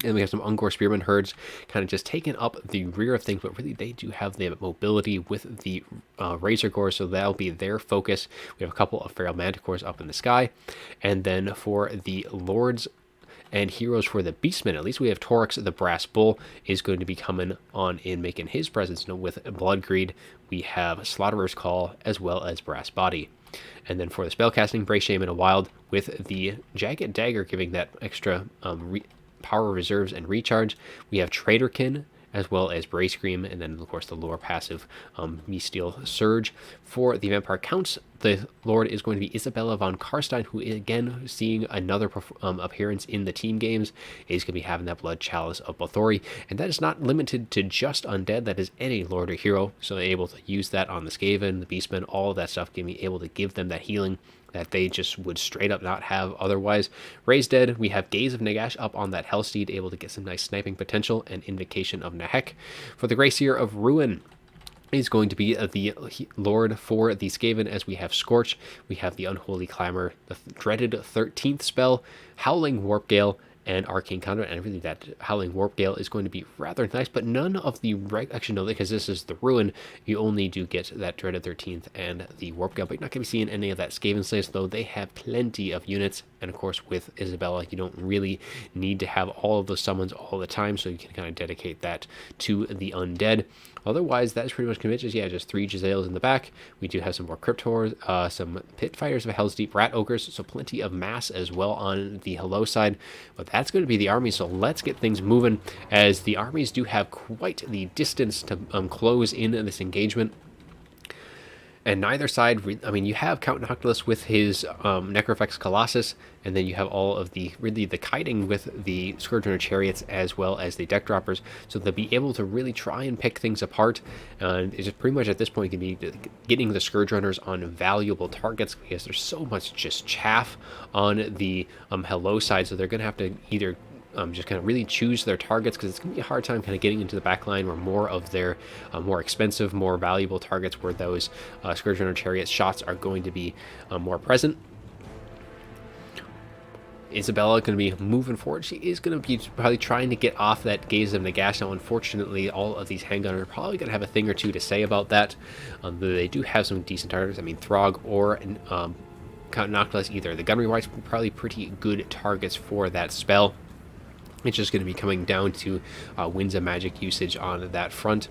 Speaker 1: And we have some Ungor Spearman herds kind of just taking up the rear of things, but really they do have the mobility with the Razor Gore, so that'll be their focus. We have a couple of Feral Manticores up in the sky. And then for the Lords and Heroes, for the Beastmen, at least we have Torix the Brass Bull is going to be coming on in, making his presence known with Bloodgreed. We have Slaughterer's Call as well as Brass Body. And then for the spellcasting, Brace Shaman and Wild with the Jagged Dagger giving that extra power reserves and recharge. We have Traderkin as well as Brace Scream, and then of course the lore passive Misteel Surge. For the Vampire Counts, the Lord is going to be Isabella Von Karstein, who again, seeing another appearance in the team games, is going to be having that Blood Chalice of Bothori, and that is not limited to just undead, that is any Lord or hero, so they're able to use that on the Skaven, the Beastmen, all of that stuff, going to be able to give them that healing that they just would straight up not have otherwise. Raised Dead, we have Gaze of Nagash up on that Hellsteed, able to get some nice sniping potential, and Invocation of Nahek. For the Greyseer of Ruin is going to be the Lord for the Skaven, as we have Scorch, we have the Unholy Clamor, the dreaded 13th spell, Howling Warp Gale, and Arcane Conduit. And really that Howling Warp Gale is going to be rather nice, but none of the actually no, because this is the Ruin, you only do get that dreaded 13th and the Warp Gale, but you're not going to be seeing any of that Skaven Slaves, though they have plenty of units. And of course with Isabella, you don't really need to have all of those summons all the time, so you can kind of dedicate that to the undead. Otherwise, that is pretty much conventions. Yeah, just 3 Jezzails in the back. We do have some more Cryptors, some Pit Fighters of Hell's Deep, Rat Ogres, so plenty of mass as well on the Hello side. But that's going to be the army, so let's get things moving, as the armies do have quite the distance to close in this engagement. And neither side, I mean, you have Count Noctilus with his Necrofex Colossus, and then you have all of the, really the kiting with the Scourge Runner Chariots as well as the Deck Droppers, so they'll be able to really try and pick things apart. And it's just pretty much at this point going to be getting the Scourge Runners on valuable targets, because there's so much just chaff on the Hello side, so they're going to have to either just kind of really choose their targets, because it's going to be a hard time kind of getting into the back line where more of their more expensive, more valuable targets, where those Scourge Runner Chariot shots are going to be more present. Isabella going to be moving forward. She is going to be probably trying to get off that Gaze of Nagash. Now, unfortunately, all of these handgunners are probably going to have a thing or two to say about that. They do have some decent targets. I mean, Throg or Count Noctilus, either the Gunnery Wights, probably pretty good targets for that spell. It's just going to be coming down to winds of magic usage on that front.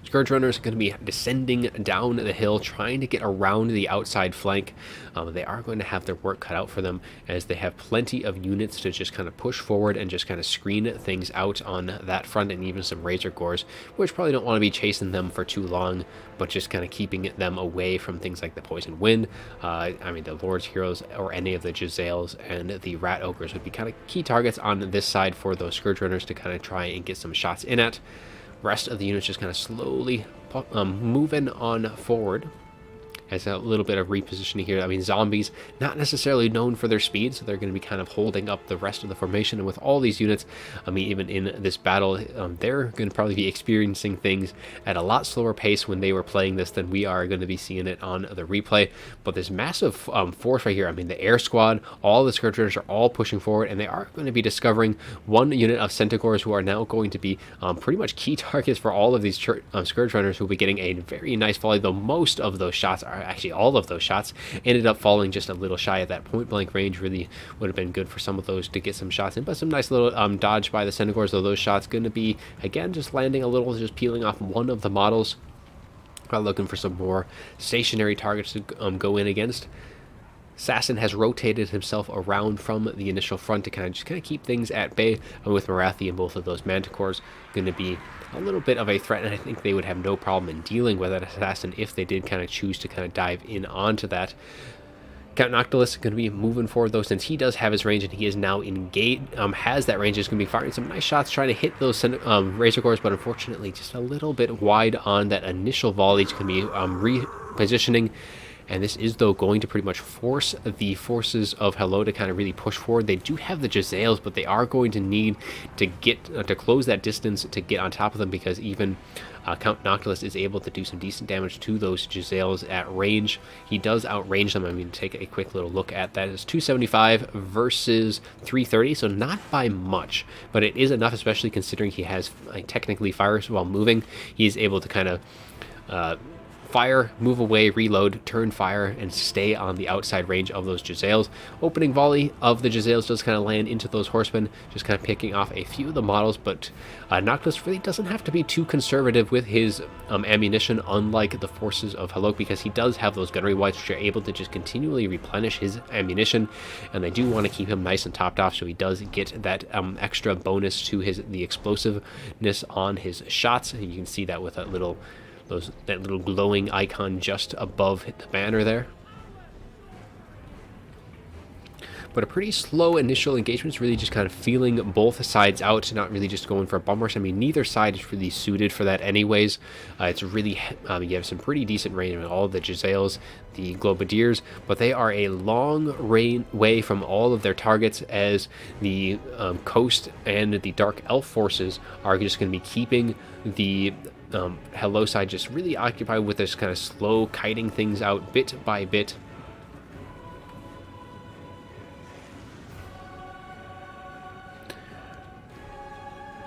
Speaker 1: Scourge Runners are going to be descending down the hill, trying to get around the outside flank. They are going to have their work cut out for them, as they have plenty of units to just kind of push forward and just kind of screen things out on that front, and even some Razor Gores, which probably don't want to be chasing them for too long, but just kind of keeping them away from things like the Poison Wind. I mean, the Lord's Heroes or any of the Giselles and the Rat Ogres would be kind of key targets on this side for those Scourge Runners to kind of try and get some shots in at. Rest of the units just kind of slowly moving on forward. As a little bit of repositioning here. I mean, zombies, not necessarily known for their speed, so they're going to be kind of holding up the rest of the formation. And with all these units, I mean, even in this battle, they're going to probably be experiencing things at a lot slower pace when they were playing this than we are going to be seeing it on the replay. But this massive force right here, I mean, the air squad, all the Scourge Runners are all pushing forward, and they are going to be discovering one unit of Centaurs who are now going to be pretty much key targets for all of these Scourge Runners, who will be getting a very nice volley, though most of those shots are actually all of those shots ended up falling just a little shy of that point blank range. Really would have been good for some of those to get some shots in, but some nice little dodge by the Centaurs, though those shots going to be again just landing a little, just peeling off one of the models. Looking for some more stationary targets to go in against. Assassin has rotated himself around from the initial front to kind of keep things at bay, and with Morathi and both of those Manticores going to be a little bit of a threat, and I think they would have no problem in dealing with that Assassin if they did kind of choose to kind of dive in onto that. Count Noctilus is going to be moving forward, though, since he does have his range and he is now engaged, has that range, is going to be firing some nice shots trying to hit those Razor Gores, but unfortunately just a little bit wide on that initial volley. It's going to be repositioning. And this is, though, going to pretty much force the forces of Hello to kind of really push forward. They do have the Giselles, but they are going to need to get to close that distance to get on top of them, because even Count Noctilus is able to do some decent damage to those Giselles at range. He does outrange them. I mean, take a quick little look at that. It's 275 versus 330, so not by much, but it is enough, especially considering he has technically fires while moving. He is able to kind of fire, move away, reload, turn fire, and stay on the outside range of those Giselles. Opening volley of the Giselles does kind of land into those horsemen, just kind of picking off a few of the models, but Noctilus really doesn't have to be too conservative with his ammunition, unlike the forces of Hello, because he does have those gunnery whites, which are able to just continually replenish his ammunition, and they do want to keep him nice and topped off, so he does get that extra bonus to the explosiveness on his shots. And you can see that with that little glowing icon just above the banner there. But a pretty slow initial engagement is really just kind of feeling both sides out, not really just going for a bum rush. I mean, neither side is really suited for that anyways. It's really, you have some pretty decent range with all the Giselles, the Globadiers, but they are a long way from all of their targets, as the Coast and the Dark Elf forces are just going to be keeping the Hello side just really occupied with this kind of slow kiting things out bit by bit.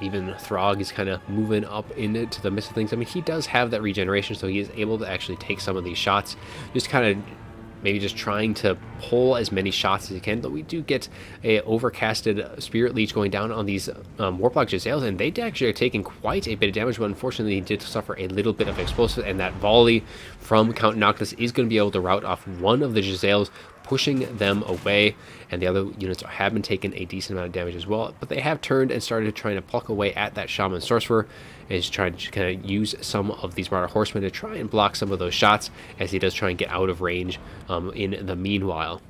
Speaker 1: Even Throg is kind of moving up into the midst of things. I mean, he does have that regeneration, so he is able to actually take some of these shots, just kind of maybe just trying to pull as many shots as he can. But we do get a overcasted Spirit Leech going down on these Warplock Giselles, and they actually are taking quite a bit of damage, but unfortunately he did suffer a little bit of explosive, and that volley from Count Noctilus is going to be able to rout off one of the Giselles, pushing them away, and the other units have been taking a decent amount of damage as well, but they have turned and started trying to pluck away at that Shaman Sorcerer, and is trying to kind of use some of these Martyr Horsemen to try and block some of those shots, as he does try and get out of range in the meanwhile.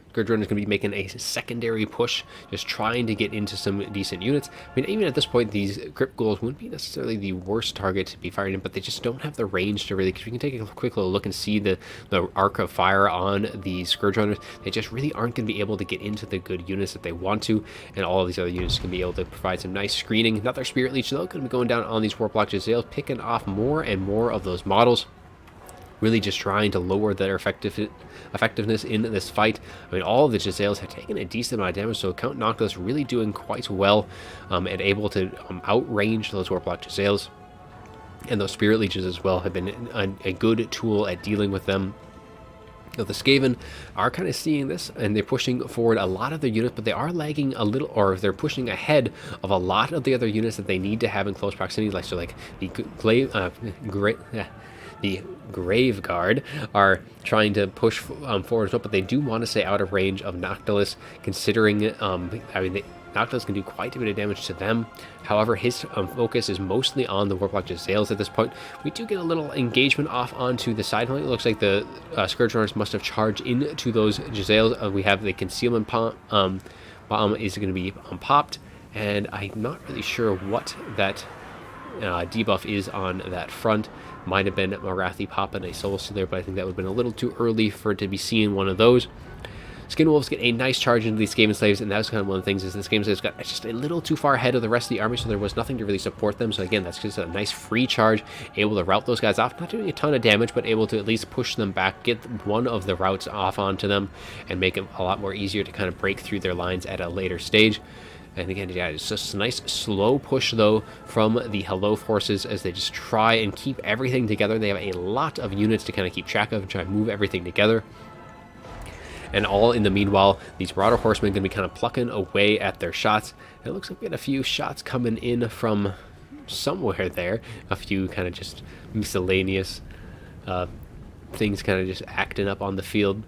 Speaker 1: Scourge Runner is going to be making a secondary push, just trying to get into some decent units. I mean, even at this point, these Crypt Ghouls wouldn't be necessarily the worst target to be firing in, but they just don't have the range to really, because we can take a quick little look and see the arc of fire on the Scourge Runners. They just really aren't going to be able to get into the good units that they want to, and all of these other units can be able to provide some nice screening. Another Spirit Leech, though, going to be going down on these Warplock Giselles, picking off more and more of those models. Really just trying to lower their effectiveness in this fight. I mean, all of the Giselles have taken a decent amount of damage, so Count Noctilus really doing quite well and able to outrange those Warplock Giselles. And those Spirit Leeches as well have been a good tool at dealing with them. Now, the Skaven are kind of seeing this, and they're pushing forward a lot of their units, but they are lagging a little, or they're pushing ahead of a lot of the other units that they need to have in close proximity, like the Grave Guard are trying to push forward as well, but they do want to stay out of range of Noctilus, considering, Noctilus can do quite a bit of damage to them. However, his focus is mostly on the Warlock Jezzails at this point. We do get a little engagement off onto the side. It looks like the Scourge Runners must have charged into those Jezzails. We have the Concealment Bomb is going to be popped, and I'm not really sure what that debuff is on that front. Might have been Marathi popping a Soul Stealer, but I think that would have been a little too early for it to be seeing one of those. Skin Wolves get a nice charge into these Skaven Slaves, and that was kind of one of the things, is the Skaven Slaves got just a little too far ahead of the rest of the army, so there was nothing to really support them. So again, that's just a nice free charge, able to route those guys off, not doing a ton of damage, but able to at least push them back, get one of the routes off onto them, and make it a lot more easier to kind of break through their lines at a later stage. And again, yeah, it's just a nice slow push, though, from the Hello forces as they just try and keep everything together. They have a lot of units to kind of keep track of and try to move everything together. And all in the meanwhile, these Marauder Horsemen are going to be kind of plucking away at their shots. And it looks like we had a few shots coming in from somewhere there. A few kind of just miscellaneous things kind of just acting up on the field.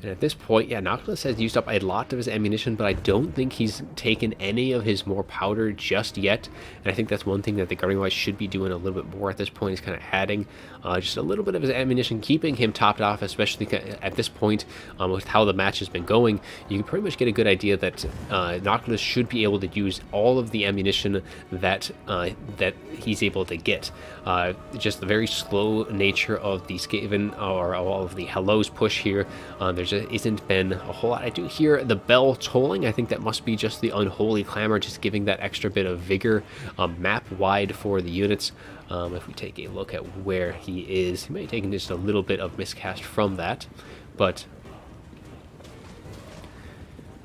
Speaker 1: And at this point, yeah, Noctilus has used up a lot of his ammunition, but I don't think he's taken any of his more powder just yet. And I think that's one thing that the Guardian Wise should be doing a little bit more at this point, is kind of adding just a little bit of his ammunition, keeping him topped off, especially at this point with how the match has been going. You can pretty much get a good idea that Noctilus should be able to use all of the ammunition that that he's able to get. Just the very slow nature of the Skaven, or all of the Hello's push here. There's isn't been a whole lot. I do hear the bell tolling. I think that must be just the Unholy Clamor, just giving that extra bit of vigor map wide for the units. If we take a look at where he is, he may have taken just a little bit of miscast from that, but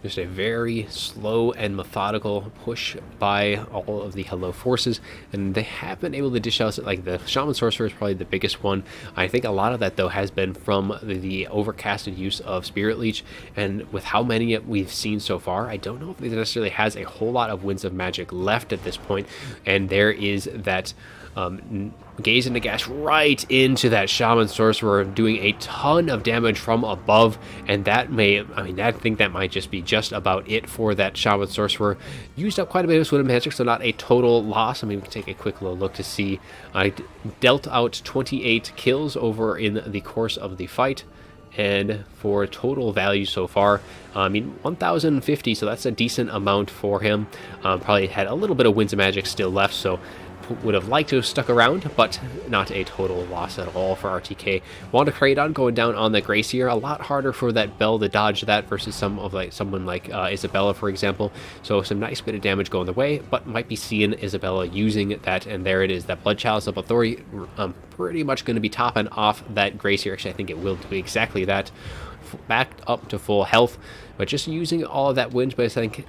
Speaker 1: just a very slow and methodical push by all of the Hello forces, and they have been able to dish out, like the Shaman Sorcerer is probably the biggest one. I think a lot of that, though, has been from the overcasted use of Spirit Leech, and with how many we've seen so far, I don't know if it necessarily has a whole lot of Winds of Magic left at this point, and there is that Gaze and Nagash right into that Shaman Sorcerer, doing a ton of damage from above, and that may, I think that might just be just about it for that Shaman Sorcerer. Used up quite a bit of Wind Magic, so not a total loss. We can take a quick little look to see. I dealt out 28 kills over in the course of the fight, and for total value so far, 1,050, so that's a decent amount for him. Probably had a little bit of Winds of Magic still left, so would have liked to have stuck around, but not a total loss at all for RTK. Wanda Kraydon going down on the Gracier, a lot harder for that Bell to dodge that versus someone like Isabella, for example. So some nice bit of damage going the way, but might be seeing Isabella using that, and there it is, that Blood Chalice of Authority, pretty much going to be topping off that Gracier. Actually, I think it will do exactly that, back up to full health, but just using all of that wins. But I think,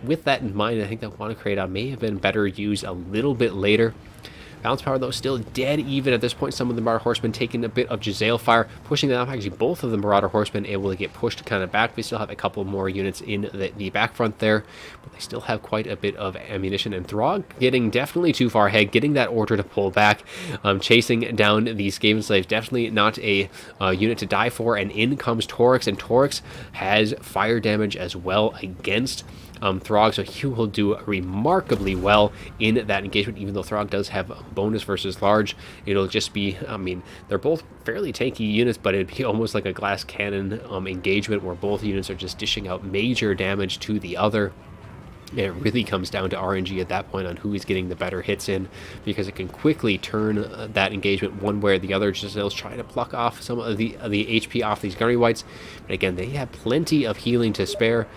Speaker 1: with that in mind, I think that Wanda Kraydon may have been better used a little bit later. Balance power, though, still dead even at this point. Some of the Marauder Horsemen taking a bit of Jezzail fire, pushing them off. Actually, both of the Marauder Horsemen able to get pushed kind of back. We still have a couple more units in the back front there, but they still have quite a bit of ammunition. And Throg getting definitely too far ahead, getting that order to pull back, chasing down these Skaven Slaves. Definitely not a unit to die for. And in comes Torix, and Torix has fire damage as well against Throg, so he will do remarkably well in that engagement. Even though Throg does have bonus versus large, it'll just be, they're both fairly tanky units, but it'd be almost like a glass cannon engagement where both units are just dishing out major damage to the other. It really comes down to RNG at that point on who is getting the better hits in, because it can quickly turn that engagement one way or the other. Jezzail's trying to pluck off some of the HP off these Gunny Whites, but again, they have plenty of healing to spare.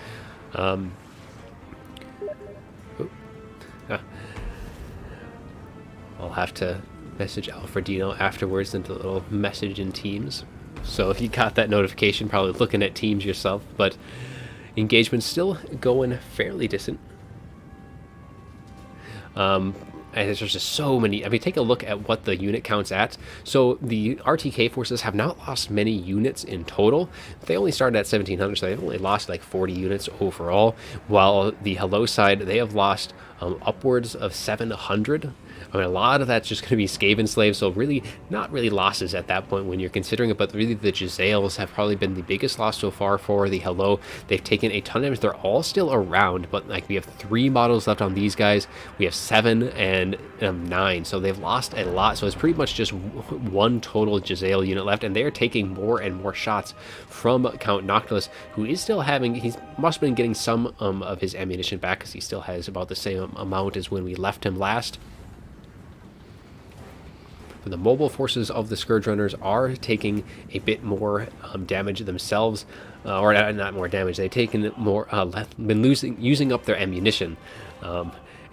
Speaker 1: I'll have to message Alfredino afterwards into a little message in Teams. So if you got that notification, probably looking at Teams yourself, but engagement's still going fairly decent. and there's just so many. I mean, take a look at what the unit counts at. So the RTK forces have not lost many units in total. They only started at 1,700, so they've only lost like 40 units overall. While the Hello side, they have lost upwards of 700. I mean, a lot of that's just going to be Skaven slaves, so really not really losses at that point when you're considering it, but really the Giselles have probably been the biggest loss so far for the Hello. They've taken a ton of damage. They're all still around, but like we have 3 models left on these guys. We have 7 and 9, so they've lost a lot. So it's pretty much just one total Giselle unit left, and they're taking more and more shots from Count Noctilus, who is still having, he must have been getting some of his ammunition back, because he still has about the same amount as when we left him last. The mobile forces of the Scourge Runners are taking a bit more damage themselves, or not more damage. They've taken more, been using up their ammunition.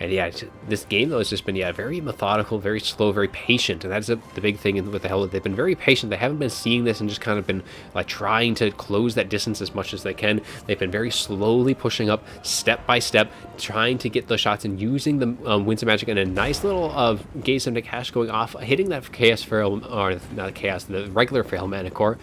Speaker 1: And yeah, this game though has just been very methodical, very slow, very patient, and that's the big thing with the Hello. They've been very patient. They haven't been seeing this and just kind of been like trying to close that distance as much as they can. They've been very slowly pushing up, step by step, trying to get those shots and using the Winds of Magic and a nice little Gaze into Cash going off, hitting that Chaos Feral, or not Chaos, the regular Feral Mana Core.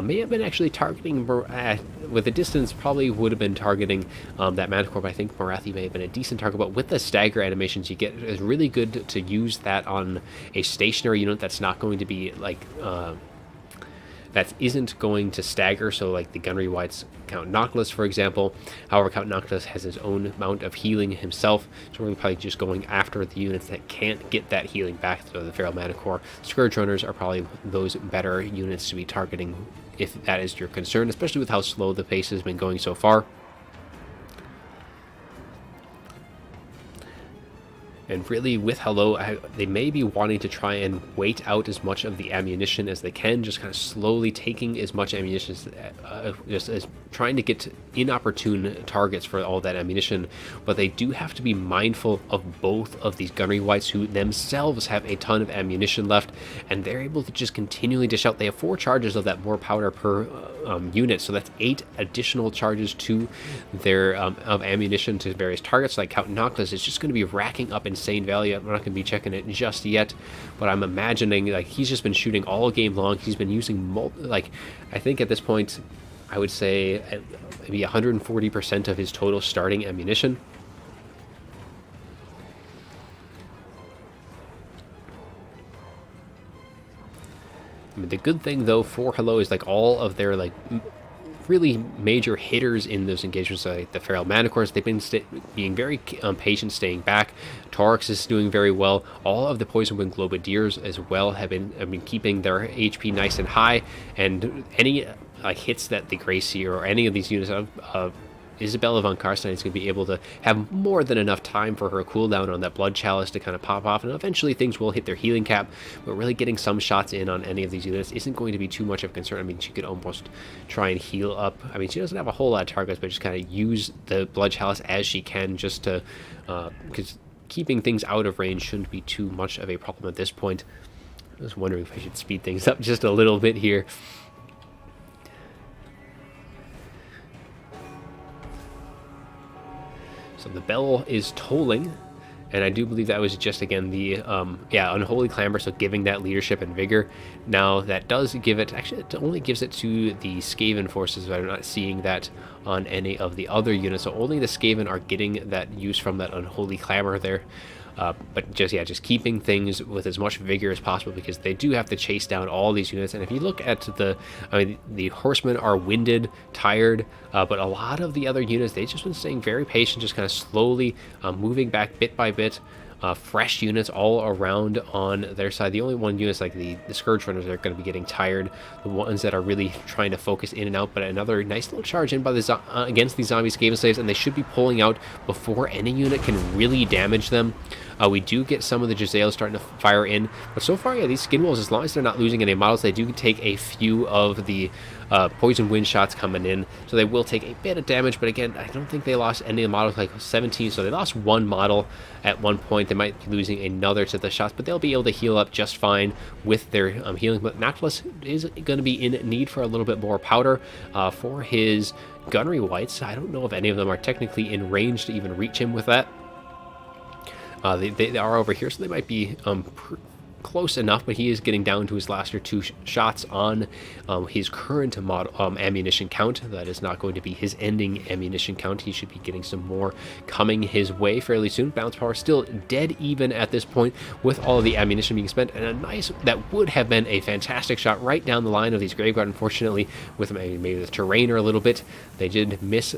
Speaker 1: May have been actually targeting with the distance, probably would have been targeting that Mana Core, but I think Morathi may have been a decent target. But with the stagger animations you get, is really good to use that on a stationary unit that's not going to be like that isn't going to stagger, so like the Gunnery Whites Count Noctilus, for example. However, Count Noctilus has his own amount of healing himself, so we're probably just going after the units that can't get that healing back. So the Feral Mana Core Scourge Runners are probably those better units to be targeting if that is your concern, especially with how slow the pace has been going so far. And really, with Hello, they may be wanting to try and wait out as much of the ammunition as they can, just kind of slowly taking as much ammunition, just as trying to get inopportune targets for all that ammunition. But they do have to be mindful of both of these Gunnery Whites, who themselves have a ton of ammunition left, and they're able to just continually dish out. They have 4 charges of that more powder per unit, so that's 8 additional charges to their of ammunition to various targets. Like Count Noctilus is just going to be racking up insane value. I'm not going to be checking it just yet, but I'm imagining like he's just been shooting all game long. He's been using like, I think at this point I would say maybe 140% of his total starting ammunition. I mean, the good thing though for Hello is like all of their like really major hitters in those engagements, like the Feral Mana Cores, they've been being very patient, staying back. Torix is doing very well. All of the Poison Wind Globadiers as well have been keeping their HP nice and high, and any like hits that the Gracie or any of these units of Isabella Von Karstein is going to be able to have more than enough time for her cooldown on that Blood Chalice to kind of pop off, and eventually things will hit their healing cap, but really getting some shots in on any of these units isn't going to be too much of a concern. I mean, she could almost try and heal up. I mean, she doesn't have a whole lot of targets, but just kind of use the Blood Chalice as she can, just to, because keeping things out of range shouldn't be too much of a problem at this point. I was wondering if I should speed things up just a little bit here. So the bell is tolling, and I do believe that was just, again, the Unholy Clamor, so giving that leadership and vigor. Now, that does give it, actually, it only gives it to the Skaven forces, but I'm not seeing that on any of the other units, so only the Skaven are getting that use from that Unholy Clamor there. But just keeping things with as much vigor as possible, because they do have to chase down all these units. And if you look at the horsemen are winded, tired, but a lot of the other units, they've just been staying very patient, just kind of slowly moving back bit by bit. Fresh units all around on their side. The only one units like the Scourge Runners are going to be getting tired. The ones that are really trying to focus in and out, but another nice little charge in by the against these zombie Skaven slaves, and they should be pulling out before any unit can really damage them. We do get some of the Giselles starting to fire in, but so far, yeah, these Skin Wolves, as long as they're not losing any models, they do take a few of the Poison Wind shots coming in, so they will take a bit of damage. But again, I don't think they lost any of the models, like 17, so they lost one model at one point. They might be losing another to the shots, but they'll be able to heal up just fine with their healing. But Noctilus is going to be in need for a little bit more powder for his Gunnery Whites. I don't know if any of them are technically in range to even reach him with that. They are over here, so they might be close enough, but he is getting down to his last or two shots on his current model ammunition count. That is not going to be his ending ammunition count. He should be getting some more coming his way fairly soon. Balance power still dead even at this point with all of the ammunition being spent, and a nice, that would have been a fantastic shot right down the line of these Graveguard. Unfortunately, with maybe the terrain or a little bit, they did miss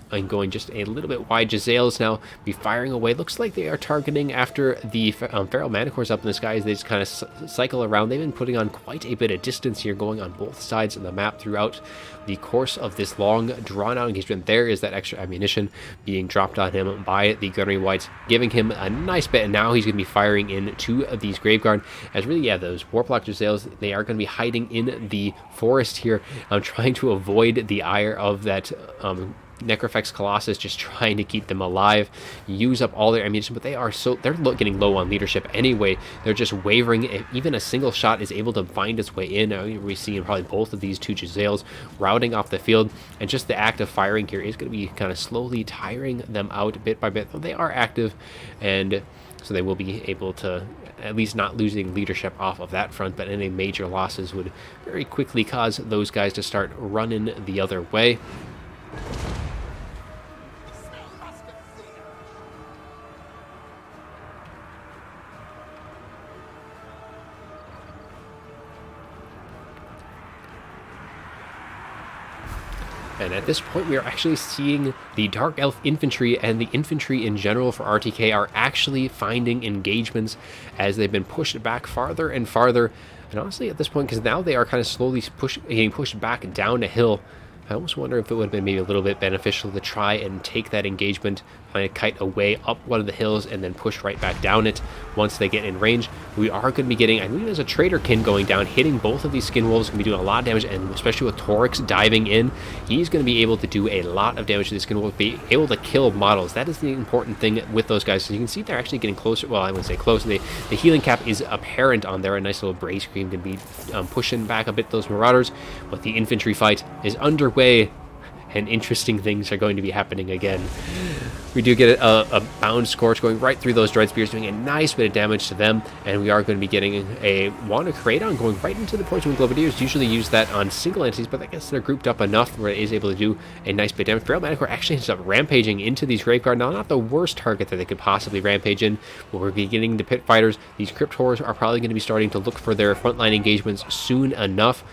Speaker 1: and going just a little bit wide. Jezzail's now be firing away. Looks like they are targeting after the Feral Manticores up in the skies. They just kind of cycle around. They've been putting on quite a bit of distance here, going on both sides of the map throughout the course of this long, drawn-out engagement. There is that extra ammunition being dropped on him by the Gunnery Whites, giving him a nice bit, and now he's going to be firing into these Graveguard. As really, yeah, those Warplock Jezzails, they are going to be hiding in the forest here, trying to avoid the ire of that Necrofex Colossus, just trying to keep them alive, use up all their ammunition, but they're getting low on leadership anyway. They're just wavering. If even a single shot is able to find its way in, we're seeing probably both of these two Jezzails routing off the field, and just the act of firing here is going to be kind of slowly tiring them out bit by bit. They are active, and so they will be able to at least not losing leadership off of that front, but any major losses would very quickly cause those guys to start running the other way. And at this point, we are actually seeing the Dark Elf infantry and the infantry in general for RTK are actually finding engagements as they've been pushed back farther and farther. And honestly, at this point, because now they are kind of slowly getting pushed back down a hill, I almost wonder if it would have been maybe a little bit beneficial to try and take that engagement, kind of kite away up one of the hills and then push right back down it once they get in range. We are going to be getting, I believe there's a Traderkin going down, hitting both of these Skin Wolves, going to be doing a lot of damage, and especially with Torix diving in, he's going to be able to do a lot of damage to the Skin Wolves, be able to kill models. That is the important thing with those guys. So you can see they're actually getting closer. Well, I wouldn't say close. The healing cap is apparent on there. A nice little Brace Scream can be pushing back a bit those Marauders, but the infantry fight is underway, and interesting things are going to be happening again. We do get a Bound Scorch going right through those Dread Spears, doing a nice bit of damage to them, and we are going to be getting a Wand of Kraton going right into the Poison Globadiers. Usually use that on single entities, but I guess they're grouped up enough where it is able to do a nice bit of damage. Feral Manticore actually ends up rampaging into these Graveguard. Now, not the worst target that they could possibly rampage in, but we're beginning the Pit Fighters. These Crypt Horrors are probably going to be starting to look for their frontline engagements soon enough.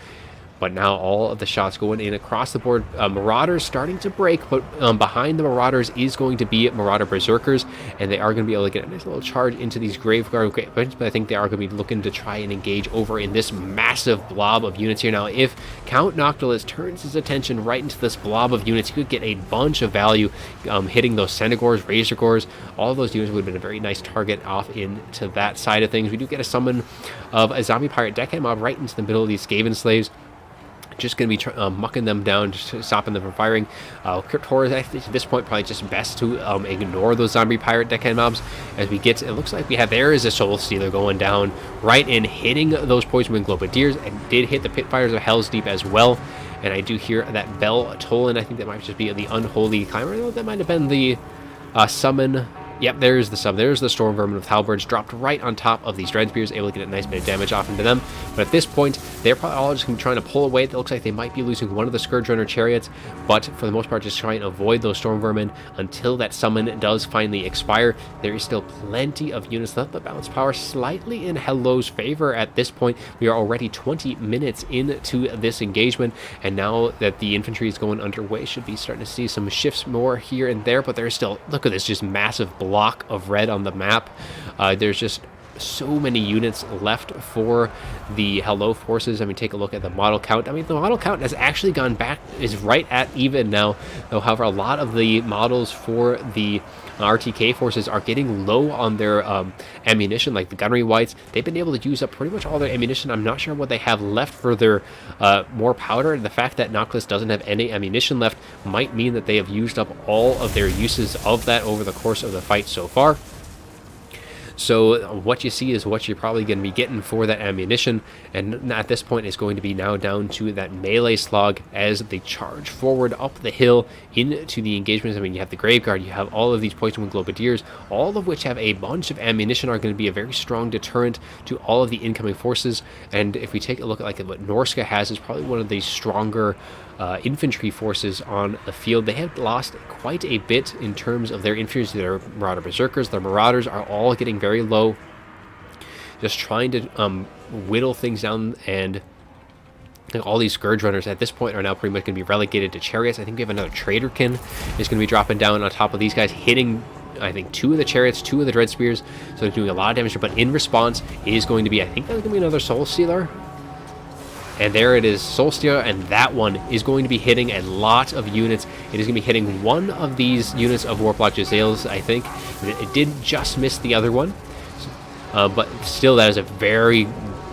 Speaker 1: But now all of the shots going in across the board. Marauders starting to break, but behind the Marauders is going to be Marauder Berserkers, and they are going to be able to get a nice little charge into these Graveguard, but I think they are going to be looking to try and engage over in this massive blob of units here. Now, if Count Noctilus turns his attention right into this blob of units, he could get a bunch of value hitting those Centaurs, Razor Gores. All of those units would have been a very nice target off into that side of things. We do get a summon of a Zombie Pirate Deckhand Mob right into the middle of these Skaven Slaves. Just going to be mucking them down, just stopping them from firing. Crypt Horrors, I think at this point, probably just best to ignore those Zombie Pirate Deckhand Mobs. As we get, it looks like there is a Soul Stealer going down right in, hitting those Poison Globadiers, and did hit the Pit Fighters of Hell's Deep as well. And I do hear that bell tolling. I think that might just be the Unholy Climber. No, that might have been the summon. Yep, there's the sub. There's the Storm Vermin with Halberds dropped right on top of these Dread Spears, able to get a nice bit of damage off into them. But at this point, they're probably all just going to be trying to pull away. It looks like they might be losing one of the Scourge Runner Chariots, but for the most part, just try and avoid those Storm Vermin until that summon does finally expire. There is still plenty of units left, but balance power slightly in Hello's favor at this point. We are already 20 minutes into this engagement, and now that the infantry is going underway, should be starting to see some shifts more here and there, but there's still, look at this, just massive block of red on the map. There's just so many units left for the Hello forces. I mean, take a look at the model count. I mean, the model count has actually gone back, is right at even now. Though, however, a lot of the models for the RTK forces are getting low on their ammunition, like the Gunnery Whites. They've been able to use up pretty much all their ammunition. I'm not sure what they have left for their more powder. The fact that Noctilus doesn't have any ammunition left might mean that they have used up all of their uses of that over the course of the fight so far. So what you see is what you're probably going to be getting for that ammunition, and at this point it's going to be now down to that melee slog as they charge forward up the hill into the engagements. I mean, you have the Graveguard, you have all of these Poison Wind Globadiers, all of which have a bunch of ammunition, are going to be a very strong deterrent to all of the incoming forces. And if we take a look at like what Norska has, is probably one of the stronger infantry forces on the field. They have lost quite a bit in terms of their infantry. Their Marauder Berserkers, their Marauders are all getting very low, just trying to whittle things down. And all these Scourge Runners at this point are now pretty much going to be relegated to Chariots. I think we have another Traderkin is going to be dropping down on top of these guys, hitting I think 2 of the Chariots, 2 of the Dread Spears, so they're doing a lot of damage. But in response is going to be, I think that's going to be another Soul Stealer. And there it is, Soul Stealer, and that one is going to be hitting a lot of units. It is going to be hitting one of these units of Warplock Jezzails, I think. It did just miss the other one. But still, that is a very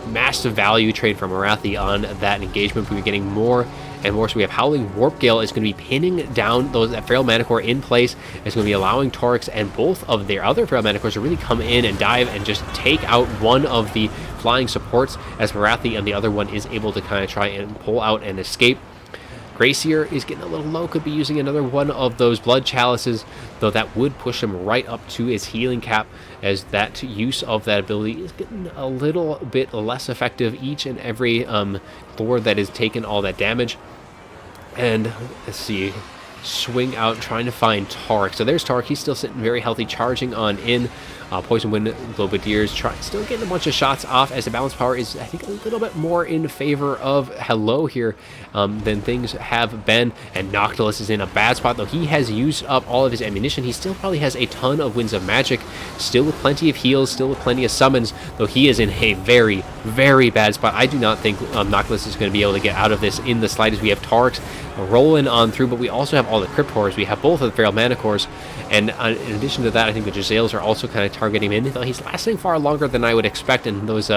Speaker 1: massive value trade from Arathi on that engagement. We'll be getting more and more. So we have Howling Warp Gale is going to be pinning down that Feral Manicore in place. It's going to be allowing Torix and both of their other Feral Manicores to really come in and dive and just take out one of the flying supports, as Marathi and the other one is able to kind of try and pull out and escape. Gracier is getting a little low, could be using another one of those Blood Chalices, though that would push him right up to his healing cap, as that use of that ability is getting a little bit less effective each and every Lord that is taking all that damage. And let's see, swing out, trying to find Tark. So there's Tark, he's still sitting very healthy, charging on in. Poison Wind Globadiers still getting a bunch of shots off, as the balance power is, I think, a little bit more in favor of Hello here than things have been. And Noctilus is in a bad spot, though he has used up all of his ammunition. He still probably has a ton of Winds of Magic, still with plenty of heals, still with plenty of summons, though he is in a very, very bad spot. I do not think Noctilus is going to be able to get out of this in the slightest. We have Tarks rolling on through, but we also have all the Crypt Horrors. We have both of the Feral Manicores, and in addition to that, I think the Jezzails are also kind of targeting him in, though he's lasting far longer than I would expect, and those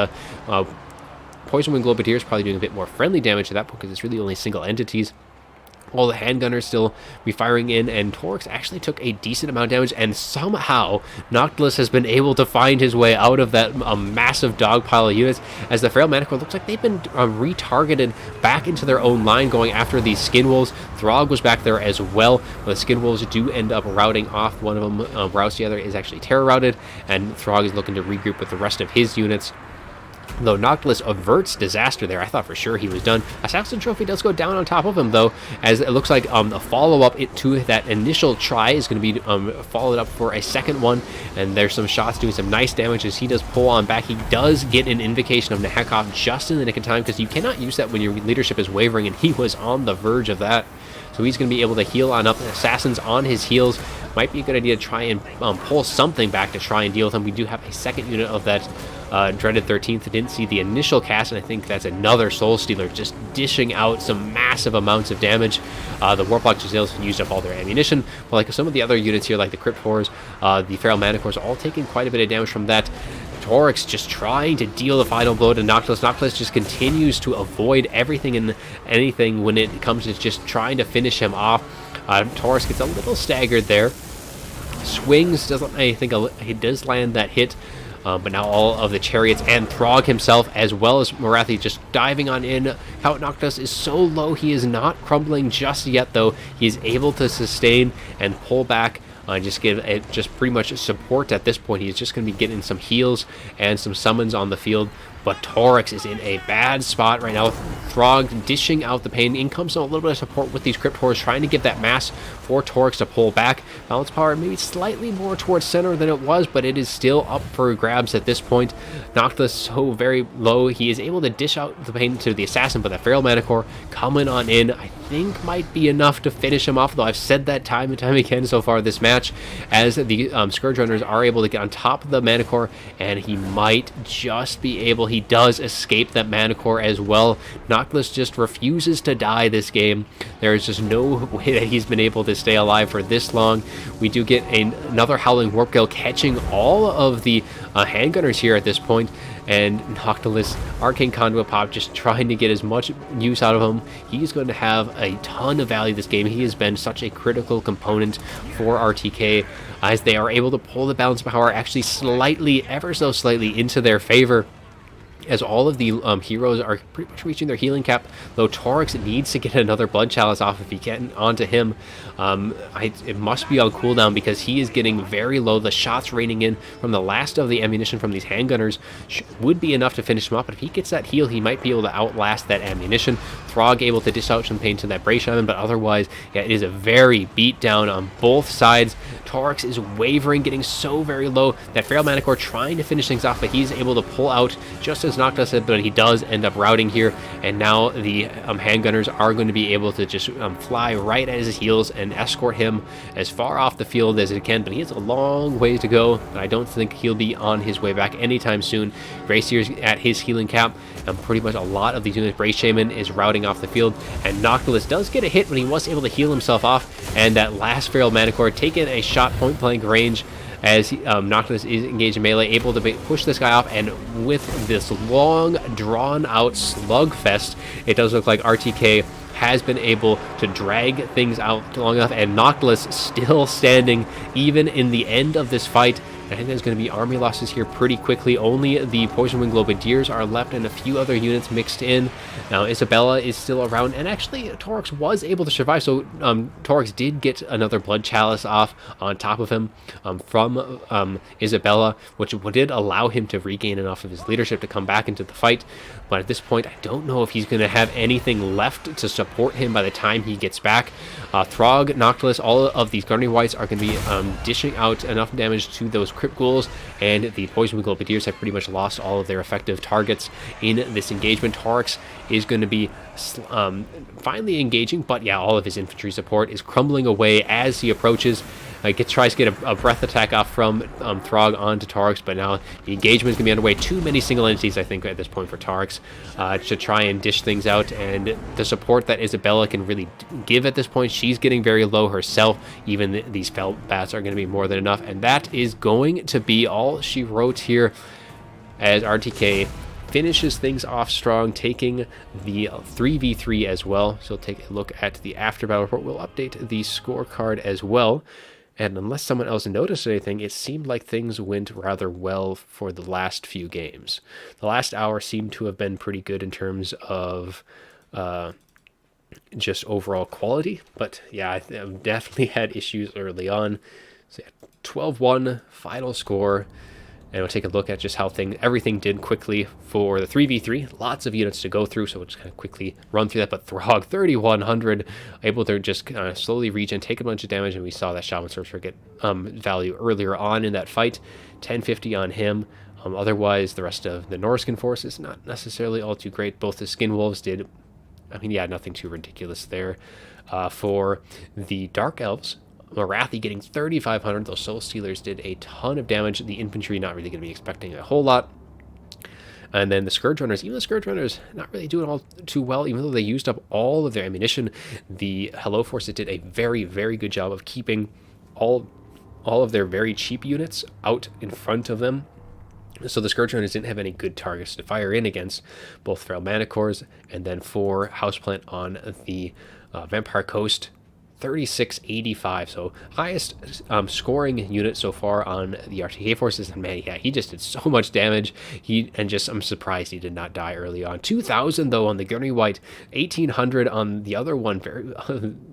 Speaker 1: Poison Wind Globadiers probably doing a bit more friendly damage at that point, because it's really only single entities. All the handgunners still be firing in, and Torix actually took a decent amount of damage, and somehow Noctilus has been able to find his way out of that massive dog pile of units, as the Feral Manicore looks like they've been retargeted back into their own line, going after these Skin Wolves. Throg was back there as well, but the Skin Wolves do end up routing off. One of them routes the other, is actually terror routed, and Throg is looking to regroup with the rest of his units. Though Noctilus averts disaster there, I thought for sure he was done. Assassin Trophy does go down on top of him, though, as it looks like a follow-up to that initial try is going to be followed up for a second one, and there's some shots doing some nice damage as he does pull on back. He does get an invocation of Nehekov just in the nick of time, because you cannot use that when your leadership is wavering, and he was on the verge of that. So he's going to be able to heal on up. Assassins on his heels. Might be a good idea to try and pull something back to try and deal with him. We do have a second unit of that Dreaded 13th. Didn't see the initial cast, and I think that's another Soul Stealer just dishing out some massive amounts of damage. The Warplock Jezzails used up all their ammunition, but like some of the other units here, like the Crypt Horrors, the Feral Manicores, all taking quite a bit of damage from that. Torix just trying to deal the final blow to Noctilus. Noctilus just continues to avoid everything and anything when it comes to just trying to finish him off. Torix gets a little staggered there. Swings, I think he does land that hit. But now all of the Chariots and Throg himself, as well as Marathi, just diving on in. Count Noctis is so low, he is not crumbling just yet, though. He's able to sustain and pull back. Just give it just pretty much support at this point. He's just going to be getting some heals and some summons on the field. But Torix is in a bad spot right now. Throg dishing out the pain. In comes a little bit of support with these Crypt Horrors, trying to give that mass for Torix to pull back. Balance power maybe slightly more towards center than it was, but it is still up for grabs at this point. Noctilus so very low. He is able to dish out the pain to the Assassin, but the Feral Manicore coming on in, I think might be enough to finish him off, though I've said that time and time again so far this match, as the Scourge Runners are able to get on top of the Manicore, and he might just be able. He does escape that Manicore as well. Noctilus just refuses to die this game. There is just no way that he's been able to stay alive for this long. We do get another Howling Warp Gale catching all of the handgunners here at this point, and Noctilus, Arcane Conduit pop, just trying to get as much use out of him. He's going to have a ton of value this game. He has been such a critical component for RTK as they are able to pull the balance power actually slightly, ever so slightly, into their favor, as all of the heroes are pretty much reaching their healing cap, though Torix needs to get another Blood Chalice off if he can onto him. It must be on cooldown because he is getting very low. The shots raining in from the last of the ammunition from these handgunners would be enough to finish him up, but if he gets that heal, he might be able to outlast that ammunition. Throg able to dish out some pain to that Bray Shaman, but otherwise, yeah, it is a very beat down on both sides. Torix is wavering, getting so very low. That Feral Manicore trying to finish things off, but he's able to pull out just as Nocta said, but he does end up routing here, and now the handgunners are going to be able to just fly right at his heels and escort him as far off the field as it can, but he has a long way to go, and I don't think he'll be on his way back anytime soon. Gracier's at his healing cap, and pretty much a lot of these units. Bray Shaman is routing off the field, and Noctilus does get a hit when he was able to heal himself off, and that last Feral Manicore taking a shot point blank range as Noctilus is engaged in melee, able to push this guy off, and with this long, drawn-out slugfest, it does look like RTK has been able to drag things out long enough, and Noctilus still standing even in the end of this fight. I think there's going to be army losses here pretty quickly. Only the Poison Wing Globadiers are left and a few other units mixed in. Now Isabella is still around, and actually Torix was able to survive, so Torix did get another Blood Chalice off on top of him from Isabella, which did allow him to regain enough of his leadership to come back into the fight. But at this point, I don't know if he's going to have anything left to support him by the time he gets back. Throg, Noctilus, all of these Guardian Whites are going to be dishing out enough damage to those Crypt Ghouls, and the Poison Wing Globadiers have pretty much lost all of their effective targets in this engagement. Torix is going to be finally engaging, but yeah, all of his infantry support is crumbling away as he approaches. Tries to get a breath attack off from Throg onto Torix, but now the engagement is going to be underway. Too many single entities, I think, at this point for Torix to try and dish things out, and the support that Isabella can really give at this point, she's getting very low herself. Even these felt bats are going to be more than enough, and that is going to be all she wrote here as RTK finishes things off strong, taking the 3v3 as well. So we'll take a look at the after battle report. We'll update the scorecard as well. And unless someone else noticed anything, it seemed like things went rather well for the last few games. The last hour seemed to have been pretty good in terms of just overall quality. But yeah, I definitely had issues early on. So yeah, 12-1 final score. And we'll take a look at just how everything did quickly for the 3v3. Lots of units to go through, so we'll just kind of quickly run through that. But Throg, 3,100, able to just kind of slowly reach and take a bunch of damage, and we saw that Shaman Sorcerer get value earlier on in that fight. 1050 on him. Otherwise, the rest of the Norskan forces, not necessarily all too great. Both the Skin Wolves did, nothing too ridiculous there. For the Dark Elves, Morathi getting 3,500. Those Soul Stealers did a ton of damage. The infantry not really going to be expecting a whole lot. And then the Scourge Runners, even the Scourge Runners not really doing all too well, even though they used up all of their ammunition. The Hello forces did a very, very good job of keeping all of their very cheap units out in front of them. So the Scourge Runners didn't have any good targets to fire in against, both Feral Manicores and then for Houseplant on the Vampire Coast. 3685, so highest scoring unit so far on the RTK forces, and man, yeah, he just did so much damage. I'm surprised he did not die early on. 2,000 though on the Gurney White, 1,800 on the other one. Very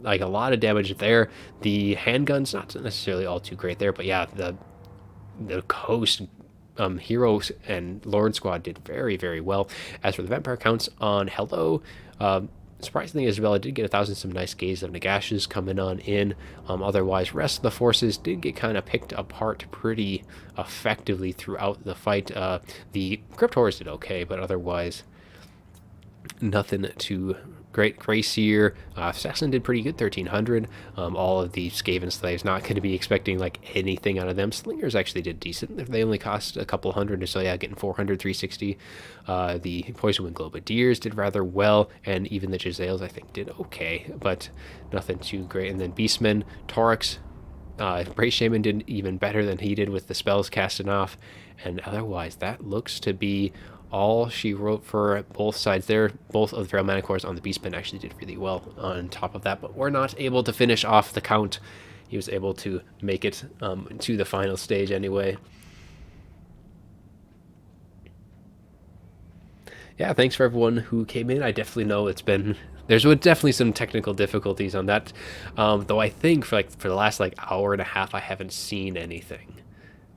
Speaker 1: like a lot of damage there. The handguns not necessarily all too great there, but yeah, the Coast Heroes and Lord Squad did very, very well. As for the vampire counts on Hello, surprisingly, Isabella did get 1,000, some nice Gaze of Nagashes coming on in. Otherwise, rest of the forces did get kind of picked apart pretty effectively throughout the fight. The Crypt Horrors did okay, but otherwise, nothing too great. Gracier, Saxon did pretty good, 1,300. All of the Skaven Slaves, not going to be expecting like anything out of them. Slingers actually did decent. They only cost a couple hundred, so yeah, getting 400, 360. The Poison Wing Globadiers did rather well, and even the Jezzails, I think, did okay, but nothing too great. And then Beastmen, Torix, Brace Shaman did even better than he did with the spells casting off. And otherwise, that looks to be all she wrote for both sides there. Both of the Feral Mana Cores on the Beastman actually did really well on top of that, but we're not able to finish off the count. He was able to make it to the final stage anyway. Yeah, thanks for everyone who came in. I definitely know there's definitely some technical difficulties on that, though I think for the last hour and a half I haven't seen anything.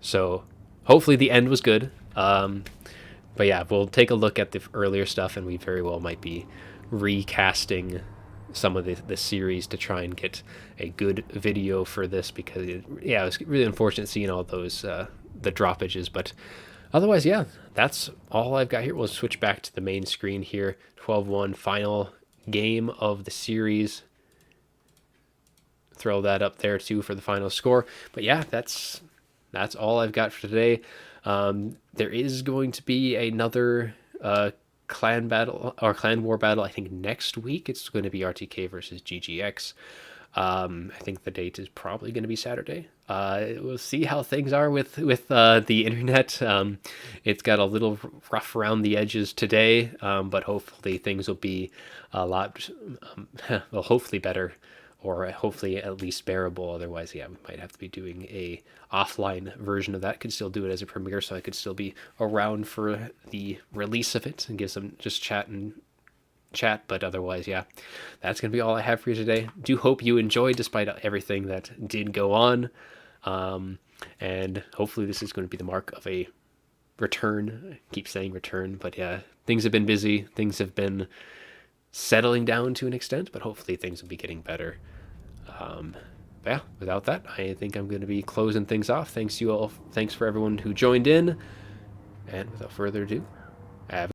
Speaker 1: So hopefully the end was good. But yeah, we'll take a look at the earlier stuff, and we very well might be recasting some of the series to try and get a good video for this, because it was really unfortunate seeing all those the droppages. But otherwise, yeah, that's all I've got here. We'll switch back to the main screen here. 12-1 final game of the series. Throw that up there too for the final score. But yeah, that's all I've got for today. There is going to be another clan battle or clan war battle, I think next week. It's going to be RTK versus GGX. I think the date is probably going to be Saturday. We'll see how things are with the internet. It's got a little rough around the edges today, but hopefully things will be a lot, well, hopefully better, or hopefully at least bearable. Otherwise, yeah, we might have to be doing a offline version of that. Could still do it as a premiere, so I could still be around for the release of it and give some just chat. But otherwise, yeah, that's gonna be all I have for you today. Do hope you enjoyed despite everything that did go on, and hopefully this is going to be the mark of a return. I keep saying return, but yeah, things have been busy. Things have been settling down to an extent, but hopefully things will be getting better. But yeah, without that, I think I'm going to be closing things off. Thanks you all. Thanks for everyone who joined in, and without further ado, have